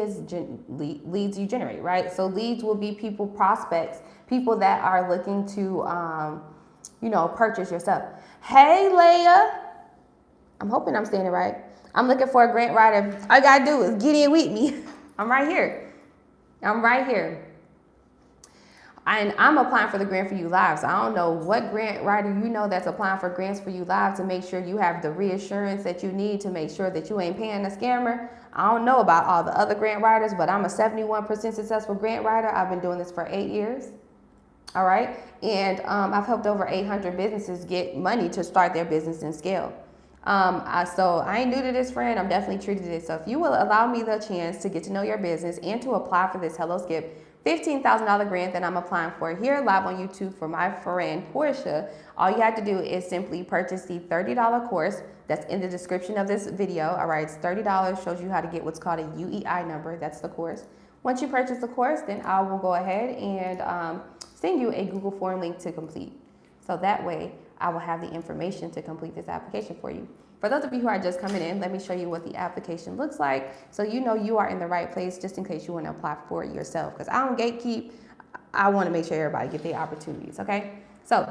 you generate, right? So leads will be people, prospects, people that are looking to, purchase your stuff. Hey, Leia. I'm hoping I'm saying it right. I'm looking for a grant writer. All you gotta do is get in with me. I'm right here. And I'm applying for the Grant for You Live. So I don't know what grant writer you know that's applying for Grants for You Live to make sure you have the reassurance that you need to make sure that you ain't paying a scammer. I don't know about all the other grant writers, but I'm a 71% successful grant writer. I've been doing this for 8 years. All right. And I've helped over 800 businesses get money to start their business and scale. So I ain't new to this, friend. I'm definitely true to this. So if you will allow me the chance to get to know your business and to apply for this Hello Skip $15,000 grant that I'm applying for here live on YouTube for my friend Portia, all you have to do is simply purchase the $30 course that's in the description of this video. All right, it's $30, shows you how to get what's called a UEI number. That's the course. Once you purchase the course, then I will go ahead and send you a Google form link to complete. So that way I will have the information to complete this application for you. For those of you who are just coming in, let me show you what the application looks like so you know you are in the right place just in case you want to apply for it yourself. Because I don't gatekeep. I want to make sure everybody get their opportunities, okay? So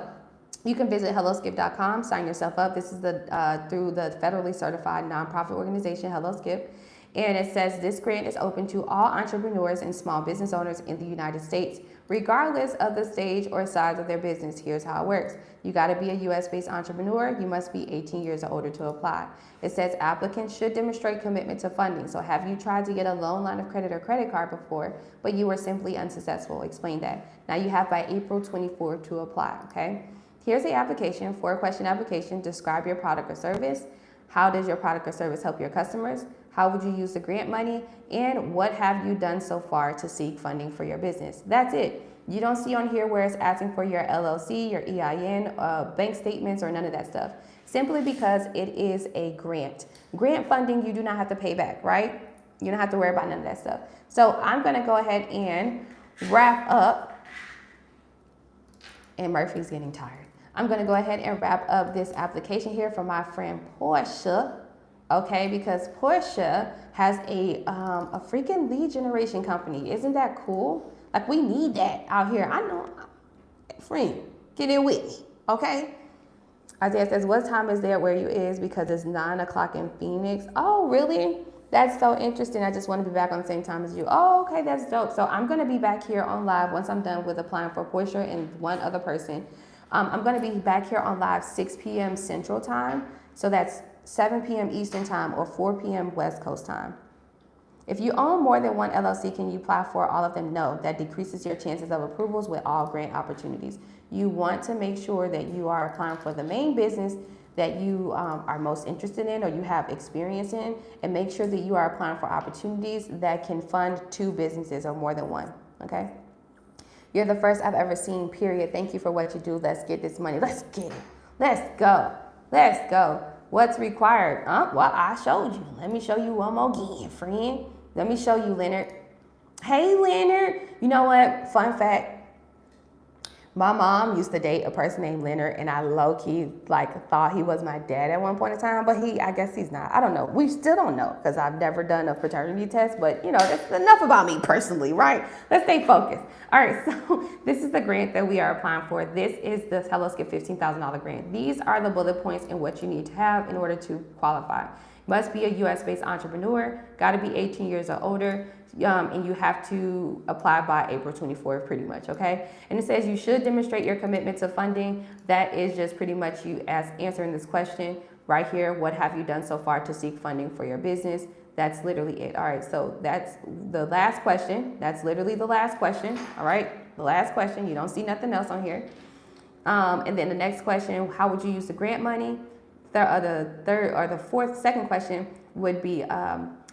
you can visit helloskip.com, sign yourself up. This is through the federally certified nonprofit organization, Hello Skip. And it says this grant is open to all entrepreneurs and small business owners in the United States, regardless of the stage or size of their business. Here's how it works. You got to be a US-based entrepreneur. You must be 18 years or older to apply. It says applicants should demonstrate commitment to funding. So have you tried to get a loan, line of credit, or credit card before, but you were simply unsuccessful? Explain that. Now you have by April 24 to apply, okay? Here's the application, 4-question application. Describe your product or service. How does your product or service help your customers? How would you use the grant money? And what have you done so far to seek funding for your business? That's it. You don't see on here where it's asking for your LLC, your EIN, bank statements, or none of that stuff. Simply because it is a grant. Grant funding, you do not have to pay back, right? You don't have to worry about none of that stuff. So I'm gonna go ahead and wrap up, and Murphy's getting tired. I'm gonna go ahead and wrap up this application here for my friend Portia, okay? Because Portia has a freaking lead generation company. Isn't that cool? Like, we need that out here. I know, friend, get in with me, okay? Isaiah says, what time is there where you is? Because it's 9 o'clock in Phoenix. Oh, really? That's so interesting. I just want to be back on the same time as you. Oh, okay, that's dope. So I'm going to be back here on live once I'm done with applying for Portia and one other person. I'm going to be back here on live 6 p.m. Central Time. So that's 7 p.m. Eastern Time or 4 p.m. West Coast Time. If you own more than one LLC, can you apply for all of them? No, that decreases your chances of approvals with all grant opportunities. You want to make sure that you are applying for the main business that you are most interested in or you have experience in, and make sure that you are applying for opportunities that can fund 2 businesses or more than one, okay? You're the first I've ever seen, period. Thank you for what you do. Let's get this money. Let's get it. Let's go. Let's go. What's required? Well, I showed you. Let me show you one more again, friend. Let me show you, Leonard. Hey, Leonard. You know what? Fun fact. My mom used to date a person named Leonard, and I low-key thought he was my dad at one point in time, but I guess he's not. I don't know. We still don't know because I've never done a paternity test, but you know, that's enough about me personally, right? Let's stay focused. All right, so this is the grant that we are applying for. This is the HelloSkip $15,000 grant. These are the bullet points in what you need to have in order to qualify. Must be a US-based entrepreneur, got to be 18 years or older, and you have to apply by April 24th, pretty much, okay? And it says you should demonstrate your commitment to funding. That is just pretty much you answering this question right here. What have you done so far to seek funding for your business? That's literally it. All right, so that's the last question. That's literally the last question, all right? The last question. You don't see nothing else on here. And then the next question, how would you use the grant money? The second question would be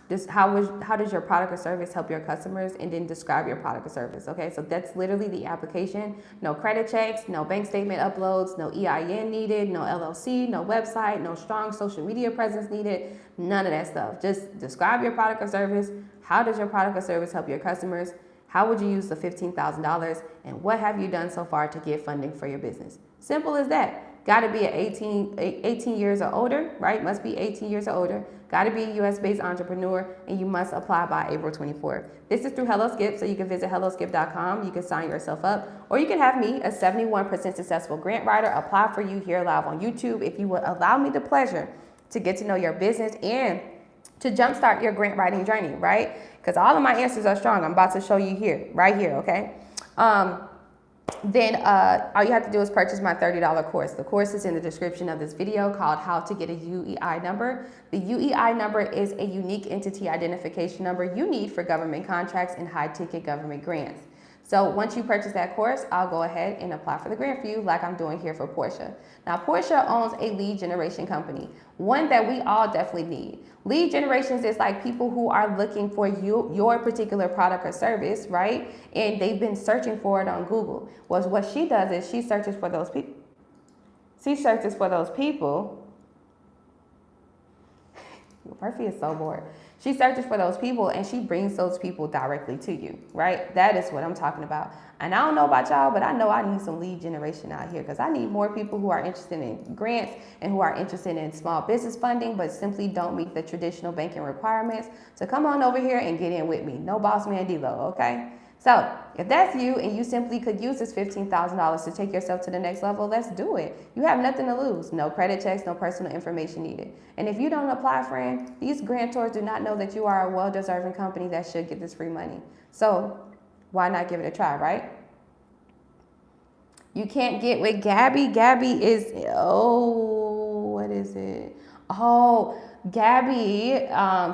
just how does your product or service help your customers, and then describe your product or service. Okay, so that's literally the application. No credit checks, no bank statement uploads, no EIN needed, no LLC, no website, no strong social media presence needed, none of that stuff. Just describe your product or service. How does your product or service help your customers? How would you use the $15,000, and what have you done so far to get funding for your business? Simple as that. Got to be 18 years or older, right? Must be 18 years or older. Got to be a US-based entrepreneur, and you must apply by April 24th. This is through HelloSkip, so you can visit helloskip.com. You can sign yourself up, or you can have me, a 71% successful grant writer, apply for you here live on YouTube if you would allow me the pleasure to get to know your business and to jumpstart your grant writing journey, right? Because all of my answers are strong. I'm about to show you here, right here, okay? Then all you have to do is purchase my $30 course. The course is in the description of this video, called How to Get a UEI Number. The UEI number is a unique entity identification number you need for government contracts and high-ticket government grants. So once you purchase that course, I'll go ahead and apply for the grant for you like I'm doing here for Portia. Now, Portia owns a lead generation company, one that we all definitely need. Lead generations is like people who are looking for your particular product or service, right? And they've been searching for it on Google. Well, what she does is she searches for those people. Murphy is so bored. She searches for those people and she brings those people directly to you, right? That is what I'm talking about. And I don't know about y'all, but I know I need some lead generation out here because I need more people who are interested in grants and who are interested in small business funding, but simply don't meet the traditional banking requirements. So come on over here and get in with me. No boss man D-Lo, okay? So if that's you and you simply could use this $15,000 to take yourself to the next level, let's do it. You have nothing to lose. No credit checks, no personal information needed. And if you don't apply, friend, these grantors do not know that you are a well-deserving company that should get this free money. So why not give it a try, right? You can't get with Gabby. Gabby is, what is it? Oh, Gabby,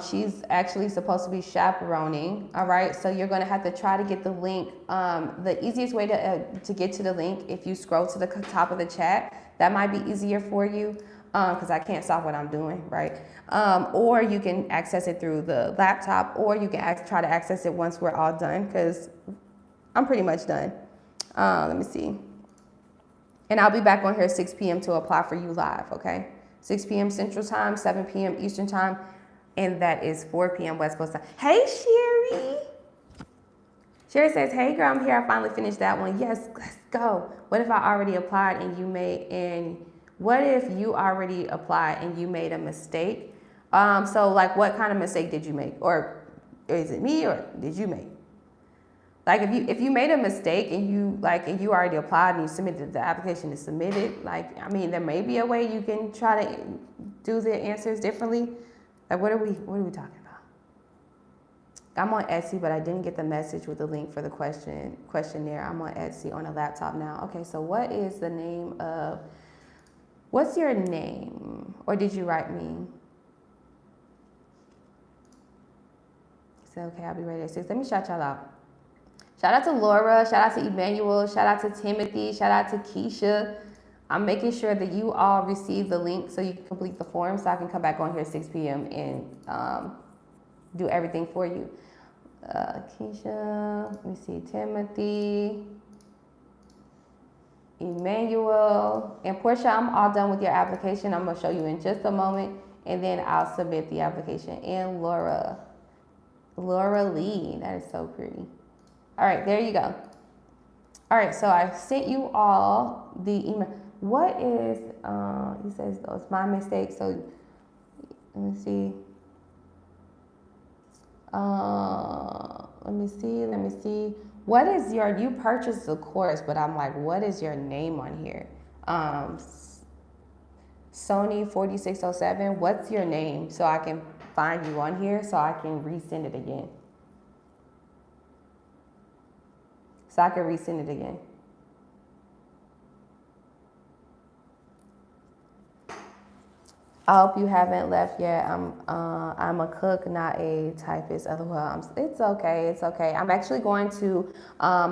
she's actually supposed to be chaperoning, all right? So you're gonna have to try to get the link. The easiest way to get to the link, if you scroll to the top of the chat, that might be easier for you because I can't stop what I'm doing, right? Or you can access it through the laptop, or you can try to access it once we're all done, because I'm pretty much done. Let me see. And I'll be back on here at 6 p.m. to apply for you live, okay? 6 p.m. Central Time, 7 p.m. Eastern Time, and that is 4 p.m. West Coast Time. Hey, Sherry. Sherry says, hey, girl, I'm here. I finally finished that one. Yes, let's go. What if I already applied and what if you already applied and you made a mistake? So, like, what kind of mistake did you make? Or is it me, or did you make? Like if you made a mistake and you already applied and you submitted, the application is submitted, like, I mean, there may be a way you can try to do the answers differently. Like, what are we talking about? I'm on Etsy, but I didn't get the message with the link for the questionnaire. I'm on Etsy on a laptop now. Okay, so what's your name? Or did you write me? So, okay, I'll be ready at 6. Let me shout y'all out. Shout out to Laura, shout out to Emmanuel, shout out to Timothy, shout out to Keisha. I'm making sure that you all receive the link so you can complete the form so I can come back on here at 6 p.m. and do everything for you. Keisha, let me see, Timothy, Emmanuel, and Portia, I'm all done with your application. I'm gonna show you in just a moment, and then I'll submit the application. And Laura Lee, that is so pretty. All right, there you go. All right, so I sent you all the email. What is, he says, oh, it's my mistake. So let me see. Let me see. What is you purchased the course, but I'm like, what is your name on here? Sony 4607, what's your name? So I can find you on here so I can resend it again. So I can resend it again. I hope you haven't left yet. I'm a cook, not a typist. Otherwise, it's okay. It's okay. I'm actually going to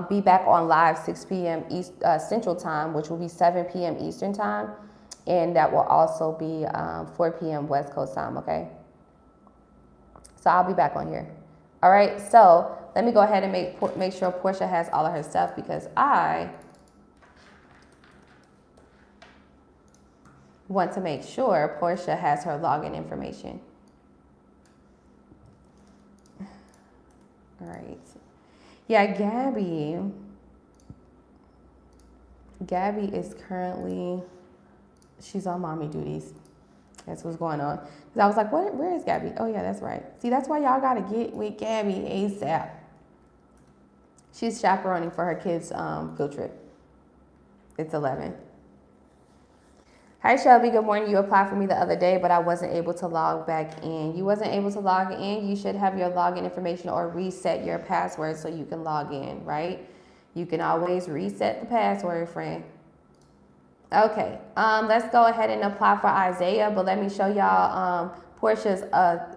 be back on live 6 p.m. Central Time, which will be 7 p.m. Eastern Time, and that will also be 4 p.m. West Coast Time. Okay. So I'll be back on here. All right. So let me go ahead and make sure Portia has all of her stuff, because I want to make sure Portia has her login information. All right. Yeah, Gabby is currently, she's on mommy duties. That's what's going on. Because I was like, where is Gabby? Oh, yeah, that's right. See, that's why y'all got to get with Gabby ASAP. She's chaperoning for her kids' field trip. It's 11. Hi, Shelby. Good morning. You applied for me the other day, but I wasn't able to log back in. You wasn't able to log in. You should have your login information or reset your password so you can log in, right? You can always reset the password, friend. Okay, let's go ahead and apply for Isaiah, but let me show y'all Portia's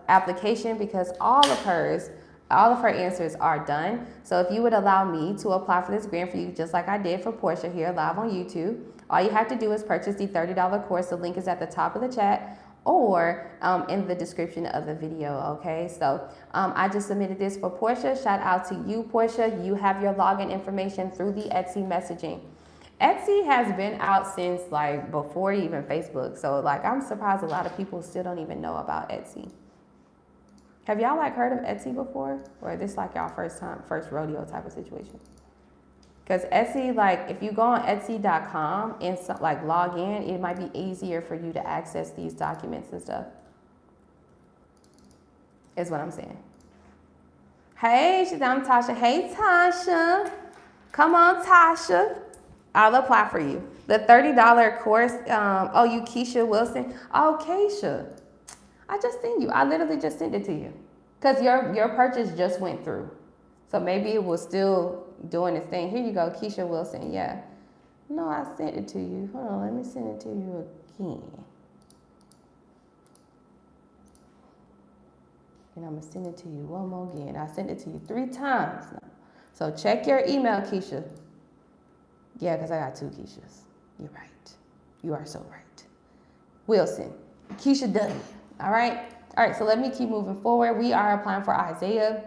application, because all of her answers are done. So if you would allow me to apply for this grant for you, just like I did for Portia here live on YouTube, all you have to do is purchase the $30 course. The link is at the top of the chat or in the description of the video, okay? So I just submitted this for Portia. Shout out to you, Portia. You have your login information through the Etsy messaging. Etsy has been out since like before even Facebook. So like, I'm surprised a lot of people still don't even know about Etsy. Have y'all like heard of Etsy before? Or is this like y'all first rodeo type of situation? Because Etsy, like if you go on Etsy.com and like log in, it might be easier for you to access these documents and stuff. Is what I'm saying. Hey, I'm Tasha. Hey, Tasha. Come on, Tasha. I'll apply for you. The $30 course. Oh, you Keisha Wilson. Oh, Keisha. I just sent you. I literally just sent it to you. Because your purchase just went through. So maybe it was still doing its thing. Here you go, Keisha Wilson. Yeah. No, I sent it to you. Hold on, let me send it to you again. And I'm going to send it to you one more again. I sent it to you 3 times now. So check your email, Keisha. Yeah, because I got 2 Keishas. You're right. You are so right. Wilson. Keisha W. All right? All right, so let me keep moving forward. We are applying for Isaiah.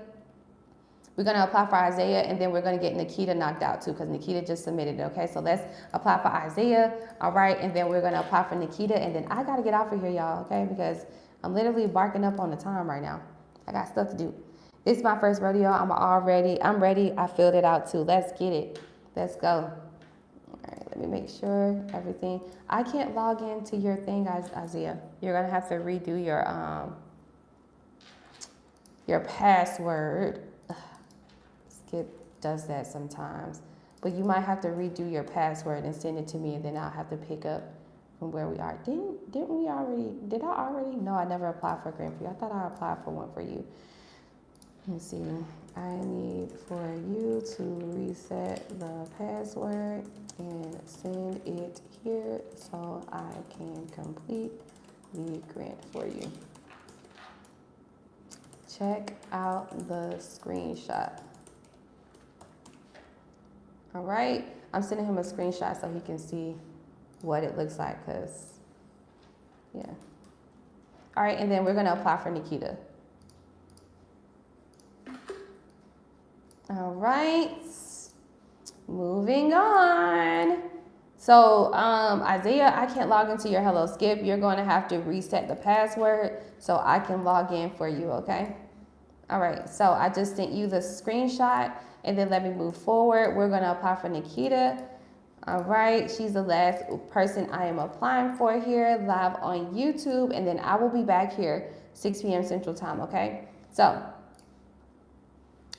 We're going to apply for Isaiah, and then we're going to get Nikita knocked out too, because Nikita just submitted it, okay? So let's apply for Isaiah, all right? And then we're going to apply for Nikita, and then I got to get off of here, y'all, okay? Because I'm literally barking up on the time right now. I got stuff to do. This is my first rodeo. I'm ready. I filled it out too. Let's get it. Let's go. All right, let me make sure everything. I can't log into your thing, Isaiah. You're going to have to redo your password. Skip does that sometimes. But you might have to redo your password and send it to me, and then I'll have to pick up from where we are. Did I already? No, I never applied for a grant for you. I thought I applied for one for you. Let me see. I need for you to reset the password and send it here so I can complete the grant for you. Check out the screenshot. All right, I'm sending him a screenshot so he can see what it looks like, because, yeah. All right, and then we're gonna apply for Nikita. All right, moving on. So Isaiah, I can't log into your Hello Skip. You're going to have to reset the password so I can log in for you, okay? All right, so I just sent you the screenshot, and then let me move forward. We're gonna apply for Nikita. All right, she's the last person I am applying for here live on YouTube, and then I will be back here 6 p.m. Central Time, okay? So,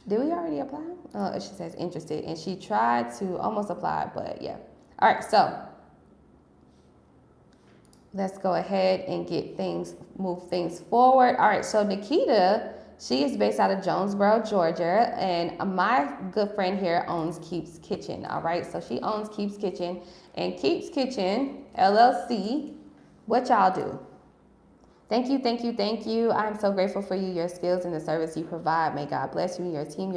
did we already apply? Oh, she says interested, and she tried to almost apply, but yeah. All right, so let's go ahead and move things forward. All right, so Nikita, she is based out of Jonesboro, Georgia, and my good friend here owns Keep's Kitchen, all right? So she owns Keep's Kitchen, and Keep's Kitchen, LLC, what y'all do? Thank you, thank you, thank you. I'm so grateful for you, your skills, and the service you provide. May God bless you and your team.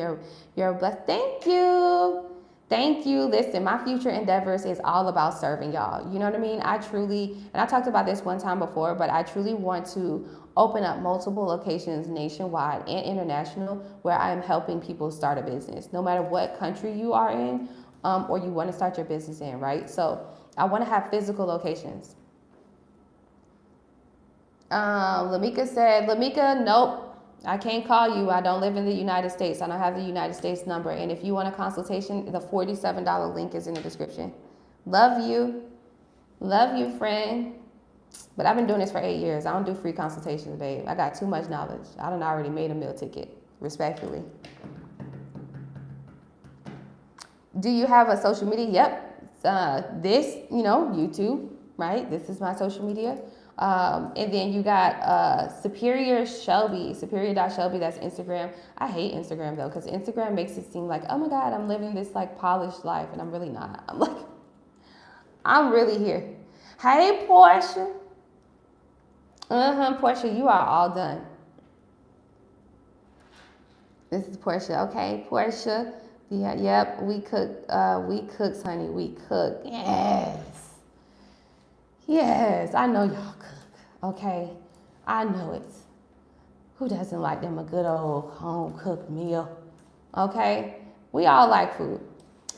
You're blessed. Thank you. Thank you. Listen, my future endeavors is all about serving y'all. You know what I mean? I truly, and I talked about this one time before, but I truly want to open up multiple locations nationwide and international where I am helping people start a business, no matter what country you are in or you want to start your business in, right? So I want to have physical locations. Lamika said, nope. I can't call you. I don't live in the United States. I don't have the United States number. And if you want a consultation, the $47 link is in the description. Love you. Love you, friend. But I've been doing this for 8 years. I don't do free consultations, babe. I got too much knowledge. I done already made a meal ticket, respectfully. Do you have a social media? Yep. This, YouTube, right? This is my social media. And then you got Superior.Shelby, that's Instagram. I hate Instagram though, because Instagram makes it seem like, oh my God, I'm living this like polished life, and I'm really not. I'm really here. Hey, Portia. Portia, you are all done. This is Portia. Okay, Portia. Yeah, yep, we cook, honey, we cook. Yes, I know y'all cook, okay? I know it. Who doesn't like them a good old home-cooked meal, okay? We all like food.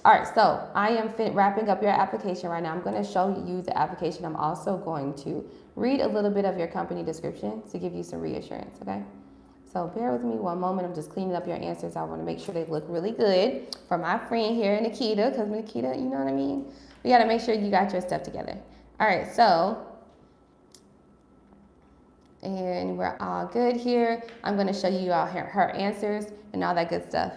All right, so I am wrapping up your application right now. I'm going to show you the application. I'm also going to read a little bit of your company description to give you some reassurance, okay? So bear with me one moment. I'm just cleaning up your answers. I want to make sure they look really good for my friend here, Nikita, because Nikita, you know what I mean? We got to make sure you got your stuff together. All right, so And we're all good here. I'm going to show you all her answers and all that good stuff.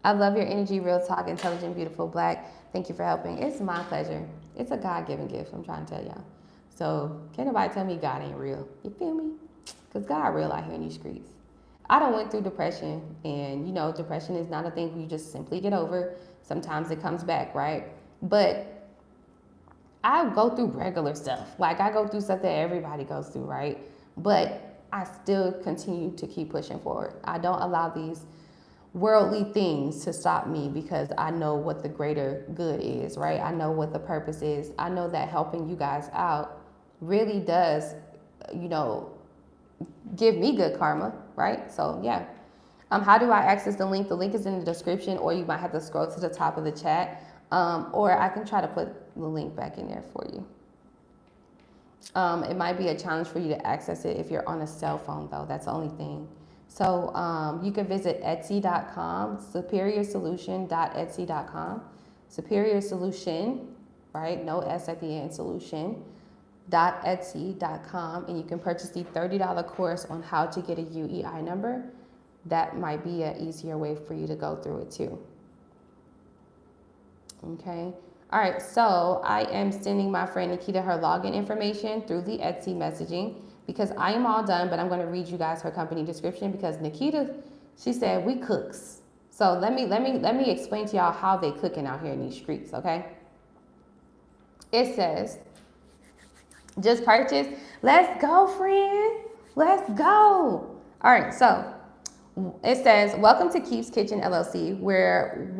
I love your energy, real talk, intelligent, beautiful, black. Thank you for helping. It's my pleasure. It's a God-given gift, I'm trying to tell y'all. So can't nobody tell me God ain't real. You feel me? Because God real out here in these streets. I done went through depression, and you know, depression is not a thing you just simply get over. Sometimes it comes back, right? But I go through regular stuff. Like I go through stuff that everybody goes through, right? But I still continue to keep pushing forward. I don't allow these worldly things to stop me because I know what the greater good is, right? I know what the purpose is. I know that helping you guys out really does, you know, give me good karma, right? So yeah. How do I access the link? The link is in the description, or you might have to scroll to the top of the chat, or I can try to put the link back in there for you. It might be a challenge for you to access it if you're on a cell phone, though. That's the only thing. So you can visit etsy.com, superiorsolution.etsy.com, superior solution, right? No S at the end, solution.etsy.com, and you can purchase the $30 course on how to get a UEI number. That might be an easier way for you to go through it too. Okay. All right. So I am sending my friend Nikita her login information through the Etsy messaging because I am all done, but I'm going to read you guys her company description because Nikita, she said we cooks. So let me explain to y'all how they cooking out here in these streets. Okay. It says, just purchase. Let's go, friend. Let's go. All right. So it says, welcome to Keep's Kitchen LLC, where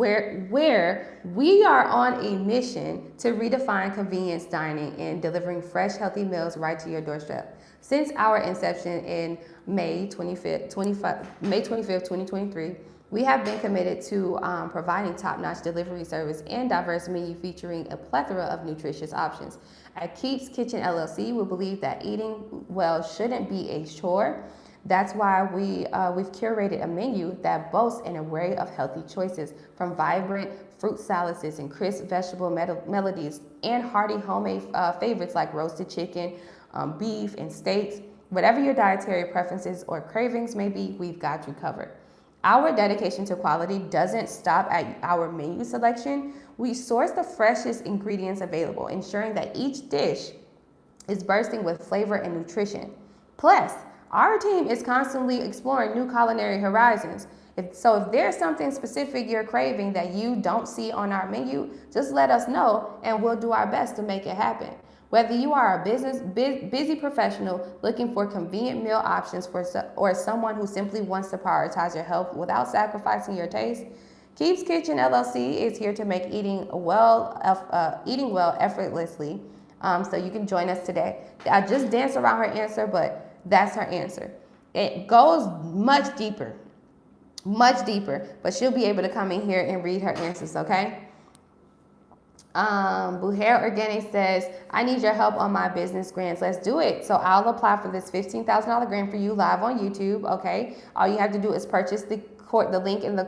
we are on a mission to redefine convenience dining and delivering fresh, healthy meals right to your doorstep. Since our inception in May 25th, 2023, we have been committed to providing top-notch delivery service and diverse menu featuring a plethora of nutritious options. At Keep's Kitchen LLC, we believe that eating well shouldn't be a chore. That's why we've curated a menu that boasts an array of healthy choices, from vibrant fruit salads and crisp vegetable melodies and hearty homemade favorites like roasted chicken, beef, and steaks. Whatever your dietary preferences or cravings may be, we've got you covered. Our dedication to quality doesn't stop at our menu selection. We source the freshest ingredients available, ensuring that each dish is bursting with flavor and nutrition. Plus, our team is constantly exploring new culinary horizons. If there's something specific you're craving that you don't see on our menu, just let us know and we'll do our best to make it happen. Whether you are a busy professional looking for convenient meal options or someone who simply wants to prioritize your health without sacrificing your taste, Keep's Kitchen LLC is here to make eating well effortlessly. So you can join us today. I just danced around her answer, but that's her answer. It goes much deeper, but she'll be able to come in here and read her answers, okay? Buhair Organic says, I need your help on my business grants. Let's do it. So I'll apply for this $15,000 grant for you live on YouTube, okay? All you have to do is purchase the link in the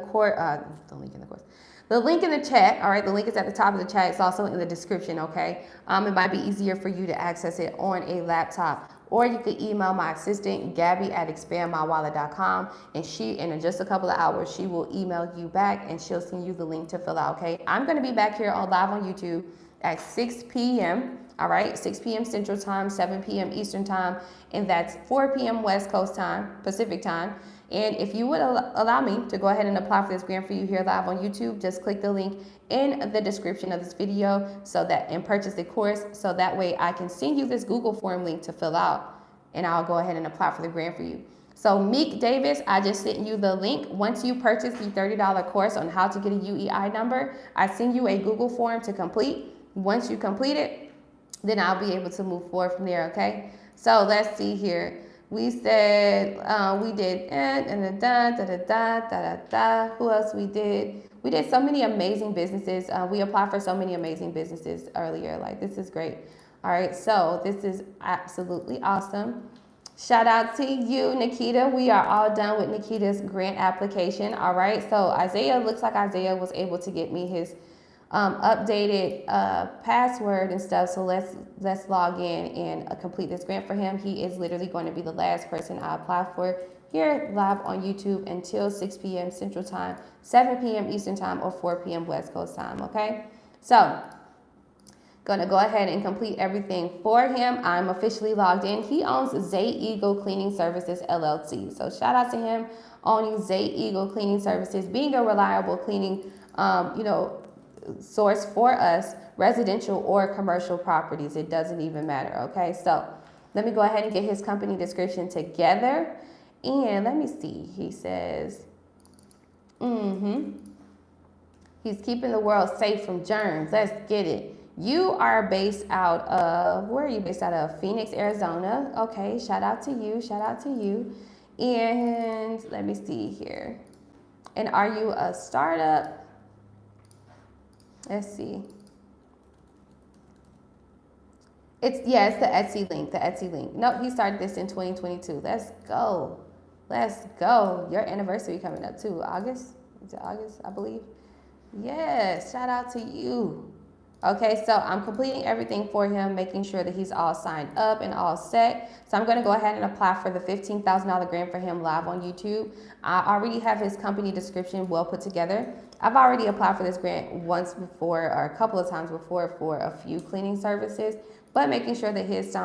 chat, all right? The link is at the top of the chat. It's also in the description, okay? It might be easier for you to access it on a laptop. Or you could email my assistant, Gabby at expandmywallet.com, and in just a couple of hours, she will email you back and she'll send you the link to fill out, okay? I'm going to be back here live on YouTube at 6 p.m., all right? 6 p.m. Central Time, 7 p.m. Eastern Time, and that's 4 p.m. West Coast Time, Pacific Time. And if you would allow me to go ahead and apply for this grant for you here live on YouTube, just click the link in the description of this video and purchase the course, so that way I can send you this Google form link to fill out, and I'll go ahead and apply for the grant for you. So Meek Davis, I just sent you the link. Once you purchase the $30 course on how to get a UEI number, I send you a Google form to complete. Once you complete it, then I'll be able to move forward from there, okay? So let's see here. We said we did Who else we did? We did so many amazing businesses. We applied for so many amazing businesses earlier. Like, this is great. All right, so this is absolutely awesome. Shout out to you, Nikita. We are all done with Nikita's grant application. All right, so looks like Isaiah was able to get me his updated password and stuff. So let's log in and complete this grant for him. He is literally going to be the last person I apply for here live on YouTube until 6 p.m. Central Time, 7 p.m. Eastern Time, or 4 p.m. West Coast Time, okay? So, gonna go ahead and complete everything for him. I'm officially logged in. He owns Zay Eagle Cleaning Services, LLC. So, shout out to him owning Zay Eagle Cleaning Services, being a reliable cleaning, source for us, residential or commercial properties. It doesn't even matter, okay? So, let me go ahead and get his company description together. And let me see, he says, he's keeping the world safe from germs. Let's get it. You are based out of, where are you based out of? Phoenix, Arizona. Okay, shout out to you, shout out to you. And let me see here. And are you a startup? Let's see. It's the Etsy link. Nope, he started this in 2022. Let's go. Let's go. Your anniversary coming up too. August? Is it August, I believe? Yes, shout out to you. Okay, so I'm completing everything for him, making sure that he's all signed up and all set. So I'm gonna go ahead and apply for the $15,000 grant for him live on YouTube. I already have his company description well put together. I've already applied for this grant once before, or a couple of times before, for a few cleaning services, but making sure that his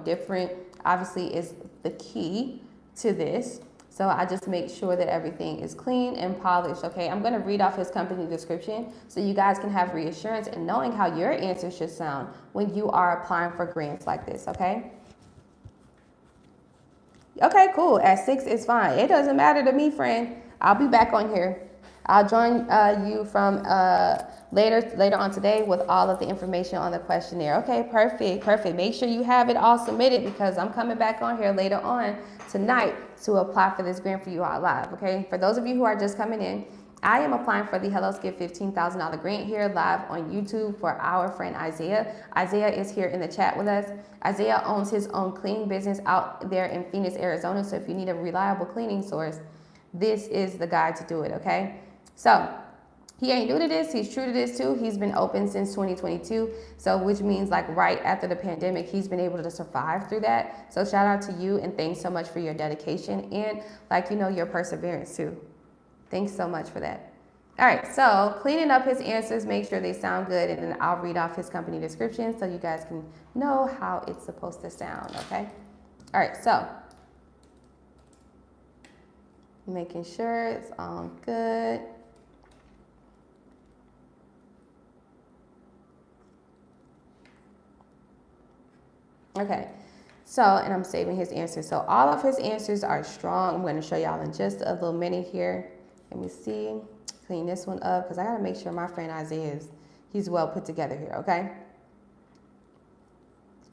different obviously is the key to this. So I just make sure that everything is clean and polished, okay? I'm gonna read off his company description so you guys can have reassurance and knowing how your answer should sound when you are applying for grants like this, okay? Okay, cool, at 6 is fine. It doesn't matter to me, friend. I'll be back on here. I'll join you from later on today with all of the information on the questionnaire. Okay, perfect. Make sure you have it all submitted because I'm coming back on here later on tonight to apply for this grant for you all live, okay? For those of you who are just coming in, I am applying for the Hello Skip $15,000 grant here live on YouTube for our friend Isaiah. Isaiah is here in the chat with us. Isaiah owns his own cleaning business out there in Phoenix, Arizona. So if you need a reliable cleaning source, this is the guy to do it, okay? So he ain't new to this. He's true to this too. He's been open since 2022. So which means like right after the pandemic, he's been able to survive through that. So shout out to you and thanks so much for your dedication and your perseverance too. Thanks so much for that. All right, so cleaning up his answers, make sure they sound good, and then I'll read off his company description so you guys can know how it's supposed to sound, okay? All right, so making sure it's all good. Okay, so, and I'm saving his answers. So all of his answers are strong. I'm gonna show y'all in just a little minute here. Let me see, clean this one up because I gotta make sure my friend Isaiah he's well put together here, okay?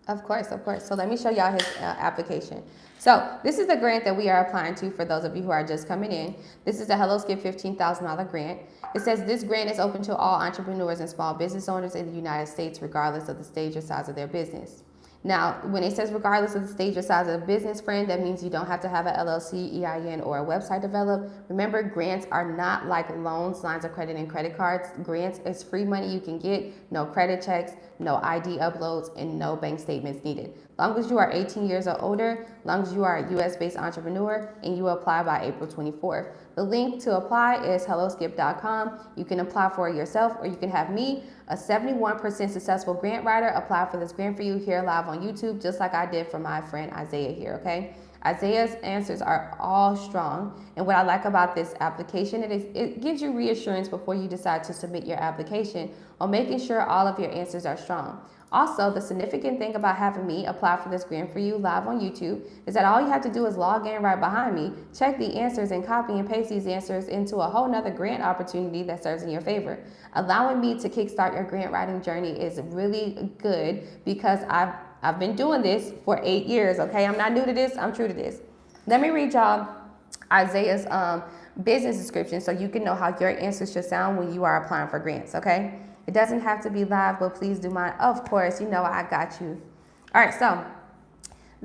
Of course. So let me show y'all his application. So this is the grant that we are applying to for those of you who are just coming in. This is the Hello Skip $15,000 grant. It says this grant is open to all entrepreneurs and small business owners in the United States, regardless of the stage or size of their business. Now, when it says regardless of the stage or size of the business, friend, that means you don't have to have an LLC, EIN, or a website developed. Remember, grants are not like loans, lines of credit, and credit cards. Grants is free money you can get, no credit checks, no ID uploads, and no bank statements needed. Long as you are 18 years or older, long as you are a US-based entrepreneur, and you apply by April 24th. The link to apply is helloskip.com. You can apply for it yourself, or you can have me, a 71% successful grant writer, apply for this grant for you here live on YouTube, just like I did for my friend Isaiah here, okay? Isaiah's answers are all strong, and what I like about this application, it gives you reassurance before you decide to submit your application on making sure all of your answers are strong. Also, the significant thing about having me apply for this grant for you live on YouTube is that all you have to do is log in right behind me, check the answers, and copy and paste these answers into a whole nother grant opportunity that serves in your favor. Allowing me to kickstart your grant writing journey is really good because I've been doing this for 8 years, okay? I'm not new to this, I'm true to this. Let me read y'all Isaiah's business description so you can know how your answers should sound when you are applying for grants, okay? It doesn't have to be live, but please do mine. Of course, I got you. All right, so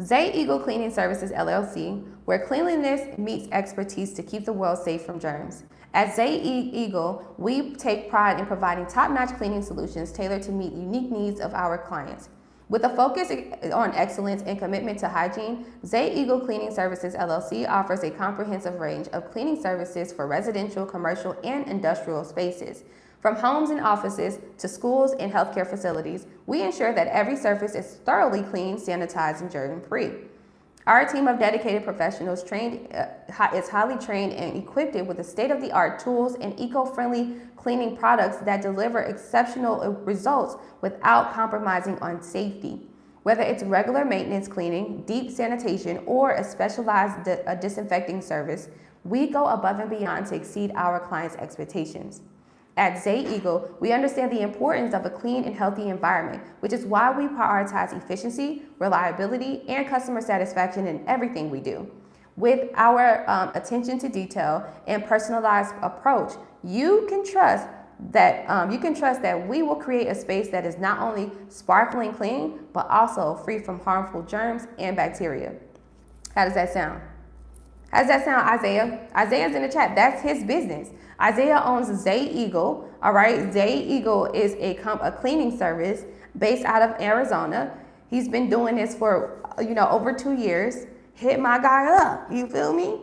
Zay Eagle Cleaning Services, LLC. where cleanliness meets expertise to keep the world safe from germs. At Eagle, we take pride in providing top-notch cleaning solutions tailored to meet unique needs of our clients. With a focus on excellence and commitment to hygiene, Eagle Cleaning Services LLC offers a comprehensive range of cleaning services for residential, commercial, and industrial spaces. From homes and offices to schools and healthcare facilities, we ensure that every surface is thoroughly clean, sanitized, and germ-free. Our team of dedicated professionals is highly trained and equipped with the state-of-the-art tools and eco-friendly cleaning products that deliver exceptional results without compromising on safety. Whether it's regular maintenance cleaning, deep sanitation, or a specialized disinfecting service, we go above and beyond to exceed our clients' expectations. At Eagle, we understand the importance of a clean and healthy environment, which is why we prioritize efficiency, reliability, and customer satisfaction in everything we do. With our attention to detail and personalized approach, you can trust that we will create a space that is not only sparkling clean, but also free from harmful germs and bacteria. How does that sound? How does that sound, Isaiah? Isaiah's in the chat. That's his business. Isaiah owns Eagle. All right, Eagle is a cleaning service based out of Arizona. He's been doing this for over 2 years. Hit my guy up. You feel me?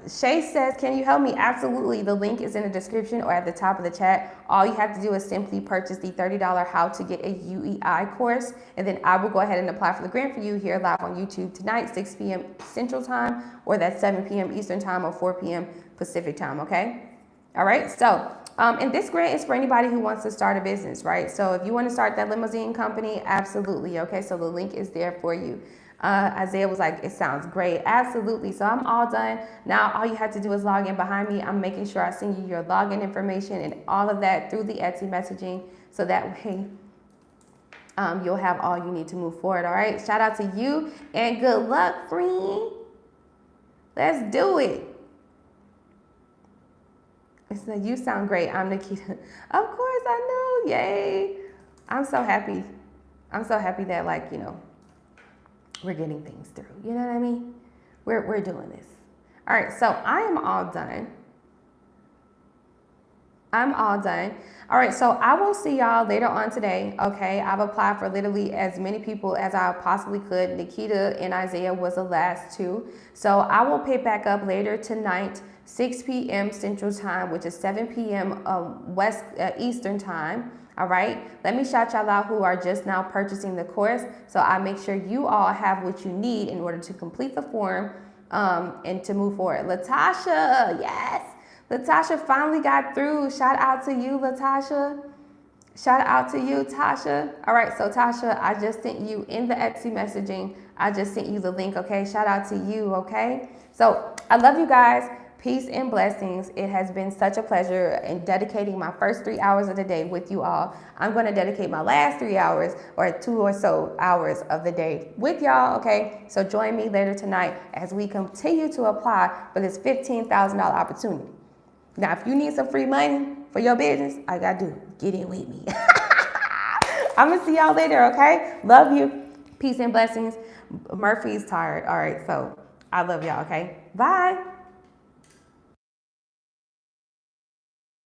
Shay says, can you help me? Absolutely. The link is in the description or at the top of the chat. All you have to do is simply purchase the $30 How to Get a UEI course, and then I will go ahead and apply for the grant for you here live on YouTube tonight, 6 p.m. Central Time, or that's 7 p.m. Eastern Time or 4 p.m. Pacific Time, okay? All right, so, and this grant is for anybody who wants to start a business, right? So if you want to start that limousine company, absolutely, okay? So the link is there for you. Isaiah was like, it sounds great. Absolutely. So I'm all done. Now all you have to do is log in behind me. I'm making sure I send you your login information and all of that through the Etsy messaging, so that way you'll have all you need to move forward. All right. Shout out to you and good luck, friend. Let's do it. So you sound great. I'm Nikita. Of course I know. Yay. I'm so happy. I'm so happy that we're getting things through. You know what I mean? We're doing this. All right, so I am all done. I'm all done. All right, so I will see y'all later on today, okay? I've applied for literally as many people as I possibly could. Nikita and Isaiah was the last two. So I will pick back up later tonight, 6 p.m. Central Time, which is 7 p.m. Eastern Time. All right, let me shout y'all out who are just now purchasing the course, so I make sure you all have what you need in order to complete the form and to move forward. Latasha, yes, Latasha finally got through. Shout out to you, Latasha. Shout out to you, Tasha. All right, so Tasha, I just sent you in the Etsy messaging. I just sent you the link, okay? Shout out to you, okay? So I love you guys. Peace and blessings. It has been such a pleasure in dedicating my first 3 hours of the day with you all. I'm going to dedicate my last 3 hours or 2 or so hours of the day with y'all, okay? So join me later tonight as we continue to apply for this $15,000 opportunity. Now, if you need some free money for your business, all you got to do, get in with me. I'm going to see y'all later, okay? Love you. Peace and blessings. Murphy's tired. All right, so I love y'all, okay? Bye.